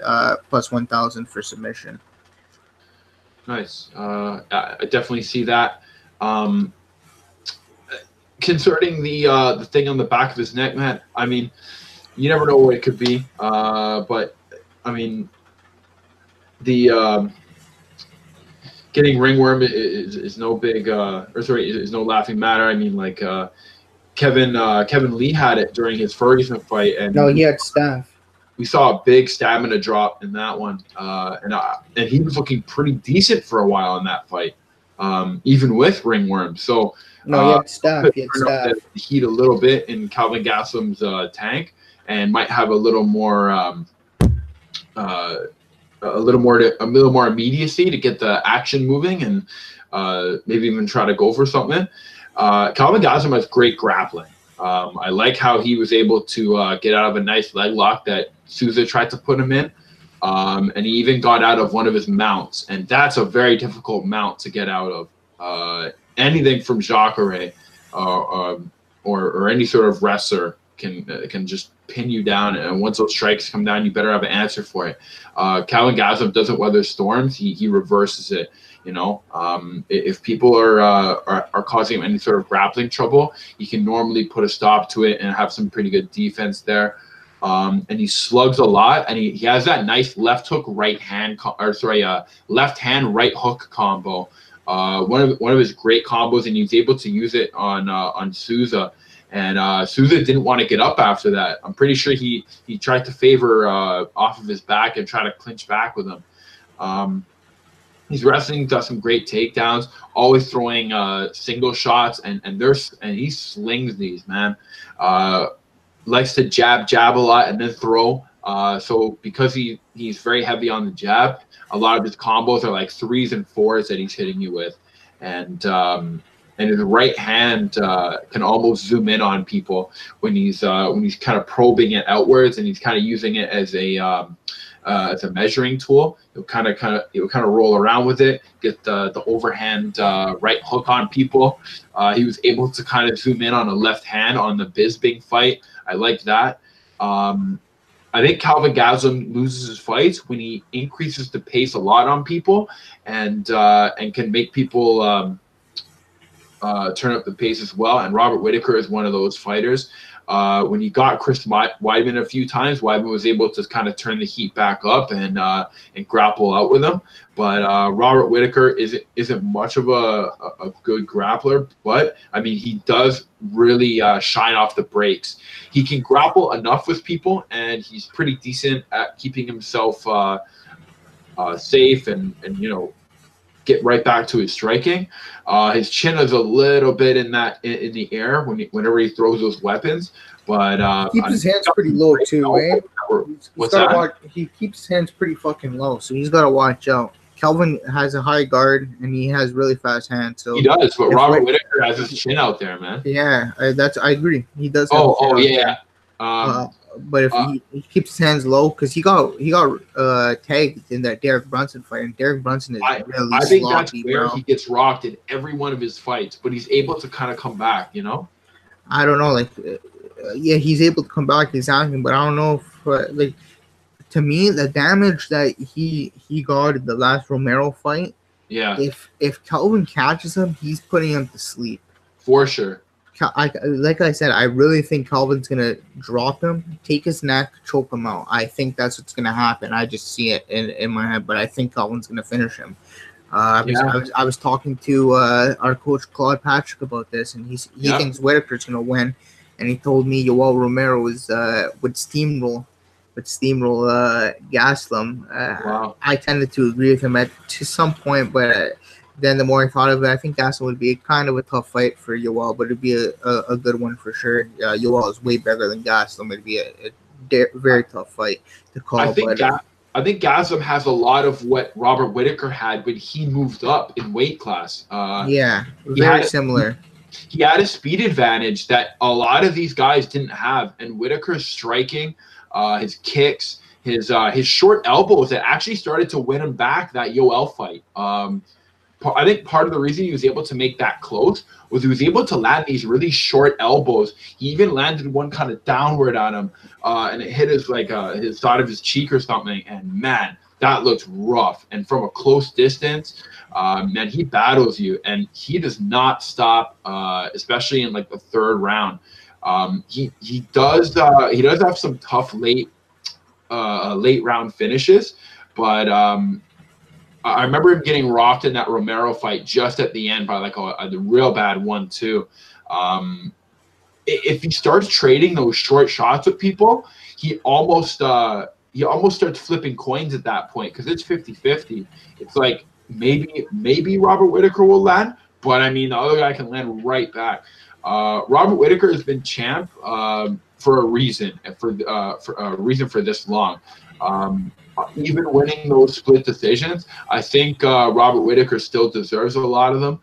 plus 1,000 for submission. Nice. I definitely see that. Concerning the thing on the back of his neck, man, I mean, you never know what it could be. But I mean, the getting ringworm is no big is no laughing matter. I mean, like Kevin Lee had it during his Ferguson fight, and no, he had staph. We saw a big stamina drop in that one, and he was looking pretty decent for a while in that fight, even with ringworm. So. No, he had staph. He had staph. The heat a little bit in Calvin Gastelum's tank, and might have a little more immediacy to get the action moving, and maybe even try to go for something. Calvin Gastelum has great grappling. I like how he was able to get out of a nice leg lock that Souza tried to put him in, and he even got out of one of his mounts, and that's a very difficult mount to get out of. Anything from Jacare or any sort of wrestler can just pin you down, and once those strikes come down, you better have an answer for it. Calvin Gastelum doesn't weather storms; he reverses it. You know, if people are causing him any sort of grappling trouble, he can normally put a stop to it and have some pretty good defense there. And he slugs a lot, and he has that nice left hook right hand left hand right hook combo. One of his great combos, and he's able to use it on Souza, and Souza didn't want to get up after that. I'm pretty sure he tried to favor off of his back and try to clinch back with him. He's wrestling, does some great takedowns, always throwing single shots, and he slings these, man. Likes to jab a lot and then throw. So because he's very heavy on the jab, a lot of his combos are like 3s and 4s that he's hitting you with, and his right hand can almost zoom in on people when he's kind of probing it outwards, and he's kind of using it as a measuring tool. He'll kind of roll around with it, get the overhand right hook on people. He was able to kind of zoom in on a left hand on the Bisping fight. I like that. I think Calvin Gastelum loses his fights when he increases the pace a lot on people, and can make people turn up the pace as well. And Robert Whitaker is one of those fighters. When he got Chris Weidman a few times, Weidman was able to kind of turn the heat back up and grapple out with him. But Robert Whittaker isn't much of a good grappler, but I mean he does really shine off the brakes. He can grapple enough with people, and he's pretty decent at keeping himself safe and get right back to his striking. His chin is a little bit in the air whenever he throws those weapons, but keeps his hands pretty low too, eh? What's that? He keeps his hands pretty fucking low, so he's got to watch out. Kelvin has a high guard and he has really fast hands. So he does, but Robert Whittaker has his chin out there, man. Yeah, I agree. He does. Yeah. But if he keeps his hands low, because he got tagged in that Derek Brunson fight, and Derek Brunson is really I think sloppy, that's where bro. he gets rocked in every one of his fights, but he's able to kind of come back, I don't know, yeah, he's able to come back exactly, but I don't know if to me the damage that he got in the last Romero fight. Yeah. If Kelvin catches him, he's putting him to sleep for sure. Like I said, I really think Calvin's gonna drop him, take his neck, choke him out. I think that's what's gonna happen. I just see it in my head, but I think Calvin's gonna finish him. I was talking to our coach Claude Patrick about this, and he thinks Whittaker's gonna win, and he told me Yoel Romero would steamroll Gaslam. Wow. I tended to agree with him to some point, but then the more I thought of it, I think Gaslam would be kind of a tough fight for Yoel, but it'd be a good one for sure. Yoel is way better than Gaslam. It'd be a very tough fight to call. I think Gaslam has a lot of what Robert Whittaker had when he moved up in weight class. Very similar. He had a speed advantage that a lot of these guys didn't have, and Whittaker's striking, his kicks, his short elbows that actually started to win him back that Yoel fight. I think part of the reason he was able to make that close was he was able to land these really short elbows. He even landed one kind of downward on him, and it hit his side of his cheek or something. And man, that looked rough. And from a close distance, man, he battles you, and he does not stop, especially in the third round. He does have some tough late round finishes, but I remember him getting rocked in that Romero fight just at the end by a real bad 1-2. If he starts trading those short shots with people, he almost starts flipping coins at that point because it's 50-50. It's like maybe Robert Whittaker will land, but I mean the other guy can land right back. Robert Whittaker has been champ for a reason, for a reason for this long. Even winning those split decisions, I think Robert Whittaker still deserves a lot of them.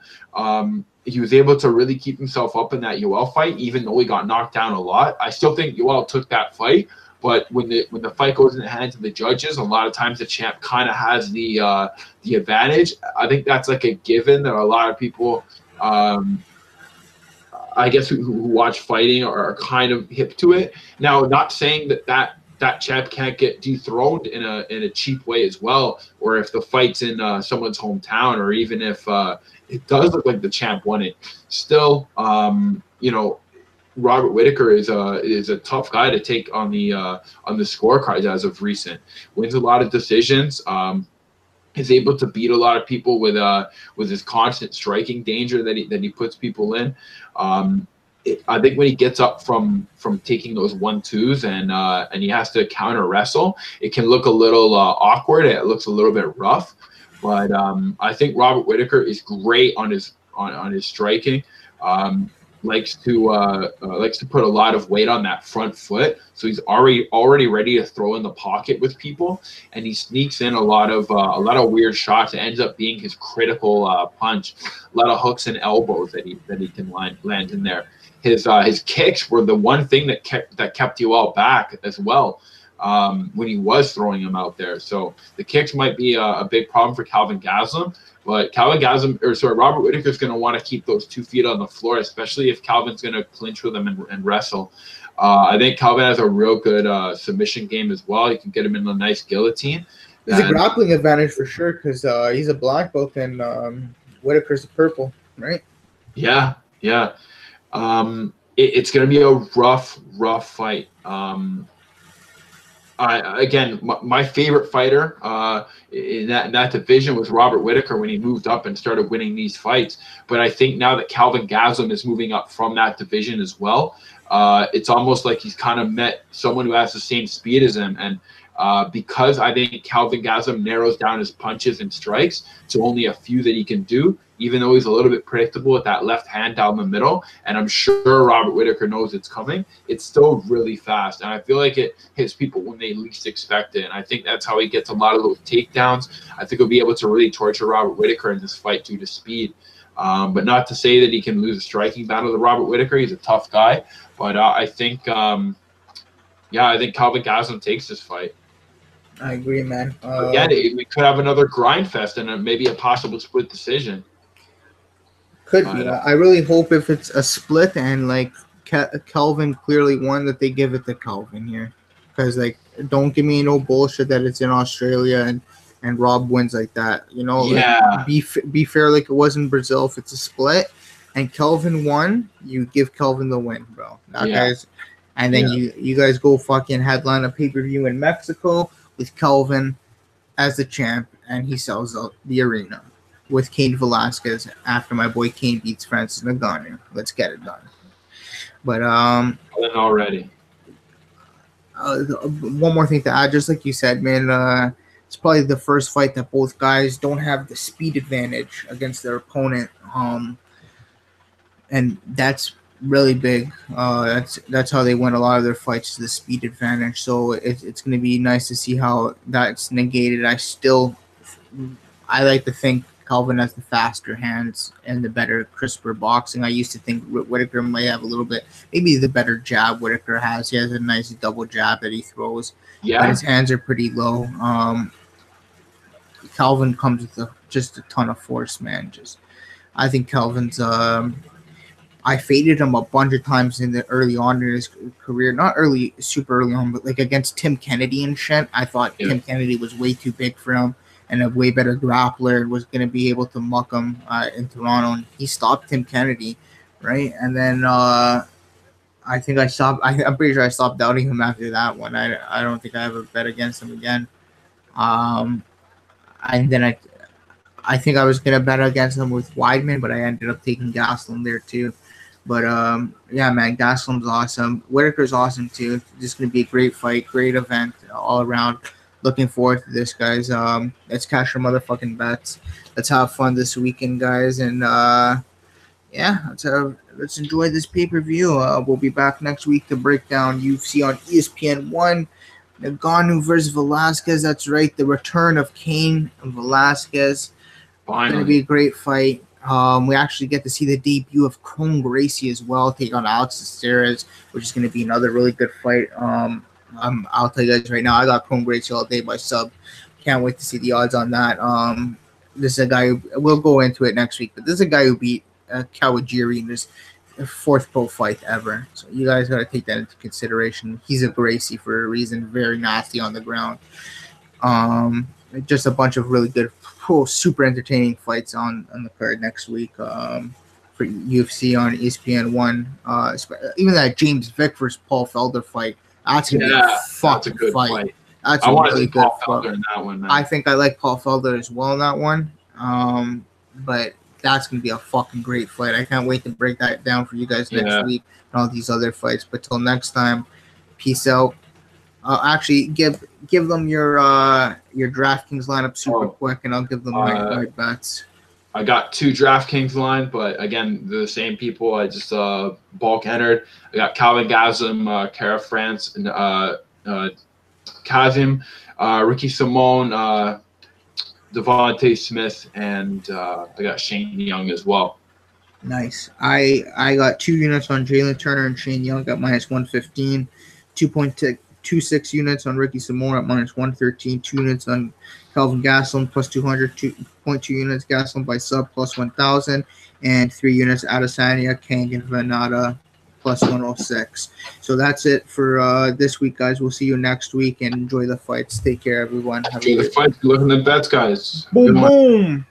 He was able to really keep himself up in that Yoel fight, even though he got knocked down a lot. I still think Yoel took that fight, but when the fight goes in the hands of the judges, a lot of times the champ kind of has the advantage. I think that's like a given that a lot of people, I guess, who watch fighting are kind of hip to it. Now, not saying that champ can't get dethroned in a cheap way as well, or if the fight's in someone's hometown, or even if it does look like the champ won it. Still, Robert Whittaker is a tough guy to take on the scorecards as of recent. Wins a lot of decisions. Is able to beat a lot of people with his constant striking danger that he puts people in. I think when he gets up from taking those 1-2s and he has to counter wrestle, it can look a little awkward. It looks a little bit rough, but I think Robert Whittaker is great on his striking. Likes to put a lot of weight on that front foot, so he's already ready to throw in the pocket with people, and he sneaks in a lot of weird shots. It ends up being his critical punch. A lot of hooks and elbows that he can land in there. His kicks were the one thing that kept Yoel back as well when he was throwing him out there. So the kicks might be a big problem for Calvin Gaslam, but Robert Whittaker is going to want to keep those 2 feet on the floor, especially if Calvin's going to clinch with him and wrestle. I think Calvin has a real good submission game as well. You can get him in a nice guillotine. He's a grappling advantage for sure because he's a black belt and Whittaker's a purple, right? Yeah. it's going to be a rough fight. Again, my favorite fighter in that division was Robert Whittaker when he moved up and started winning these fights. But I think now that Calvin Gastelum is moving up from that division as well, it's almost like he's kind of met someone who has the same speed as him. And because I think Calvin Gastelum narrows down his punches and strikes to only a few that he can do, even though he's a little bit predictable with that left hand down the middle, and I'm sure Robert Whittaker knows it's coming, it's still really fast. And I feel like it hits people when they least expect it. And I think that's how he gets a lot of those takedowns. I think he'll be able to really torture Robert Whittaker in this fight due to speed. But not to say that he can lose a striking battle to Robert Whittaker. He's a tough guy. But I think, I think Calvin Gastelum takes this fight. I agree, man. Again, we could have another grind fest and maybe a possible split decision. Could be. I really hope if it's a split and like Kelvin clearly won, that they give it to Kelvin here, because like don't give me no bullshit that it's in Australia and Rob wins like that. You know, like, be fair like it was in Brazil. If it's a split and Kelvin won, you give Kelvin the win, bro. Guys, and then you guys go fucking headline a pay-per-view in Mexico with Kelvin as the champ, and he sells out the arena with Cain Velasquez after my boy Cain beats Francis Ngannou. Let's get it done. But already. One more thing to add, just like you said, man, it's probably the first fight that both guys don't have the speed advantage against their opponent. And that's really big. That's how they win a lot of their fights, the speed advantage. So it's going to be nice to see how that's negated. I like to think Calvin has the faster hands and the better, crisper boxing. I used to think Whittaker might have a little bit, maybe the better jab Whittaker has. He has a nice double jab that he throws. Yeah. But his hands are pretty low. Calvin comes with just a ton of force, man. I think Calvin's I faded him a bunch of times in the early on in his career. Not super early on, but like against Tim Kennedy and shit. I thought Tim Kennedy was way too big for him and a way better grappler, was going to be able to muck him in Toronto. And he stopped Tim Kennedy, right? And then I think I'm pretty sure I stopped doubting him after that one. I don't think I ever bet against him again. And then I think I was going to bet against him with Weidman, but I ended up taking Gastelum there too. But yeah, man, Gastelum's awesome. Whittaker's awesome too. It's just going to be a great fight, great event all around. Looking forward to this, guys. Let's cash our motherfucking bets. Let's have fun this weekend, guys. And let's enjoy this pay-per-view. We'll be back next week to break down UFC on ESPN 1. Ngannou versus Velasquez. That's right, the return of Cain and Velasquez. Finally. It's going to be a great fight. We actually get to see the debut of Chrome Gracie as well, take on Alex Teixeira, which is going to be another really good fight. I'll tell you guys right now, I got Chrome Gracie all day by sub. Can't wait to see the odds on that. This is a guy who, we'll go into it next week, but this is a guy who beat Kawajiri in his fourth pro fight ever. So you guys got to take that into consideration. He's a Gracie for a reason, very nasty on the ground. Just a bunch of really good, super entertaining fights on the card next week for UFC on ESPN 1. Even that James Vick versus Paul Felder fight. That's going to be a fucking good fight. That's a really good fight. In that one, man. I think I like Paul Felder as well in that one. But that's going to be a fucking great fight. I can't wait to break that down for you guys next week and all these other fights. But till next time, peace out. Actually, give them your DraftKings lineup super quick, and I'll give them my bets. I got 2 DraftKings line, but again, they're the same people. I just bulk entered. I got Calvin Gastelum, Cara France, and Kazim, Ricky Simone, Devontae Smith, and I got Shane Young as well. Nice. I got 2 units on Jalen Turner and Shane Young at -115, 2.26 units on Ricky Simone at -113, 2 units on Calvin Gastelum +200, 2.2 units Gastelum by sub +1,000, and 3 units Adesanya, Kang, and Venata +106. So that's it for this week, guys. We'll see you next week, and enjoy the fights. Take care, everyone. Enjoy the fights. Good luck in the bets, guys. Boom, boom.